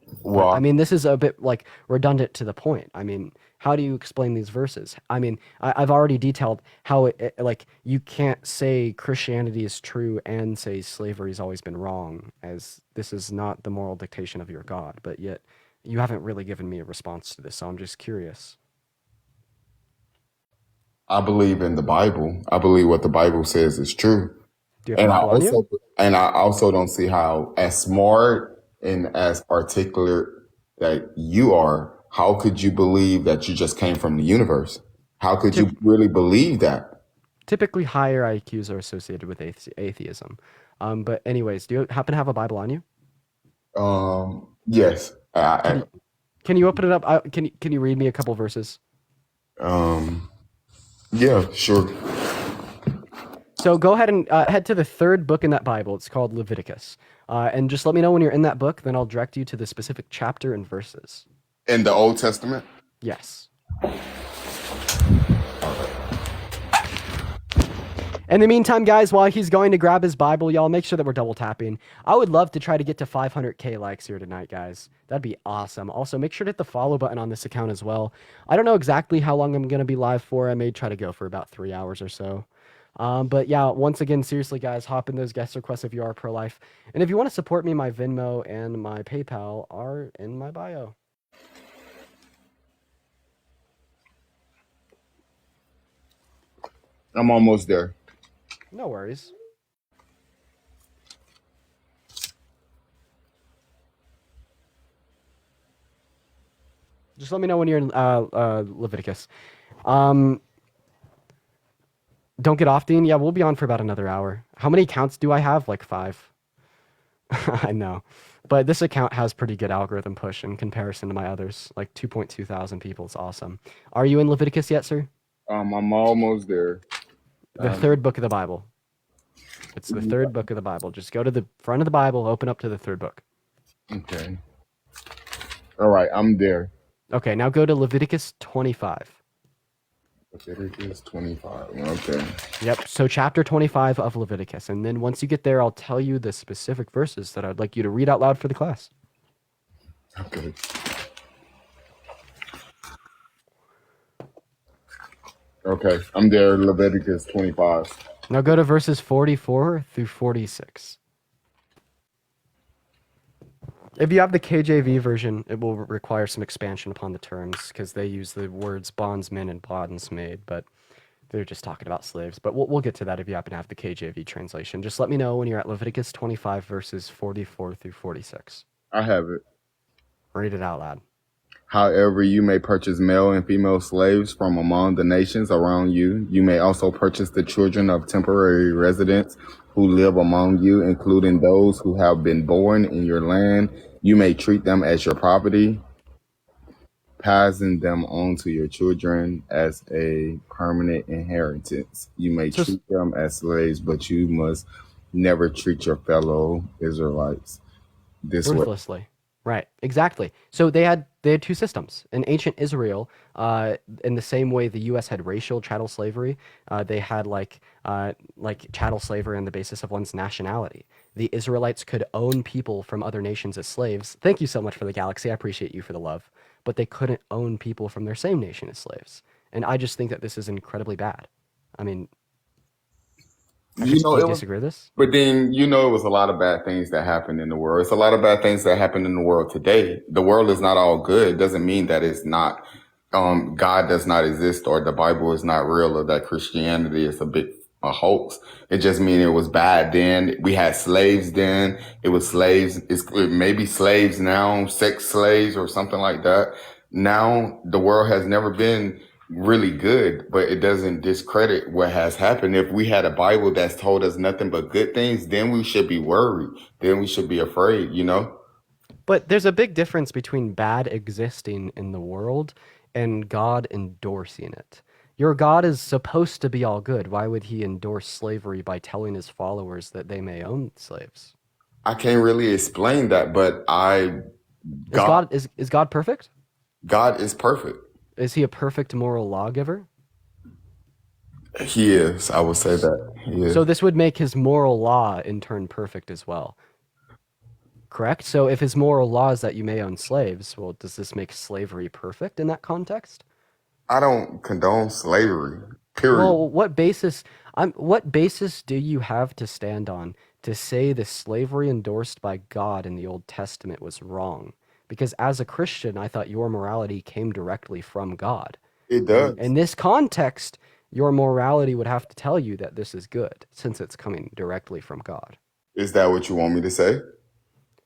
But, I Well, mean, this is a bit like redundant to the point. I mean, how do you explain these verses? I mean, I've already detailed how like you can't say Christianity is true and say slavery's always been wrong, as this is not the moral dictation of your God. But yet, you haven't really given me a response to this, so I'm just curious. I believe in the Bible. I believe what the Bible says is true. Do you have And a I Bible on you? also and I also don't see how, as smart and as articulate that you are, how could you believe that you just came from the universe? How could you really believe that? Typically, higher IQs are associated with atheism. But anyways, do you happen to have a Bible on you? Yes. Can you open it up? Can you read me a couple verses? Yeah, sure. So go ahead and head to the third book in that Bible. It's called Leviticus. And just let me know when you're in that book, then I'll direct you to the specific chapter and verses. In the Old Testament? Yes. In the meantime, guys, while he's going to grab his Bible, y'all make sure that we're double tapping. I would love to try to get to 500K likes here tonight, guys. That'd be awesome. Also, make sure to hit the follow button on this account as well. I don't know exactly how long I'm going to be live for. I may try to go for about 3 hours or so. But yeah, once again, seriously, guys, hop in those guest requests if you are pro-life. And if you want to support me, my Venmo and my PayPal are in my bio. I'm almost there. No worries. Just let me know when you're in Leviticus. Don't get off, Dean. Yeah, we'll be on for about another hour. How many accounts do I have? Like 5. I know. But this account has pretty good algorithm push in comparison to my others. Like 2.2 thousand people. It's awesome. Are you in Leviticus yet, sir? I'm almost there. The third book of the Bible. It's the third book of the Bible. Just go to the front of the Bible, open up to the third book. Okay. All right, I'm there. Okay, now go to Leviticus 25. Leviticus 25. Okay. Yep, so chapter 25 of Leviticus. And then once you get there, I'll tell you the specific verses that I'd like you to read out loud for the class. Okay. Okay, I'm there. Leviticus 25. Now go to verses 44 through 46. If you have the KJV version, it will require some expansion upon the terms because they use the words bondsmen and bondsmaid, but they're just talking about slaves. But we'll get to that if you happen to have the KJV translation. Just let me know when you're at Leviticus 25, verses 44 through 46. I have it. Read it out loud. However, you may purchase male and female slaves from among the nations around you. You may also purchase the children of temporary residents who live among you, including those who have been born in your land. You may treat them as your property, passing them on to your children as a permanent inheritance. You may treat them as slaves, but you must never treat your fellow Israelites this way. Ruthlessly. Right, exactly. So they had 2 systems. In ancient Israel, in the same way the U.S. had racial chattel slavery, they had like chattel slavery on the basis of one's nationality. The Israelites could own people from other nations as slaves. Thank you so much for the galaxy. I appreciate you for the love. But they couldn't own people from their same nation as slaves. And I just think that this is incredibly bad. I mean, I just can't disagree with this. But then, it was a lot of bad things that happened in the world. It's a lot of bad things that happen in the world today. The world is not all good. It doesn't mean that it's not, God does not exist or the Bible is not real or that Christianity is a hoax. It just means it was bad then. We had slaves then. It was slaves. It may be slaves now, sex slaves or something like that. Now, the world has never been really good, but it doesn't discredit what has happened. If we had a Bible that's told us nothing but good things, then we should be worried. Then we should be afraid, But there's a big difference between bad existing in the world and God endorsing it. Your God is supposed to be all good. Why would he endorse slavery by telling his followers that they may own slaves? I can't really explain that, but Is God perfect? God is perfect. Is he a perfect moral lawgiver? He is. I would say that. He is. So this would make his moral law in turn perfect as well. correct? So if his moral law is that you may own slaves, well, does this make slavery perfect in that context? I don't condone slavery. Period. Well, what basis do you have to stand on to say the slavery endorsed by God in the Old Testament was wrong? Because as a Christian, I thought your morality came directly from God. It does. In this context, your morality would have to tell you that this is good, since it's coming directly from God. Is that what you want me to say?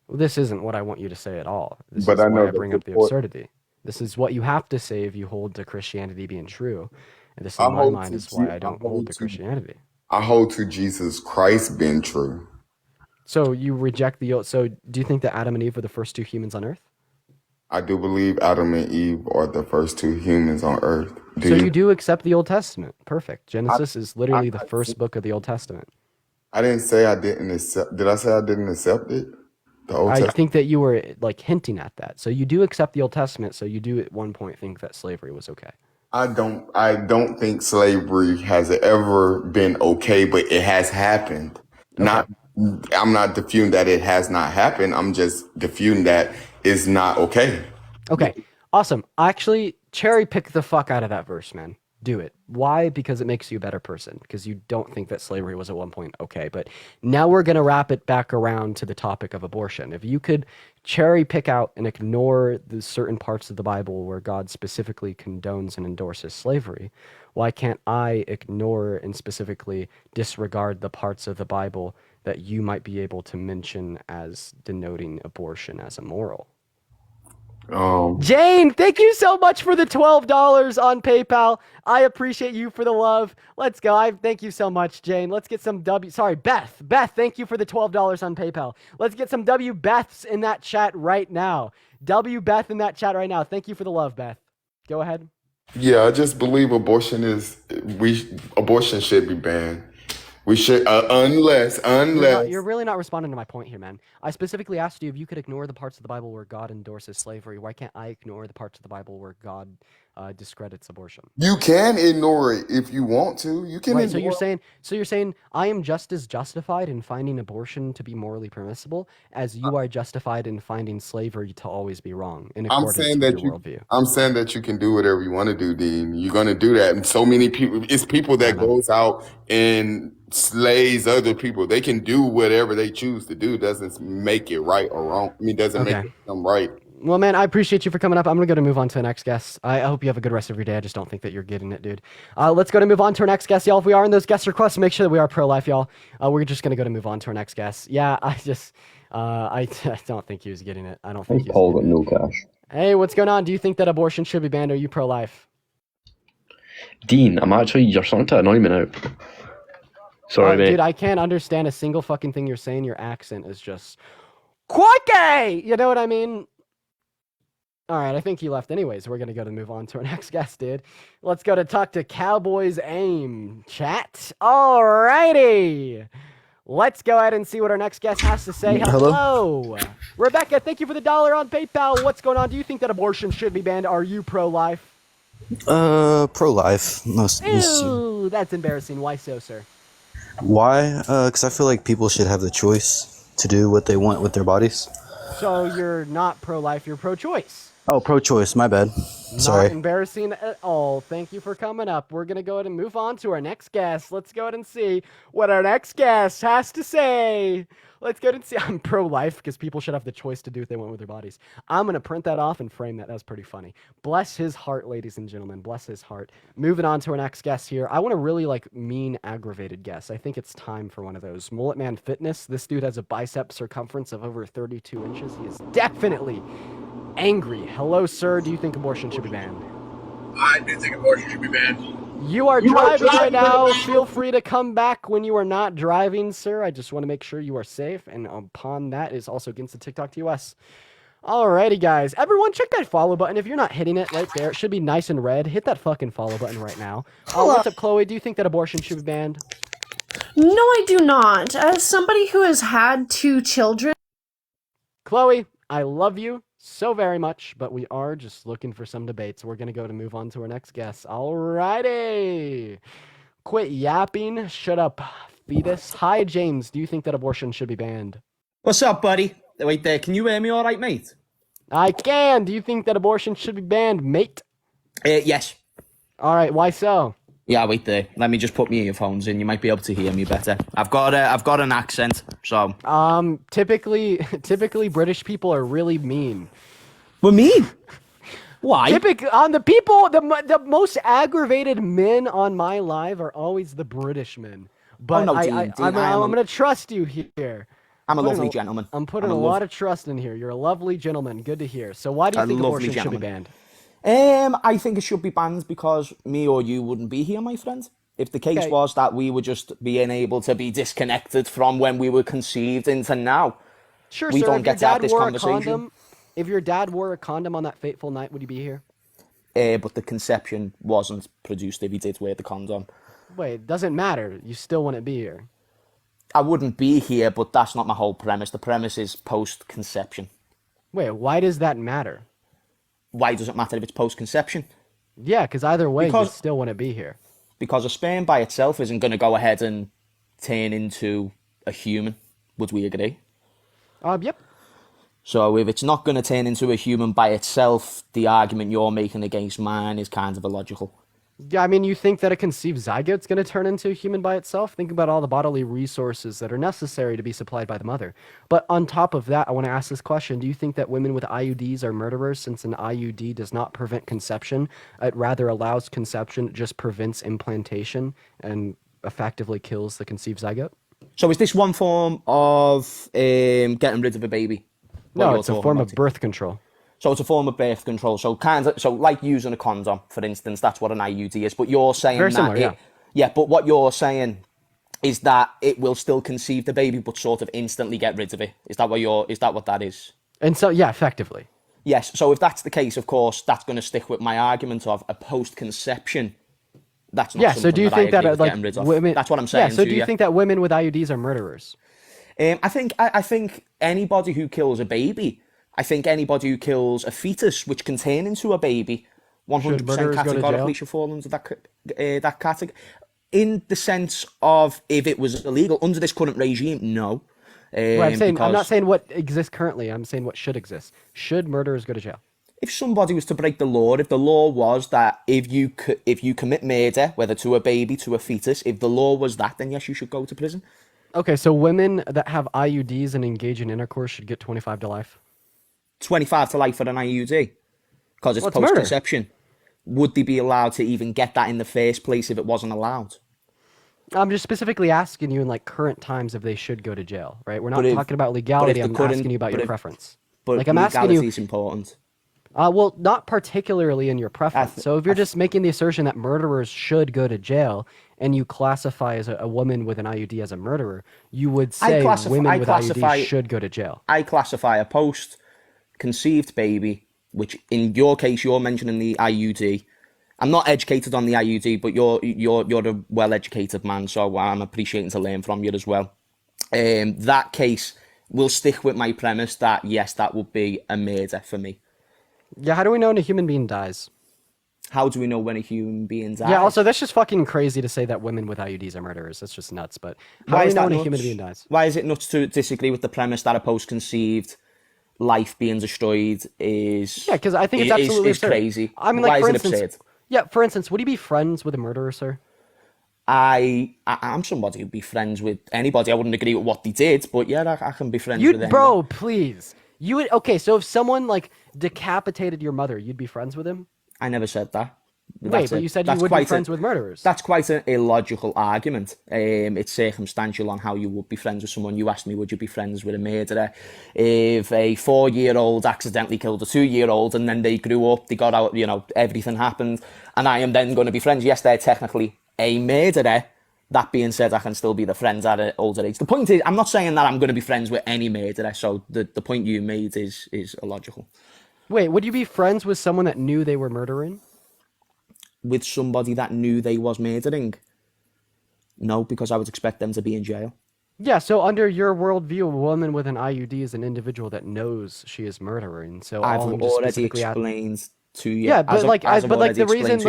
Well, this isn't what I want you to say at all. This But is I know why I that bring up the before- absurdity. This is what you have to say if you hold to Christianity being true. And this, I in my hold mind, to is why Je- I don't I hold hold to to- Christianity. I hold to Jesus Christ being true. So you reject the old. So do you think that Adam and Eve were the first two humans on Earth? I do believe Adam and Eve are the first two humans on earth. So you do accept the Old Testament. Perfect. Genesis is literally the first book of the Old Testament. I didn't say I didn't accept. Did I say I didn't accept it? The Old I Testament. think that you were like hinting at that. So you do accept the Old Testament. So you do at one point think that slavery was okay. I don't think slavery has ever been okay, but it has happened. Not I'm not disputing that it has not happened. I'm just disputing that it's not okay. Okay, awesome. Actually, cherry pick the fuck out of that verse, man. Do it. Why? Because it makes you a better person. Because you don't think that slavery was at one point okay. But now we're going to wrap it back around to the topic of abortion. If you could cherry pick out and ignore the certain parts of the Bible where God specifically condones and endorses slavery, why can't I ignore and specifically disregard the parts of the Bible that you might be able to mention as denoting abortion as immoral? Jane, thank you so much for the $12 on PayPal. I appreciate you for the love. Let's go. Thank you so much, Jane. Let's get some Beth. Beth, thank you for the $12 on PayPal. Let's get some W Beths in that chat right now. W Beth in that chat right now. Thank you for the love, Beth. Go ahead. Yeah, I just believe abortion should be banned. We should unless You're really not responding to my point here, man. I specifically asked you if you could ignore the parts of the Bible where God endorses slavery. Why can't I ignore the parts of the Bible where God discredits abortion? you can ignore it if you want to. You can Right, ignore so you're saying I am just as justified in finding abortion to be morally permissible as you are justified in finding slavery to always be wrong in I'm accordance saying with that your worldview. I'm saying that you can do whatever you want to do, Dean. You're gonna do that. And so many people, it's people that goes out and slays other people. They can do whatever they choose to do. Doesn't make it right or wrong. I mean, doesn't make Okay. them right. Well, man, I appreciate you for coming up. I'm going to move on to the next guest. I hope you have a good rest of your day. I just don't think that you're getting it, dude. Let's go to move on to our next guest, y'all. If we are in those guest requests, make sure that we are pro-life, y'all. We're just going to move on to our next guest. Yeah, I don't think he was getting it. I don't think he was Paul getting got no cash. it. Hey, what's going on? Do you think that abortion should be banned? Or are you pro-life? Dean, you're starting to annoy me now. Sorry, mate. Dude, I can't understand a single fucking thing you're saying. Your accent is just quirky. You know what I mean? All right, I think he left anyways. We're going to move on to our next guest, dude. Let's go to talk to Cowboys Aim chat. All righty. Let's go ahead and see what our next guest has to say. Hello. Rebecca, thank you for the $1 on PayPal. What's going on? Do you think that abortion should be banned? Are you pro-life? Pro-life. Ew, that's embarrassing. Why so, sir? Why? Because I feel like people should have the choice to do what they want with their bodies. So you're not pro-life, you're pro-choice. Oh, pro-choice. My bad. Sorry. Not embarrassing at all. Thank you for coming up. We're going to go ahead and move on to our next guest. Let's go ahead and see what our next guest has to say. Let's go ahead and see. I'm pro-life because people should have the choice to do what they want with their bodies. I'm going to print that off and frame that. That's pretty funny. Bless his heart, ladies and gentlemen. Bless his heart. Moving on to our next guest here. I want a really mean, aggravated guest. I think it's time for one of those. Mullet Man Fitness. This dude has a bicep circumference of over 32 inches. He is definitely angry. Hello, sir. Do you think abortion should be banned? I do think abortion should be banned. You are driving right now. Feel free to come back when you are not driving, sir. I just want to make sure you are safe. And upon that is also against the TikTok TOS. Alrighty, guys. Everyone, check that follow button. If you're not hitting it right there, it should be nice and red. Hit that fucking follow button right now. What's up, Chloe? Do you think that abortion should be banned? No, I do not. As somebody who has had 2 children. Chloe, I love you so very much, but we are just looking for some debates. We're going to move on to our next guest. Alrighty. Quit yapping. Shut up, fetus. Hi, James. Do you think that abortion should be banned? What's up, buddy? Wait there, can you hear me all right, mate? I can. Do you think that abortion should be banned, mate? Yes. All right. Why so? Yeah, wait there. Let me just put my earphones in. You might be able to hear me better. I've got an accent, so. Typically British people are really mean. We're mean. Why? The people, the most aggravated men on my live are always the British men. But no, I'm going to trust you here. I'm a lovely gentleman. I'm putting a lot of trust in here. You're a lovely gentleman. Good to hear. So why do you think abortion should be banned? I think it should be banned because me or you wouldn't be here, my friend. If the case was that we were just being able to be disconnected from when we were conceived into now, sure, we sir, don't get to have this conversation. If your dad wore a condom on that fateful night, would he be here? But the conception wasn't produced if he did wear the condom. Wait, it doesn't matter. You still wouldn't be here. I wouldn't be here, but that's not my whole premise. The premise is post-conception. Wait, why does that matter? Why does it matter if it's post-conception? Yeah, because either way, you still wouldn't be here. Because a sperm by itself isn't going to go ahead and turn into a human. Would we agree? Yep. So if it's not going to turn into a human by itself, the argument you're making against mine is kind of illogical. Yeah, I mean, you think that a conceived zygote's going to turn into a human by itself? Think about all the bodily resources that are necessary to be supplied by the mother. But on top of that, I want to ask this question. Do you think that women with IUDs are murderers since an IUD does not prevent conception? It rather allows conception, it just prevents implantation and effectively kills the conceived zygote? So is this one form of getting rid of a baby? No, it's a form of birth control. So it's a form of birth control. So like using a condom, for instance, that's what an IUD is. But you're saying very similar, yeah. But what you're saying is that it will still conceive the baby, but sort of instantly get rid of it. Is that what that is? And so, yeah, effectively. Yes. So if that's the case, of course, that's going to stick with my argument of a post-conception. That's not so do you think that like women? That's what I'm saying. Yeah. So do you think that women with IUDs are murderers? I think anybody who kills a baby. I think anybody who kills a fetus, which can turn into a baby, 100% categorically should fall under that category. In the sense of if it was illegal under this current regime, no. I'm not saying what exists currently. I'm saying what should exist. Should murderers go to jail? If somebody was to break the law, if the law was that if you commit murder, whether to a baby, to a fetus, if the law was that, then yes, you should go to prison. Okay, so women that have IUDs and engage in intercourse should get 25 to life. 25 to life for an IUD because it's post-conception. Would they be allowed to even get that in the first place if it wasn't allowed? I'm just specifically asking you in like current times if they should go to jail, right? We're not talking about legality. I'm asking you about your preference. But like I'm asking you, is important. Well, not particularly in your preference. So if you're just making the assertion that murderers should go to jail and you classify as a woman with an IUD as a murderer, you would say women with IUDs should go to jail. I classify a post-conceived baby, which in your case you're mentioning the IUD. I'm not educated on the IUD, but you're a well-educated man, so I'm appreciating to learn from you as well. That case will stick with my premise that yes, that would be a murder for me. Yeah, how do we know when a human being dies? How do we know when a human being dies? Yeah, also, that's just fucking crazy to say that women with IUDs are murderers. That's just nuts. But how do we know when a human being dies? Why is it nuts to disagree with the premise that a post-conceived life being destroyed is... Yeah, because I think it's absolutely absurd. Crazy. I mean, why like, is it absurd? Yeah, for instance, would you be friends with a murderer, sir? I'm somebody who'd be friends with anybody. I wouldn't agree with what they did, but yeah, I can be friends with anyone. Bro, please. You would... Okay, so if someone, like, decapitated your mother, you'd be friends with him? I never said that. Wait, but you said you would be friends with murderers. That's quite an illogical argument. It's circumstantial on how you would be friends with someone. You asked me, would you be friends with a murderer? If a 4-year-old accidentally killed a 2-year-old and then they grew up, they got out, everything happened, and I am then going to be friends, yes, they're technically a murderer. That being said, I can still be the friends at an older age. The point is, I'm not saying that I'm going to be friends with any murderer, so the point you made is illogical. Wait, would you be friends with someone that knew they were murdering? With somebody that knew they was murdering? No, because I would expect them to be in jail. Yeah, so under your worldview, a woman with an IUD is an individual that knows she is murdering. So I've already explained to you. Yeah, but the reason,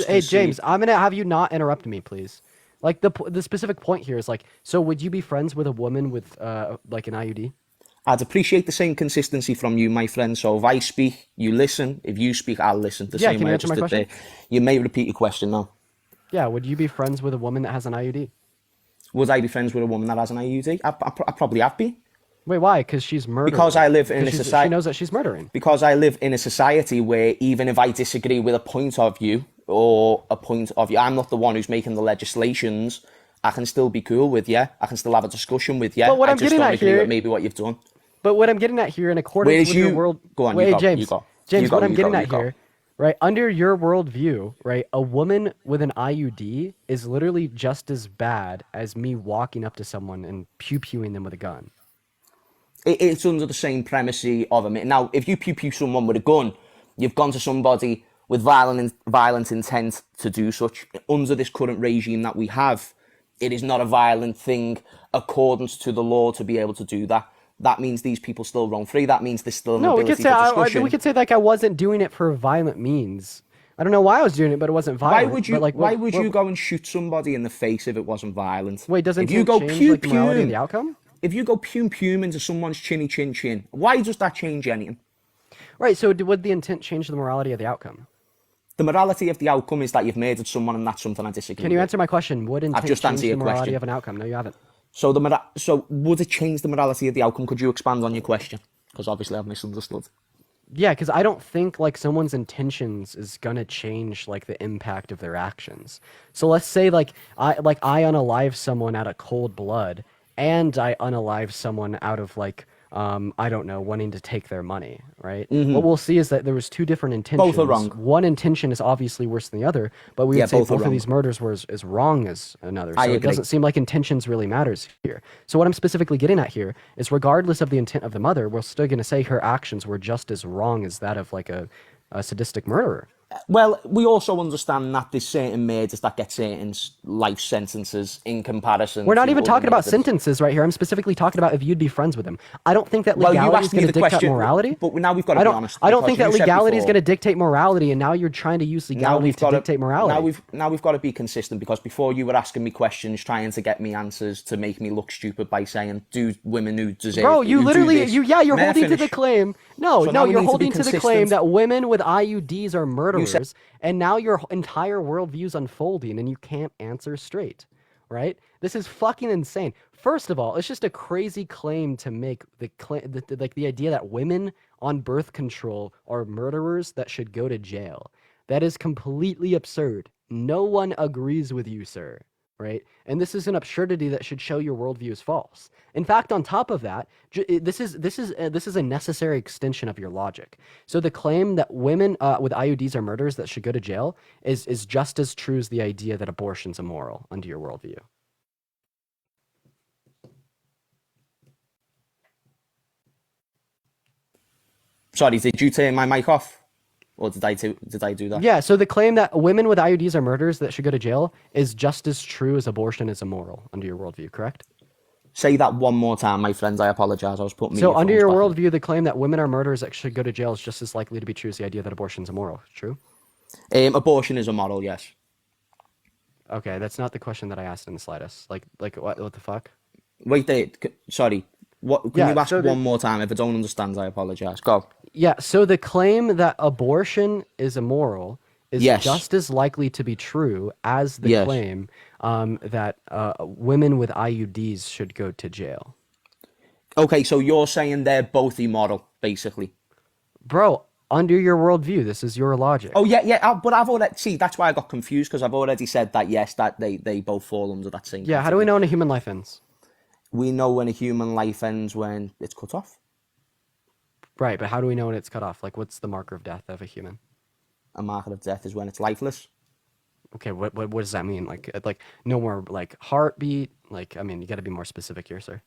hey James, I'm gonna have you not interrupt me, please. Like the specific point here is like, so would you be friends with a woman with like an IUD? I'd appreciate the same consistency from you, my friend. So if I speak, you listen. If you speak, I'll listen. The Yeah, same can you way I answer just my did question? there. You may repeat your question now. Yeah, would you be friends with a woman that has an IUD? Would I be friends with a woman that has an IUD? I probably have been. Wait, why? Because she's murdering. Because I live in a She society. knows that she's murdering. Because I live in a society where even if I disagree with a point of view or a point of view, I'm not the one who's making the legislations. I can still be cool with you. I can still have a discussion with you. But what I I'm just getting don't at agree here- with maybe what you've done. But what I'm getting at here, in accordance Whereas with you your world, go on, wait, you go, James, you go. James, You go, what I'm you getting go, at you go. here, right? Under your worldview, right, a woman with an IUD is literally just as bad as me walking up to someone and pew-pewing them with a gun. It's under the same premise of a minute. Now, if you pew someone with a gun, you've gone to somebody with violent intent to do such. Under this current regime that we have, it is not a violent thing accordance to the law to be able to do that. That means these people still roam free. That means there's still an No, we ability could say for discussion. we could say like I wasn't doing it for violent means. I don't know why I was doing it, but it wasn't violent. Why would you? But, like, why would you go and shoot somebody in the face if it wasn't violent? Wait, doesn't if you go change pew like, the morality of pew, the outcome? if you go pew pew into someone's chinny chin chin, why does that change anything? Right. So would the intent change the morality of the outcome? The morality of the outcome is that you've murdered someone, and that's something I disagree Can you with. answer my question? Would intent just change answered the your morality question. of an outcome? No, you haven't. So so would it change the morality of the outcome? Could you expand on your question? Because obviously I've misunderstood. Yeah, because I don't think like someone's intentions is gonna change like the impact of their actions. So let's say like I unalive someone out of cold blood, and I unalive someone out of like I don't know, wanting to take their money, right? Mhm. What we'll see is that there was two different intentions. Both are wrong. One intention is obviously worse than the other, but we Yeah, would say both are both of wrong. these murders were as wrong as another. So I it agree. doesn't seem like intentions really matters here. So what I'm specifically getting at here is regardless of the intent of the mother, we're still going to say her actions were just as wrong as that of like a sadistic murderer. Well, we also understand that there's certain murders that get certain life sentences in comparison. We're not to even other talking about murders. sentences right here. I'm specifically talking about if you'd be friends with him. I don't think that Well, you legality is asked me going to the dictate question, morality. but now we've got to I be don't, honest. I don't because think that you said legality is before- going to dictate morality, and now you're trying to use legality to dictate morality. Now we've got to be consistent, because before you were asking me questions, trying to get me answers to make me look stupid by saying, "Do women who deserve?" Bro, you who do literally, this?" you're May I holding to the finish? claim. No, So no, now we you're need to be holding to the claim consistent. that women with IUDs are murderers, and now your entire worldview's unfolding, and you can't answer straight, right? This is fucking insane. First of all, it's just a crazy claim to make like the idea that women on birth control are murderers that should go to jail. That is completely absurd. No one agrees with you, sir. Right? And this is an absurdity that should show your worldview is false. In fact, on top of that, this is a necessary extension of your logic. So the claim that women with IUDs are murderers that should go to jail is just as true as the idea that abortion's immoral under your worldview. Sorry, did you turn my mic off, or did I do that? Yeah, so the claim that women with IUDs are murderers that should go to jail is just as true as abortion is immoral under your worldview, correct? Say that one more time, my friends. I apologize. I was putting. So under your earphones back in. worldview, the claim that women are murderers that should go to jail is just as likely to be true as the idea that abortion is immoral. True? Abortion is immoral. Yes. Okay, that's not the question that I asked in the slightest. Like what the fuck? Wait there. Sorry. What? Can Yeah, you ask so the- one more time? If I don't understand, I apologize. Go. Yeah, so the claim that abortion is immoral is Yes. just as likely to be true as the Yes. claim that women with IUDs should go to jail. Okay, so you're saying they're both immoral, basically. Bro, under your worldview, this is your logic. Oh yeah. But I've already that's why I got confused, because I've already said that yes, that they both fall under that same. Yeah, how do we know when a human life ends? We know when a human life ends when it's cut off. Right, but how do we know when it's cut off? Like, what's the marker of death of a human? A marker of death is when it's lifeless. Okay, what does that mean? Like no more like heartbeat? Like, I mean, you got to be more specific here, sir.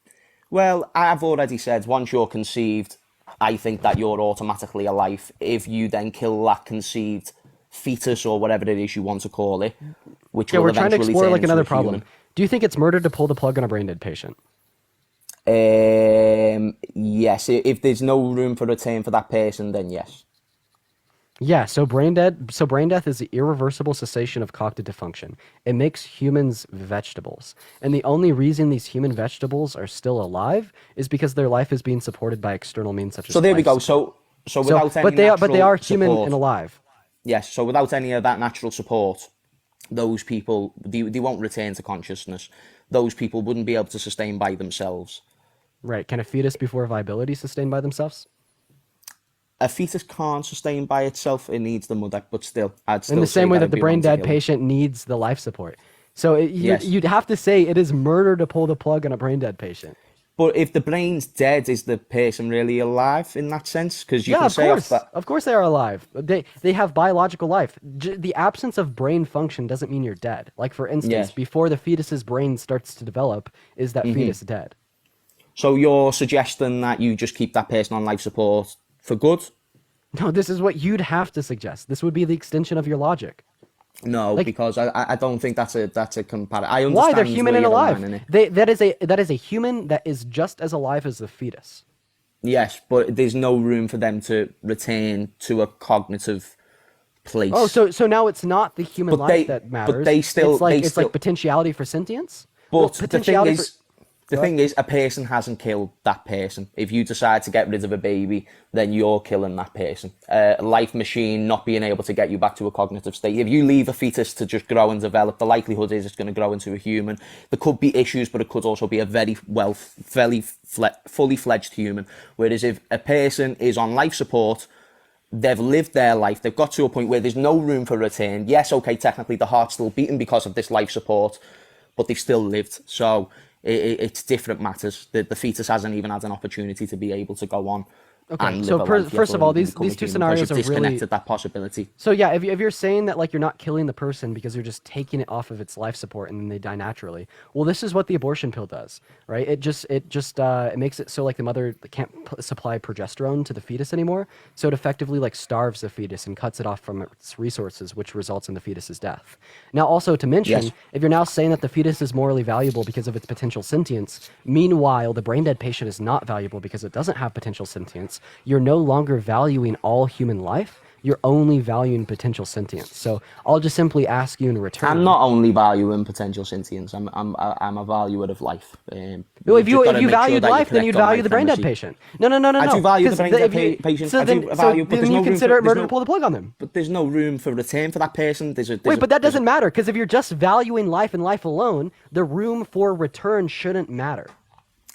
Well, I've already said once you're conceived, I think that you're automatically alive. If you then kill that conceived fetus or whatever it is you want to call it, which Yeah, will we're trying to eventually explore turn like into another a problem. human. Do you think it's murder to pull the plug on a brain dead patient? Yes, if there's no room for return for that person, then yes. Yeah, so brain death is the irreversible cessation of cognitive function. It makes humans vegetables. And the only reason these human vegetables are still alive is because their life is being supported by external means such as So there we life go. support. So without any but they are natural human support, and alive. yes. So without any of that natural support, those people they won't return to consciousness. Those people wouldn't be able to sustain by themselves. Right. Can a fetus before viability sustain by themselves? A fetus can't sustain by itself; it needs the mother. But still, I'd still In the say same way that it'd the be brain wrong to dead kill them. patient needs the life support. So Yes. you'd have to say it is murder to pull the plug on a brain dead patient. But if the brain's dead, is the person really alive in that sense? Because you Yeah, can of say course. off that. Of course they are alive. They have biological life. The absence of brain function doesn't mean you're dead. Like for instance, Yes. before the fetus's brain starts to develop, is that Mhm. fetus dead? So you're suggesting that you just keep that person on life support for good? No, this is what you'd have to suggest. This would be the extension of your logic. No, Like- because I don't think that's a comparison. I understand Why? They're human where and you're alive. on in it. That is a human that is just as alive as the fetus. Yes, but there's no room for them to retain to a cognitive place. Oh, so now it's not the human But life they- that but matters. they still- it's like they it's still- like potentiality for sentience. But Well, the thing potentiality is, a person hasn't killed that person. If you decide to get rid of a baby, then you're killing that person. A life machine not being able to get you back to a cognitive state. If you leave a fetus to just grow and develop, the likelihood is it's going to grow into a human. There could be issues, but it could also be a fully fledged human. Whereas if a person is on life support, they've lived their life, they've got to a point where there's no room for return. Yes, okay, technically the heart's still beating because of this life support, but they've still lived. So it's different matters. The fetus hasn't even had an opportunity to be able to go on. Okay, And so live a life yet first of or all, even these become a two human, because scenarios you've are really disconnected that possibility. So yeah, if you're saying that like you're not killing the person because you're just taking it off of its life support and then they die naturally, well, this is what the abortion pill does, right? It makes it so like the mother can't supply progesterone to the fetus anymore, so it effectively like starves the fetus and cuts it off from its resources, which results in the fetus's death. Now, also to mention, Yes. if you're now saying that the fetus is morally valuable because of its potential sentience, meanwhile the brain dead patient is not valuable because it doesn't have potential sentience, you're no longer valuing all human life, you're only valuing potential sentience. So I'll just simply ask you in return. I'm not only valuing potential sentience. I'm a valuer of life. Well, if you've you just gotta make sure valued that you're life, then correct you'd on value life the brain dead energy. patient. No. I do value the 'Cause brain dead if you- patient. So I then, do value, but then there's you no room consider it there's murder no- to pull the plug on them. But there's no room for return for that person. Wait, but that doesn't matter because if you're just valuing life and life alone, the room for return shouldn't matter.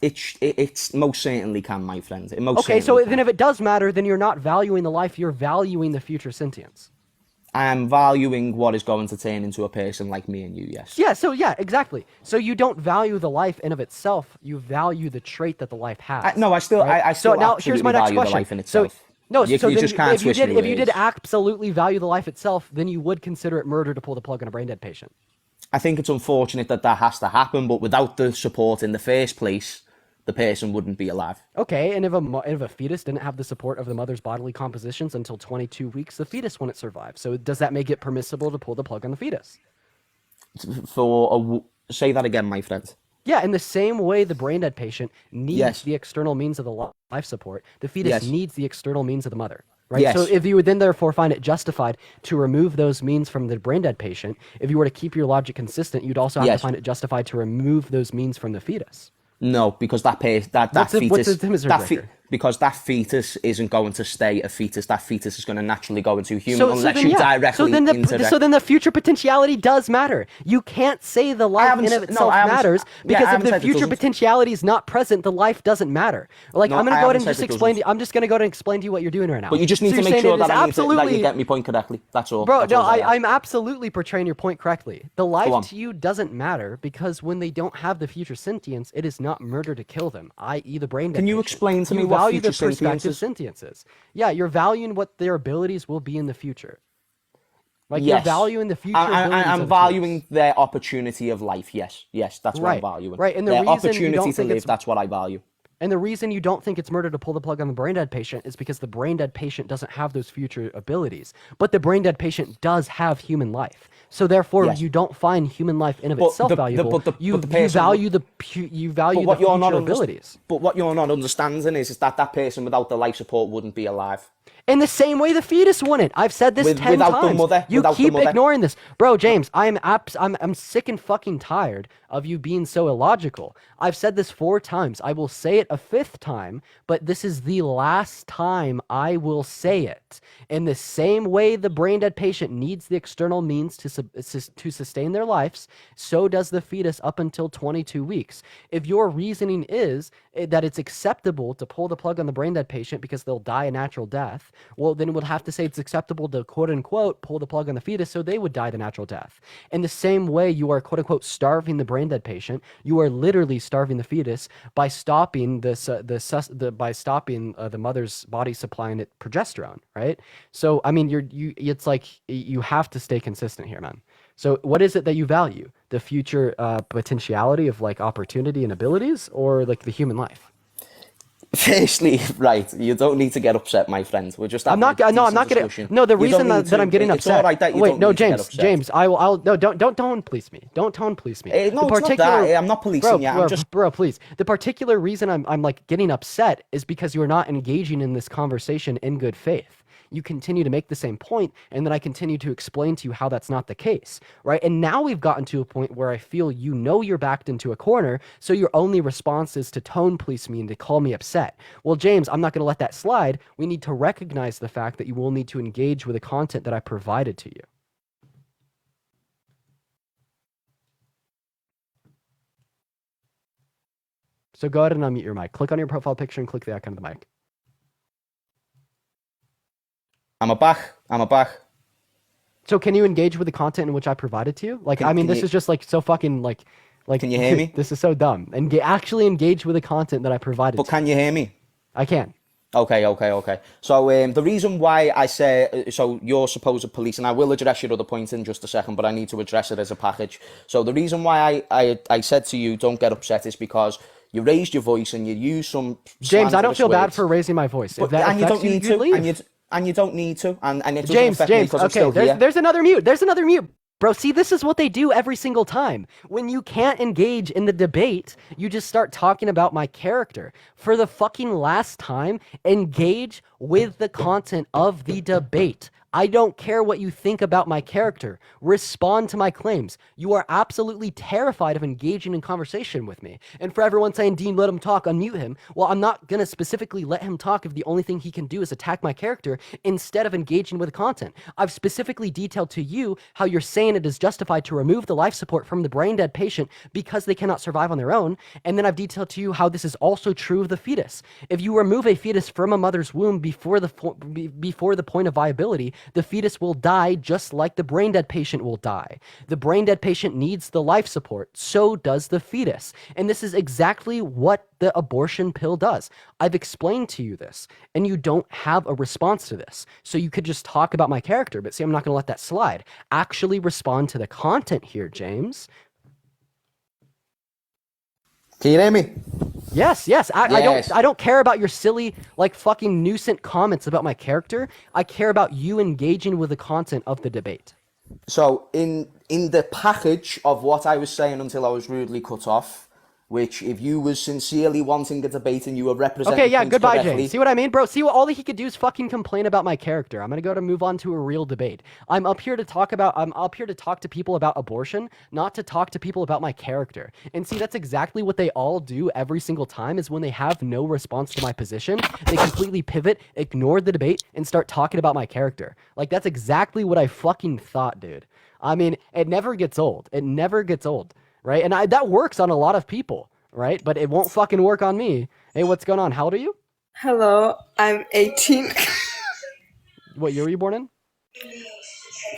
It's most certainly can, my friend. It most Okay, so certainly then if it does matter, then you're not valuing the life, you're valuing the future sentience. I am valuing what is going to turn into a person like me and you, yes. Yeah, exactly. So you don't value the life in of itself, you value the trait that the life has. No, I still So now here's my next value the question. life in itself. So no, You- so you then just can't if you twist did me if you did words. absolutely value the life itself, then you would consider it murder to pull the plug on a brain dead patient. I think it's unfortunate that that has to happen, but without the support in the first place, the person wouldn't be alive. Okay, and if a fetus didn't have the support of the mother's bodily compositions until 22 weeks, the fetus wouldn't survive. So does that make it permissible to pull the plug on the fetus? Say that again, my friend. Yeah, in the same way the brain dead patient needs Yes. the external means of the life support, the fetus Yes. needs the external means of the mother. Right? Yes. So if you would then therefore find it justified to remove those means from the brain dead patient, if you were to keep your logic consistent, you'd also have Yes. to find it justified to remove those means from the fetus. No, because that fetus, What's the Timothy breaker? because that fetus isn't going to stay a fetus. That fetus is going to naturally go into a human unless then, you yeah. directly interject. So then the future potentiality does matter. You can't say the life haven't in of s- no, itself I haven't s- matters yeah, I because if haven't the said it future doesn't. potentiality is not present, the life doesn't matter. Like No, I'm gonna I go ahead haven't and said just it explain. doesn't. I'm just gonna go ahead and explain to you what you're doing right now. But you just need So to you're make saying sure it is that, that absolutely you get my point correctly. That's all. Bro, That's no, all I ask. I'm absolutely portraying your point correctly. The Go life on. to you doesn't matter because when they don't have the future sentience, it is not murder to kill them, i.e. the brain dead Can you patient. explain to me You what value future the perspective sentience is? sentience is. Yeah, you're valuing what their abilities will be in the future. Like Yes. you're valuing the future I'm abilities of valuing their opportunity of life. Yes, that's what I'm Right, valuing. right, and the their reason you opportunity don't to think live. it's- That's what I value. And the reason you don't think it's murder to pull the plug on the brain dead patient is because the brain dead patient doesn't have those future abilities. But the brain dead patient does have human life. So therefore, Yes. you don't find human life in of But itself the- valuable. but the you person- value the But future abilities. But what you're not understanding is that that person without the life support wouldn't be alive. In the same way the fetus wouldn't. I've said this 10 without times. the mother. You without keep the mother. ignoring this. Bro, James, I'm sick and fucking tired of you being so illogical. I've said this 4 times. I will say it a 5th time, but this is the last time I will say it. In the same way the brain dead patient needs the external means to sustain their lives, so does the fetus up until 22 weeks. If your reasoning is that it's acceptable to pull the plug on the brain dead patient because they'll die a natural death, well, then we'll have to say it's acceptable to quote unquote pull the plug on the fetus so they would die the natural death. In the same way you are quote unquote starving the brain dead patient, you are literally starving the fetus by stopping the mother's body supplying it progesterone, right? So I mean, it's like you have to stay consistent here, man. So what is it that you value? The future potentiality of like opportunity and abilities, or like the human life? Firstly, right, you don't need to get upset, my friend. We're just I'm not getting. No, the reason that I'm getting upset. It's all right that you Wait, don't no, need to get James, upset. James, no, don't tone police me. Don't tone police me. No, it's not that. I'm not policing you. I'm just bro, please. The particular reason I'm like getting upset is because you are not engaging in this conversation in good faith. You continue to make the same point, and then I continue to explain to you how that's not the case, right? And now we've gotten to a point where I feel you're backed into a corner, so your only response is to tone police me and to call me upset. Well, James, I'm not going to let that slide. We need to recognize the fact that you will need to engage with the content that I provided to you. So go ahead and unmute your mic. Click on your profile picture and click the icon of the mic. I'm a back. So can you engage with the content in which I provided to you? Like, this is just like so fucking like. Can you hear me? This is so dumb. And actually engage with the content that I provided. But can you hear me? I can. Okay. So the reason why I say, so you're supposed police, and I will address your other point in just a second, but I need to address it as a package. So the reason why I said to you, don't get upset, is because you raised your voice and you used some James, I don't feel bad words. for raising my voice. But, and you don't need to, and you don't need to, and it doesn't affect me because I'm still here. There's another mute. Bro, see, this is what they do every single time. When you can't engage in the debate, you just start talking about my character. For the fucking last time, engage with the content of the debate. I don't care what you think about my character. Respond to my claims. You are absolutely terrified of engaging in conversation with me. And for everyone saying, Dean, let him talk, unmute him. Well, I'm not going to specifically let him talk if the only thing he can do is attack my character instead of engaging with the content. I've specifically detailed to you how you're saying it is justified to remove the life support from the brain dead patient because they cannot survive on their own. And then I've detailed to you how this is also true of the fetus. If you remove a fetus from a mother's womb before the point of viability, the fetus will die just like the brain dead patient will die. The brain dead patient needs the life support, so does the fetus. And this is exactly what the abortion pill does. I've explained to you this, and you don't have a response to this. So you could just talk about my character, but see, I'm not going to let that slide. Actually respond to the content here, James. Can you hear me? Yes. I don't care about your silly, like, fucking nuisance comments about my character. I care about you engaging with the content of the debate. So in the package of what I was saying until I was rudely cut off, which if you was sincerely wanting a debate and you were representing Okay, yeah, things goodbye, correctly, James. See what I mean, bro? See what all that he could do is fucking complain about my character. I'm gonna move on to a real debate. I'm up here to talk to people about abortion, not to talk to people about my character. And see, that's exactly what they all do every single time, is when they have no response to my position, they completely pivot, ignore the debate, and start talking about my character. Like, that's exactly what I fucking thought, dude. I mean, it never gets old. Right? And that works on a lot of people, right? But it won't fucking work on me. Hey, what's going on? How old are you? Hello, I'm 18. What year were you born in?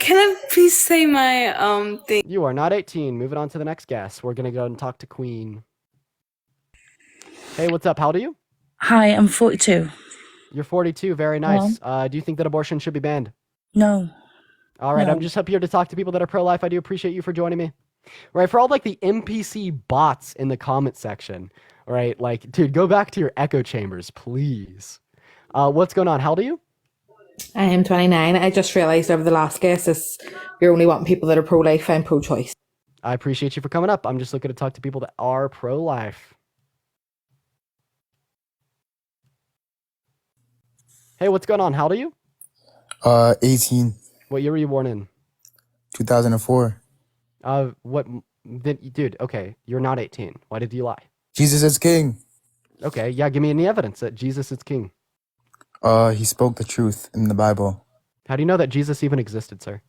Can I please say my thing? You are not 18. Moving on to the next guest. We're gonna go and talk to Queen. Hey, what's up? How old are you? Hi, I'm 42. You're 42. Very nice. Do you think that abortion should be banned? No. All right, No. I'm just up here to talk to people that are pro-life. I do appreciate you for joining me. Right, for all like the NPC bots in the comment section, right? Like, dude, go back to your echo chambers, please. What's going on? How old are you? I am 29. I just realised over the last guess is you're only wanting people that are pro-life and pro-choice. I appreciate you for coming up. I'm just looking to talk to people that are pro-life. Hey, what's going on? How old are you? 18, What year were you born in? 2004. Dude, okay, you're not 18. Why did you lie? Jesus is king. Okay, yeah, give me any evidence that Jesus is king. He spoke the truth in the Bible How do you know that Jesus even existed, sir?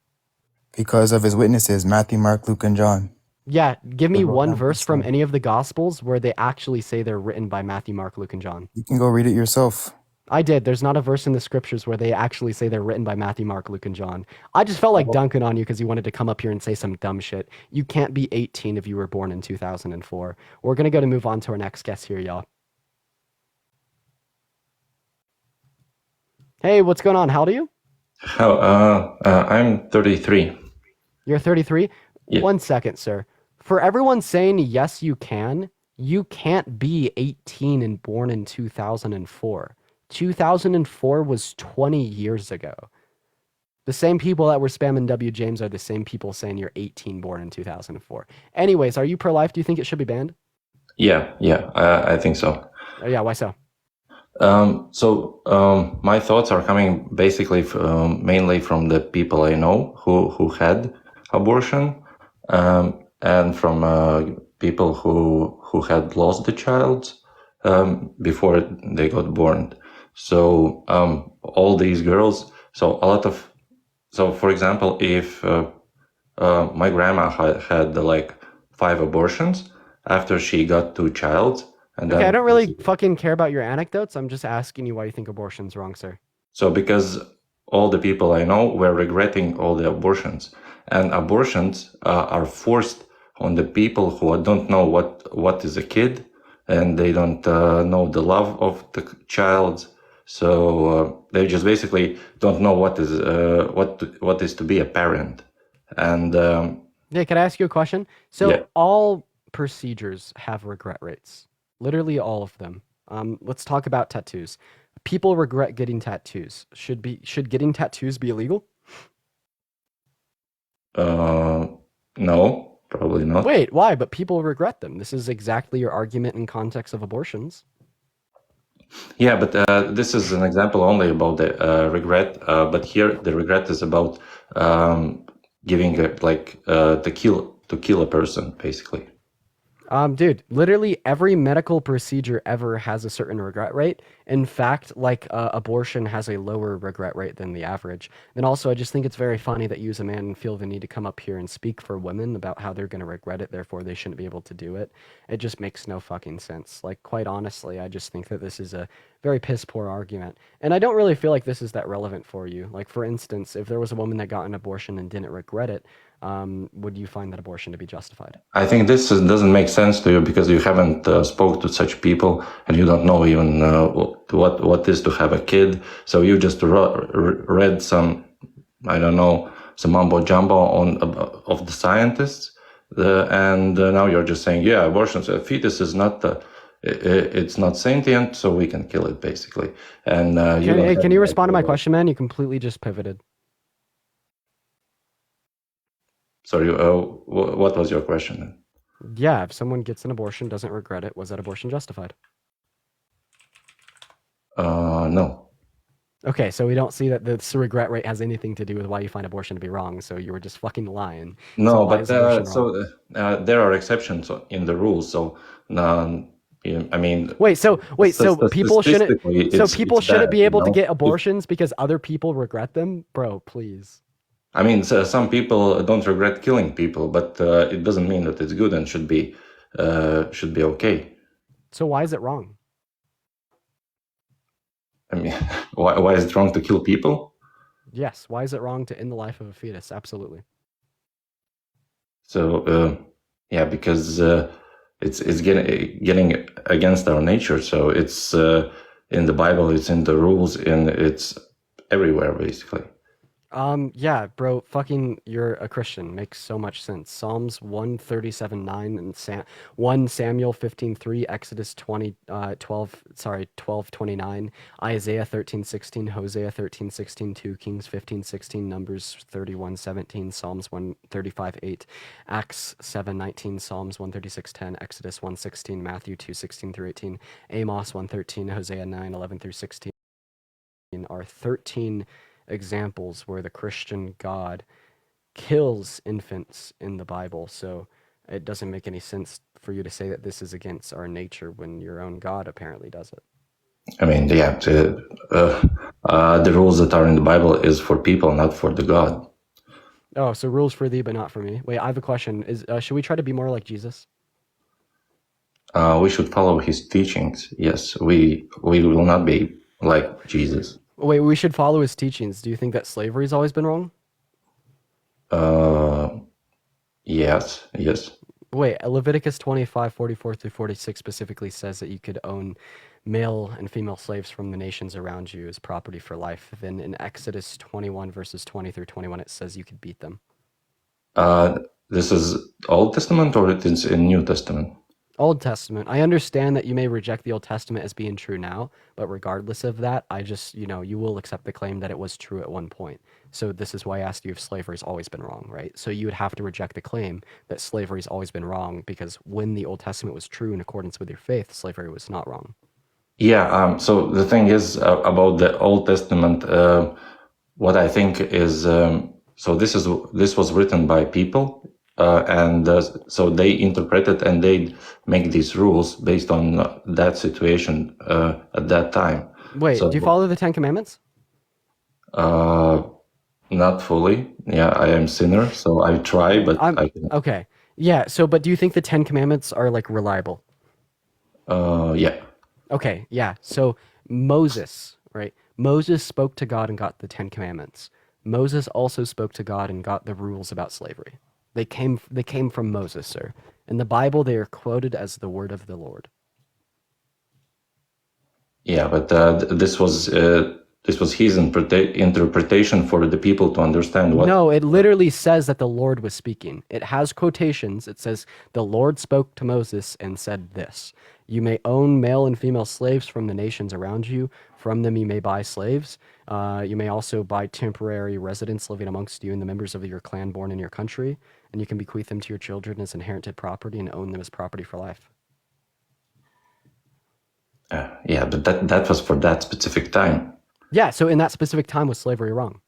because of his witnesses, Matthew, Mark, Luke, and John. Yeah, give me They wrote one down verse his from stuff. any of the Gospels where they actually say they're written by Matthew, Mark, Luke, and John. You can go read it yourself. I did. There's not a verse in the scriptures where they actually say they're written by Matthew, Mark, Luke, and John. I just felt like dunking on you because you wanted to come up here and say some dumb shit. You can't be 18 if you were born in 2004. We're going to move on to our next guest here, y'all. Hey, what's going on? How old are you? I'm 33. You're 33? Yeah. 1 second, sir. For everyone saying yes, you can't be 18 and born in 2004. 2004 was 20 years ago. The same people that were spamming W. James are the same people saying you're 18 born in 2004. Anyways, are you pro-life? Do you think it should be banned? Yeah, I think so. Yeah, why so? My thoughts are coming basically mainly from the people I know who had abortion, and from people who had lost the child before they got born. So all these girls. So for example, if my grandma had like 5 abortions after she got 2 child. And Okay, then, I don't really fucking care about your anecdotes. I'm just asking you why you think abortion's wrong, sir. So because all the people I know were regretting all the abortions, and abortions are forced on the people who don't know what is a kid, and they don't know the love of the child. So they just basically don't know what is to be a parent. And Yeah, can I ask you a question? So Yeah. all procedures have regret rates. Literally all of them. Let's talk about tattoos. People regret getting tattoos. Should getting tattoos be illegal? no, probably not. Wait, why? But people regret them. This is exactly your argument in context of abortions. Yeah, but this is an example only about the regret. But here the regret is about giving to kill a person, basically. Dude, literally every medical procedure ever has a certain regret rate. In fact, abortion has a lower regret rate than the average. And also, I just think it's very funny that you as a man feel the need to come up here and speak for women about how they're going to regret it, therefore they shouldn't be able to do it. It just makes no fucking sense. Like, quite honestly, I just think that this is a very piss poor argument. And I don't really feel like this is that relevant for you. Like, for instance, if there was a woman that got an abortion and didn't regret it, would you find that abortion to be justified? I think this doesn't make sense to you because you haven't spoke to such people and you don't know even what is to have a kid. So you just read some, I don't know, some mumbo jumbo of the scientists, and now you're just saying, yeah, abortion, a fetus is not it's not sentient, so we can kill it basically. And can you respond to my question, man? You completely just pivoted. Sorry, what was your question then? Yeah, if someone gets an abortion, doesn't regret it, was that abortion justified? No. Okay, so we don't see that this regret rate has anything to do with why you find abortion to be wrong, so you were just fucking lying. No, So why but is abortion wrong? there are exceptions in the rules. So, I mean, Wait, so people shouldn't statistically, people it's shouldn't bad, be able to you know? get abortions because other people regret them? Bro, please. I mean, some people don't regret killing people, but it doesn't mean that it's good and should be okay. So why is it wrong? I mean, why is it wrong to kill people? Yes, why is it wrong to end the life of a fetus? Absolutely. So yeah, because it's getting against our nature. So it's in the Bible, it's in the rules, and it's everywhere basically. Yeah, bro, fucking you're a Christian. Makes so much sense. Psalms 137:9 and 1 Samuel 15:3, Exodus 12:29, Isaiah 13:16, Hosea 13:16, 2 Kings 15:16, Numbers 31:17, Psalms 135:8, Acts 7:19, Psalms 136:10, Exodus 1:16, Matthew 2:16 through 18, Amos 1:13, Hosea 9:11 through 16 are 13 examples where the Christian God kills infants in the Bible. So it doesn't make any sense for you to say that this is against our nature when your own God apparently does it. I mean, yeah, the rules that are in the Bible is for people, not for the God. Oh, so rules for thee, but not for me. Wait, I have a question. Should we try to be more like Jesus? We should follow his teachings. Yes, we will not be like Jesus. Wait, we should follow his teachings. Do you think that slavery's always been wrong? Yes. Wait, Leviticus 25:44-46 specifically says that you could own male and female slaves from the nations around you as property for life. Then in Exodus 21 verses 20-21, it says you could beat them. This is Old Testament or it is in New Testament? Old Testament. I understand that you may reject the Old Testament as being true now, but regardless of that, I just, you will accept the claim that it was true at one point. So this is why I asked you if slavery's always been wrong, right? So you would have to reject the claim that slavery's always been wrong because when the Old Testament was true in accordance with your faith, slavery was not wrong. Yeah, so the thing is about the Old Testament, what I think is, so this was written by people, and so they interpret it and they make these rules based on that situation at that time. Wait, so, do you follow the Ten Commandments? Not fully. Yeah, I am sinner, so I try, but Okay. Yeah, but do you think the Ten Commandments are like reliable? Yeah. Okay, yeah. So Moses, right? Moses spoke to God and got the Ten Commandments. Moses also spoke to God and got the rules about slavery. They came from Moses, sir. In the Bible, they are quoted as the word of the Lord. Yeah, but this was his interpretation for the people to understand what. No, it literally says that the Lord was speaking. It has quotations. It says the Lord spoke to Moses and said this. You may own male and female slaves from the nations around you. From them you may buy slaves. You may also buy temporary residents living amongst you and the members of your clan born in your country. And you can bequeath them to your children as inherited property and own them as property for life. Yeah, but that was for that specific time. Yeah, so in that specific time was slavery wrong?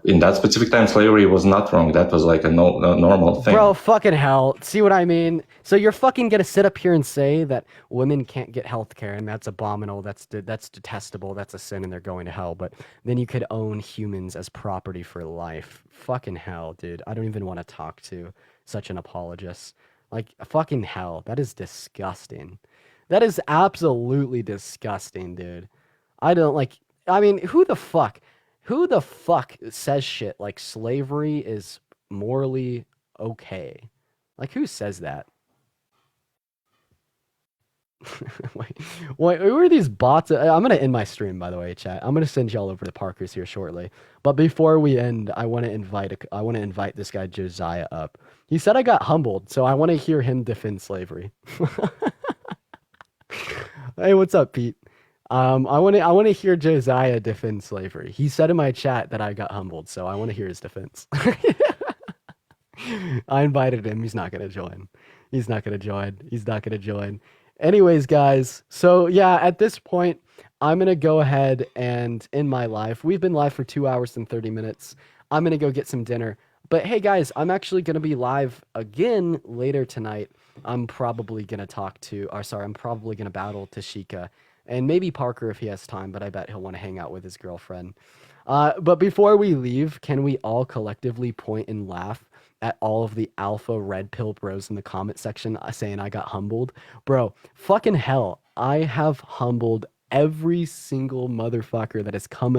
In that specific time, slavery was not wrong. That was like a normal thing. Bro, fucking hell. See what I mean? So you're fucking gonna sit up here and say that women can't get health care and that's abominable, that's detestable, that's a sin and they're going to hell, but then you could own humans as property for life. Fucking hell, dude. I don't even want to talk to such an apologist. Like, fucking hell. That is disgusting. That is absolutely disgusting, dude. I mean, who the fuck says shit like slavery is morally okay? Like, who says that? Wait, who are these bots? I'm going to end my stream, by the way, chat. I'm going to send y'all over to Parker's here shortly. But before we end, I want to invite this guy Josiah up. He said I got humbled, so I want to hear him defend slavery. Hey, what's up, Pete? I want to hear Josiah defend slavery. He said in my chat that I got humbled, so I want to hear his defense. I invited him. He's not gonna join. Anyways, guys, so yeah, at this point, I'm gonna go ahead and end my live. We've been live for 2 hours and 30 minutes. I'm gonna go get some dinner. But hey, guys, I'm actually gonna be live again later tonight. I'm probably gonna battle Tashika. And maybe Parker if he has time, but I bet he'll want to hang out with his girlfriend. But before we leave, can we all collectively point and laugh at all of the alpha red pill bros in the comment section saying I got humbled? Bro, fucking hell. I have humbled every single motherfucker that has come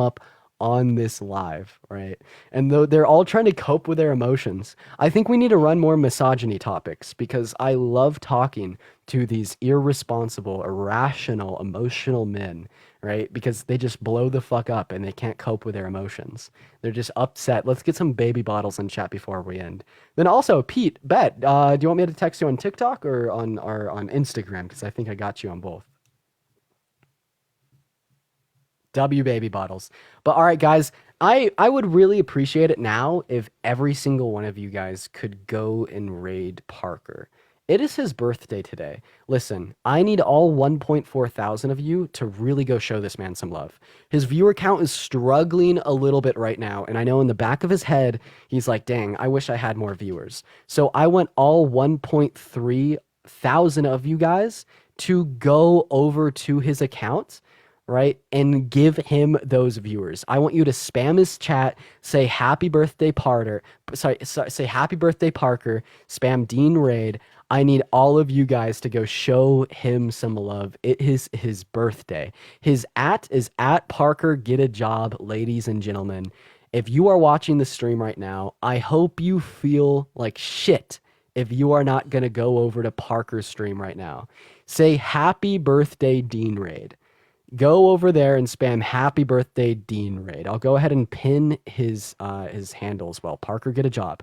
up on this live, right? And though they're all trying to cope with their emotions, I think we need to run more misogyny topics because I love talking to these irresponsible, irrational, emotional men, right? Because they just blow the fuck up and they can't cope with their emotions. They're just upset. Let's get some baby bottles in chat before we end. Then also, Pete, do you want me to text you on TikTok or on Instagram? Because I think I got you on both. W baby bottles. But all right, guys, I would really appreciate it now if every single one of you guys could go and raid Parker. It is his birthday today. Listen, I need all 1.4 thousand of you to really go show this man some love. His viewer count is struggling a little bit right now, and I know in the back of his head, he's like, dang, I wish I had more viewers. So I want all 1.3 thousand of you guys to go over to his account, right, and give him those viewers. I want you to spam his chat, say happy birthday Parker, say happy birthday Parker, spam Dean Raid. I need all of you guys to go show him some love. It is his birthday. His @ is @Parker Get a Job, ladies and gentlemen. If you are watching the stream right now, I hope you feel like shit if you are not going to go over to Parker's stream right now. Say happy birthday Dean Raid. Go over there and spam happy birthday Dean Raid. I'll go ahead and pin his handle as well. Parker Get a Job.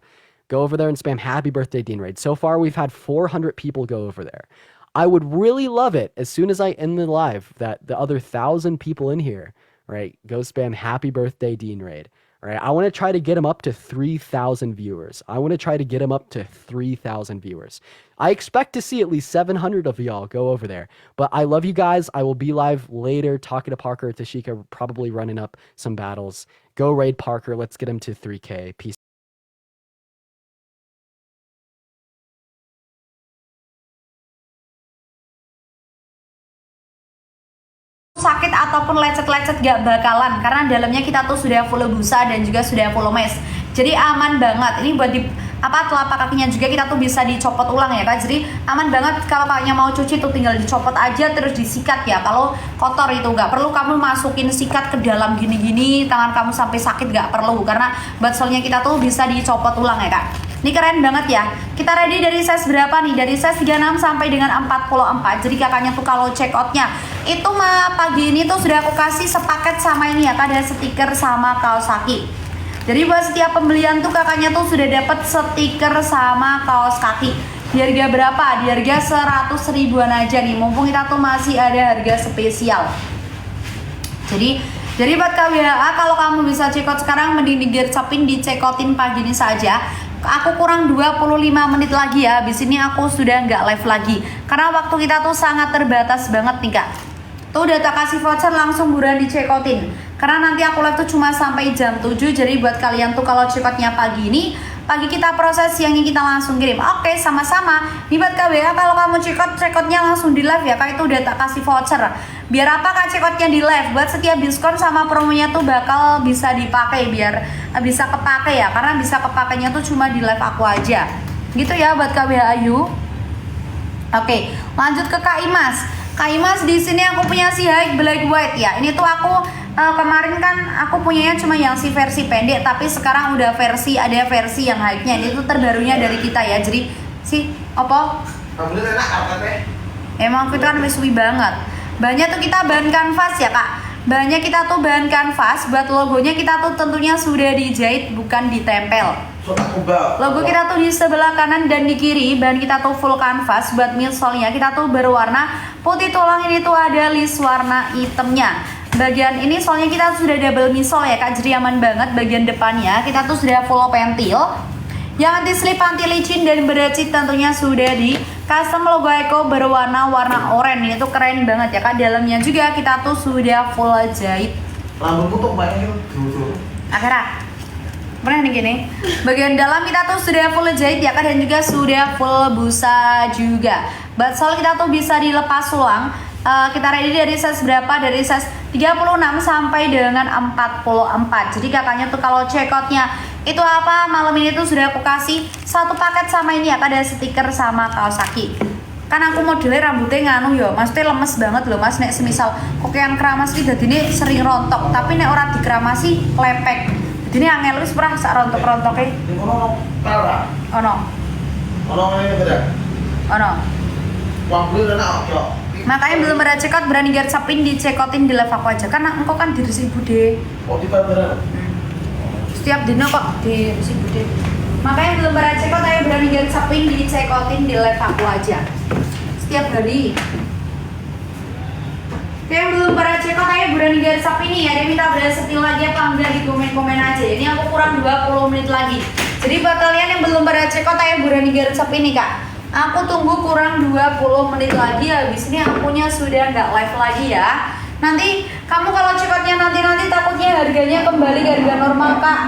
Go over there and spam happy birthday Dean Raid. So far, we've had 400 people go over there. I would really love it as soon as I end the live that the other 1,000 people in here, right, go spam happy birthday Dean Raid. All right, I want to try to get him up to 3,000 viewers. I want to try to get him up to 3,000 viewers. I expect to see at least 700 of y'all go over there. But I love you guys. I will be live later talking to Parker, Tashika, probably running up some battles. Go raid Parker. Let's get him to 3K. Peace. Sakit ataupun lecet-lecet gak bakalan karena dalamnya kita tuh sudah full busa dan juga sudah full mesh. Jadi aman banget. Ini buat di telapak kakinya juga kita tuh bisa dicopot ulang ya Kak. Jadi aman banget kalau kakaknya mau cuci tuh tinggal dicopot aja terus disikat ya. Kalau kotor itu gak perlu kamu masukin sikat ke dalam gini-gini, tangan kamu sampai sakit gak perlu karena batselnya kita tuh bisa dicopot ulang ya Kak. Ini keren banget ya. Kita ready dari size berapa nih? Dari size 36 sampai dengan 44. Jadi kakaknya tuh kalau check outnya itu pagi ini tuh sudah aku kasih sepaket sama ini ya Kak, ada stiker sama kaos kaki. Jadi buat setiap pembelian tuh kakaknya tuh sudah dapat stiker sama kaos kaki. Di harga berapa? Di harga 100 ribuan aja nih. Mumpung kita tuh masih ada harga spesial. Jadi buat KWHA kalau kamu bisa check out sekarang mending digercapin di check outin pagi ini saja. Aku kurang 25 menit lagi ya. Habis ini aku sudah nggak live lagi karena waktu kita tuh sangat terbatas banget nih Kak. Tuh udah tak kasih voucher langsung buruan di check outin karena nanti aku live tuh cuma sampai jam 7. Jadi buat kalian tuh kalau check outnya pagi ini, pagi kita proses, siangnya kita langsung kirim. Oke, sama-sama. Nih buat KWA kalau kamu check outnya langsung di live ya Kak, itu udah tak kasih voucher. Biar apa Kak check outnya di live? Buat setiap diskon sama promonya tuh bakal bisa dipakai biar bisa kepake ya, karena bisa kepakainya tuh cuma di live aku aja. Gitu ya buat KWA Ayu. Oke, lanjut ke Kak Imas. Kak Imas di sini aku punya si high black white ya. Ini tuh aku kemarin kan aku punyanya cuma yang si versi pendek, tapi sekarang udah ada versi yang high-nya. Ini tuh terbarunya dari kita ya. Jadi si opo? Emang kita kan suwi banget. Bahannya tuh kita bahan kanvas ya Kak. Bahannya kita tuh bahan kanvas. Buat logonya kita tuh tentunya sudah dijahit bukan ditempel. Logo kita tuh di sebelah kanan dan di kiri. Bahan kita tuh full kanvas. Buat midsolnya kita tuh berwarna putih tulang, ini tuh ada list warna hitamnya. Bagian ini soalnya kita sudah double midsole ya Kak, jadi aman banget. Bagian depannya kita tuh sudah full pentil yang anti slip, anti licin dan beracit, tentunya sudah di custom logo Eko berwarna oranye. Ini tuh keren banget ya Kak. Dalamnya juga kita tuh sudah full jahit. Akhirnya pernah nih gini. Bagian dalam kita tuh sudah full jahit ya Kak, dan juga sudah full busa juga. Batsol kita tuh bisa dilepas ulang. Kita ready dari size berapa? Dari size 36 sampai dengan 44. Jadi kakaknya tuh kalau check outnya itu apa, malam ini tuh sudah aku kasih satu paket sama ini ya Kak, ada stiker sama kaos kaki. Kan aku modelnya rambutnya nganu yo, maksudnya lemes banget loh Mas. Nek semisal kokean keramas iki dadine sering rontok, tapi nek ora dikeramasi lepek. Jadi angel wis pernah sak rontok-rontoke. Ono. Makanya belum ada check out, berani gercapin di check outin di live aku aja. Karena engkau kan diri si Bude. Setiap dino kok di si Bude. Makanya belum ada check out, ayo berani gercapin di check outin di live aku aja. Setiap hari. Yang belum pada check out, ayo berani gercapin nih. Ada yang minta bela setil lagi apa enggak, di komen-komen aja. Ini aku kurang 20 menit lagi. Jadi buat kalian yang belum pada check out, ayo berani gercapin nih Kak. Aku tunggu kurang 20 menit lagi, habis ini akunya sudah nggak live lagi ya. Nanti kamu kalau cepatnya nanti takutnya harganya kembali ke harga normal kak.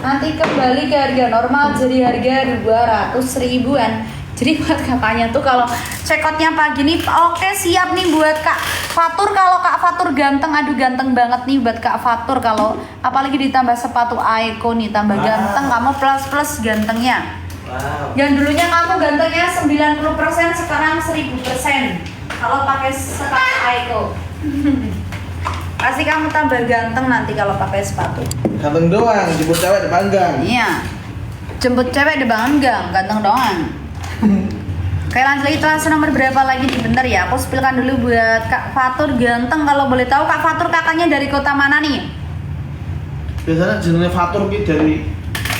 Nanti kembali ke harga normal jadi harga 200 ribuan. Jadi buat kakaknya tuh kalau cekotnya pagi nih, oke siap nih buat Kak Fatur. Kalau Kak Fatur ganteng, aduh ganteng banget nih buat Kak Fatur. Kalau apalagi ditambah sepatu Aiko nih, tambah ganteng, kamu plus gantengnya. Yang dulunya kamu gantengnya 90%, sekarang 1000%. Kalau pakai sepatu Aiko. Pasti kamu tambah ganteng nanti kalau pakai sepatu. Ganteng doang, jemput cewek depan gang. Iya. Jemput cewek depan gang, ganteng doang. Oke, lanjut lagi, kelas nomor berapa lagi nih? Bentar ya, aku spillkan dulu buat Kak Fatur ganteng. Kalau boleh tahu Kak Fatur kakaknya dari kota mana nih? Biasanya jenenge Fatur ki dari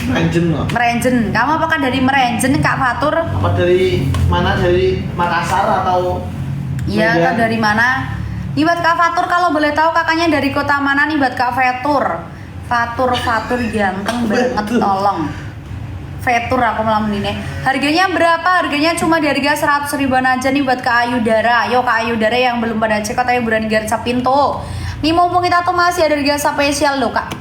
Merenjen loh. Merenjen. Kamu apakah dari Merenjen Kak Fatur? Apa dari mana? Dari Makassar atau? Iya, atau dari mana? Nih buat Kak Fatur, kalau boleh tahu kakaknya dari kota mana nih buat Kak Fatur? Fatur ganteng banget, tolong. Fatur aku malam ini. Harganya berapa? Harganya cuma di harga 100 ribuan aja nih buat Kak Ayudara. Yo Kak Ayudara yang belum pada cek katanya berani garcapin tuh. Nih mumpung kita tuh masih ada harga spesial loh Kak.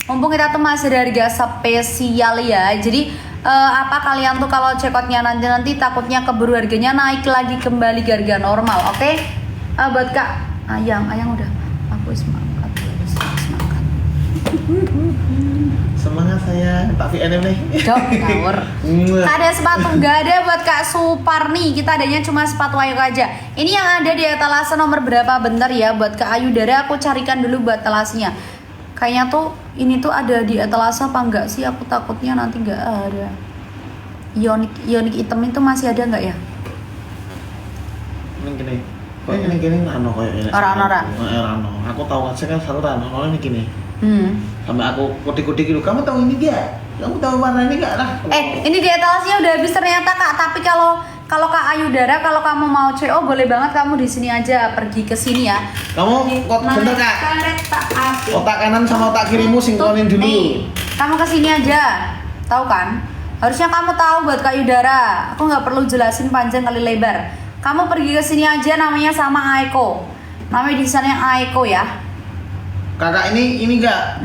Mumpung kita tuh masih ada harga spesial ya. Jadi apa kalian tuh kalau cekotnya nanti takutnya keburu harganya naik lagi kembali ke harga normal, oke? Buat Kak Ayang udah. Aku semangat. Semangat saya, Pak VNM nih. Dok, ngawur. Ada sepatu nggak ada buat Kak Suparni. Kita adanya cuma sepatu Ayu aja. Ini yang ada di etalase nomor berapa? Bentar ya, buat Kak Ayudara aku carikan dulu buat etalasinya. Kayaknya tuh ini tuh ada di etalase apa enggak sih? Aku takutnya nanti nggak ada. Ionik hitam itu masih ada nggak ya? Ini gini. Kok ini gini ano koyo ini. Ora. Aku tahu aja kan satu rano ini gini. Sampai aku kode-kode gitu, kamu tahu ini dia? Kamu tahu warna ini gak lah? Ini di etalasinya udah habis ternyata Kak. Tapi kalau Kak Ayudara, kalau kamu mau CO boleh banget kamu di sini aja, pergi ke sini ya. Kamu bentar Kak. Otak kanan sama otak kirimu sinkronin dulu. Nih, kamu ke sini aja. Tahu kan? Harusnya kamu tahu buat Kak Ayudara. Aku nggak perlu jelasin panjang kali lebar. Kamu pergi ke sini aja, namanya sama Aiko. Namanya desainnya Aiko ya. Kakak ini enggak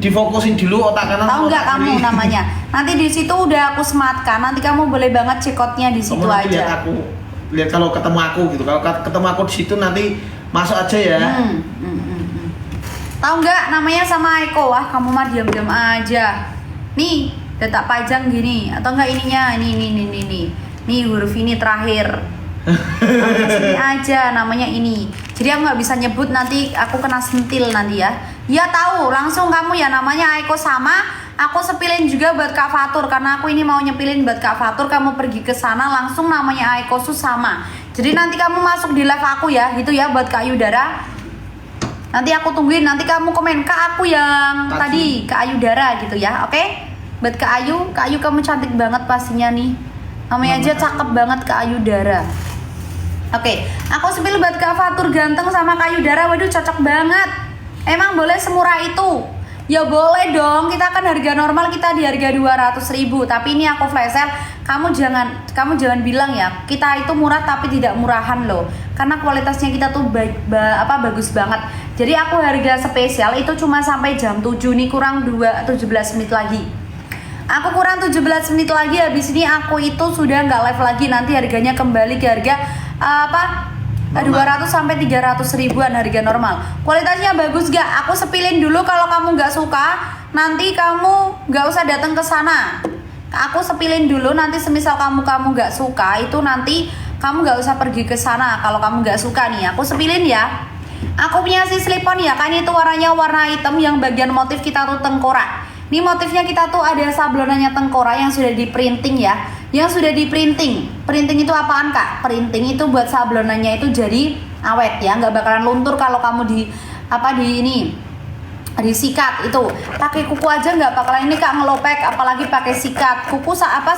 difokusin dulu otak kanan. Tahu nggak kamu namanya? Nanti di situ udah aku sematkan. Nanti kamu boleh banget cekotnya di situ aja. Lihat kalau ketemu aku gitu. Kalau ketemu aku di situ nanti masuk aja ya. Tahu nggak namanya sama Aiko? Wah, kamu mah diam-diam aja. Nih, udah tak pajang gini. Atau enggak ininya? Ini. Nih huruf ini terakhir. Kamu sini aja, namanya ini. Jadi aku nggak bisa nyebut, nanti aku kena sentil nanti ya. Ya tahu, langsung kamu ya, namanya Aiko sama. Aku sepilin juga buat Kak Fatur karena aku ini mau nyepilin buat Kak Fatur. Kamu pergi ke sana langsung, namanya Aiko sama. Jadi nanti kamu masuk di live aku ya, gitu ya buat Kak Ayudara. Nanti aku tungguin, nanti kamu komen Kak aku yang tadi Kak Ayudara gitu ya, oke? Buat Kak Ayu kamu cantik banget pastinya nih. Namanya aja cakep banget Kak Ayudara. Oke, aku sepil buat Kak Fatur ganteng sama Kak Ayudara. Waduh, cocok banget. Emang boleh semurah itu? Ya boleh dong. Kita kan harga normal kita di harga 200 ribu. Tapi ini aku flash sale. Kamu jangan bilang ya kita itu murah tapi tidak murahan loh. Karena kualitasnya kita tuh bagus banget. Jadi aku harga spesial itu cuma sampai jam 7 nih, kurang 17 menit lagi. Aku kurang 17 menit lagi, habis ini aku itu sudah nggak live lagi. Nanti harganya kembali ke harga 200 sampai 300 ribuan harga normal. Kualitasnya bagus gak? Aku sepilin dulu. Kalau kamu nggak suka, nanti kamu nggak usah datang ke sana. Aku sepilin dulu. Nanti semisal kamu nggak suka, itu nanti kamu nggak usah pergi ke sana. Kalau kamu nggak suka nih, aku sepilin ya. Aku punya si slip-on ya, kan itu warnanya warna hitam yang bagian motif kita tuh tengkorak. Ini motifnya kita tuh ada sablonannya tengkorak yang sudah di printing ya. Yang sudah di printing. Printing itu apaan Kak? Printing itu buat sablonannya itu jadi awet ya, nggak bakalan luntur kalau kamu disikat itu. Pakai kuku aja nggak bakalan ini Kak ngelopek, apalagi pakai sikat.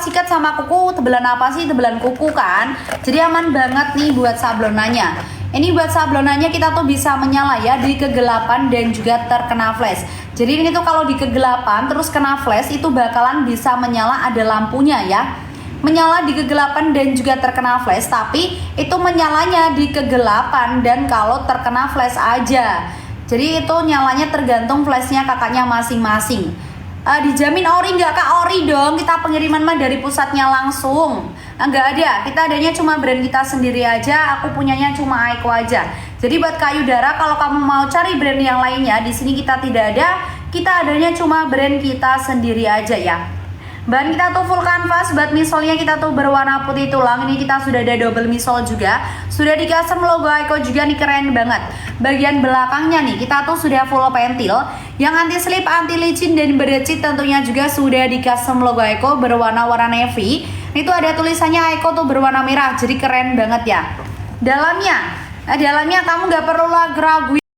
Sikat sama kuku tebelan apa sih? Tebelan kuku kan. Jadi aman banget nih buat sablonannya. Ini buat sablonannya kita tuh bisa menyala ya di kegelapan dan juga terkena flash. Jadi ini tuh kalau di kegelapan terus kena flash itu bakalan bisa menyala, ada lampunya ya. menyala di kegelapan dan juga terkena flash, tapi itu menyalanya di kegelapan dan kalau terkena flash aja. Jadi itu nyalanya tergantung flashnya kakaknya masing-masing. Dijamin ori nggak Kak? Ori dong, kita pengiriman mah dari pusatnya langsung. Nggak ada, kita adanya cuma brand kita sendiri aja, aku punyanya cuma Aiko aja. Jadi buat Kak Yudara, kalau kamu mau cari brand yang lainnya, di sini kita tidak ada, kita adanya cuma brand kita sendiri aja ya. Bahan kita tuh full canvas, buat misolnya kita tuh berwarna putih tulang. Ini kita sudah ada double misol juga, sudah di custom logo Aiko juga nih, keren banget. Bagian belakangnya nih kita tuh sudah full pentil yang anti slip, anti licin dan berdecit, tentunya juga sudah di custom logo Aiko berwarna navy. Itu ada tulisannya Aiko tuh berwarna merah, jadi keren banget ya. Dalamnya kamu nggak perlu ragu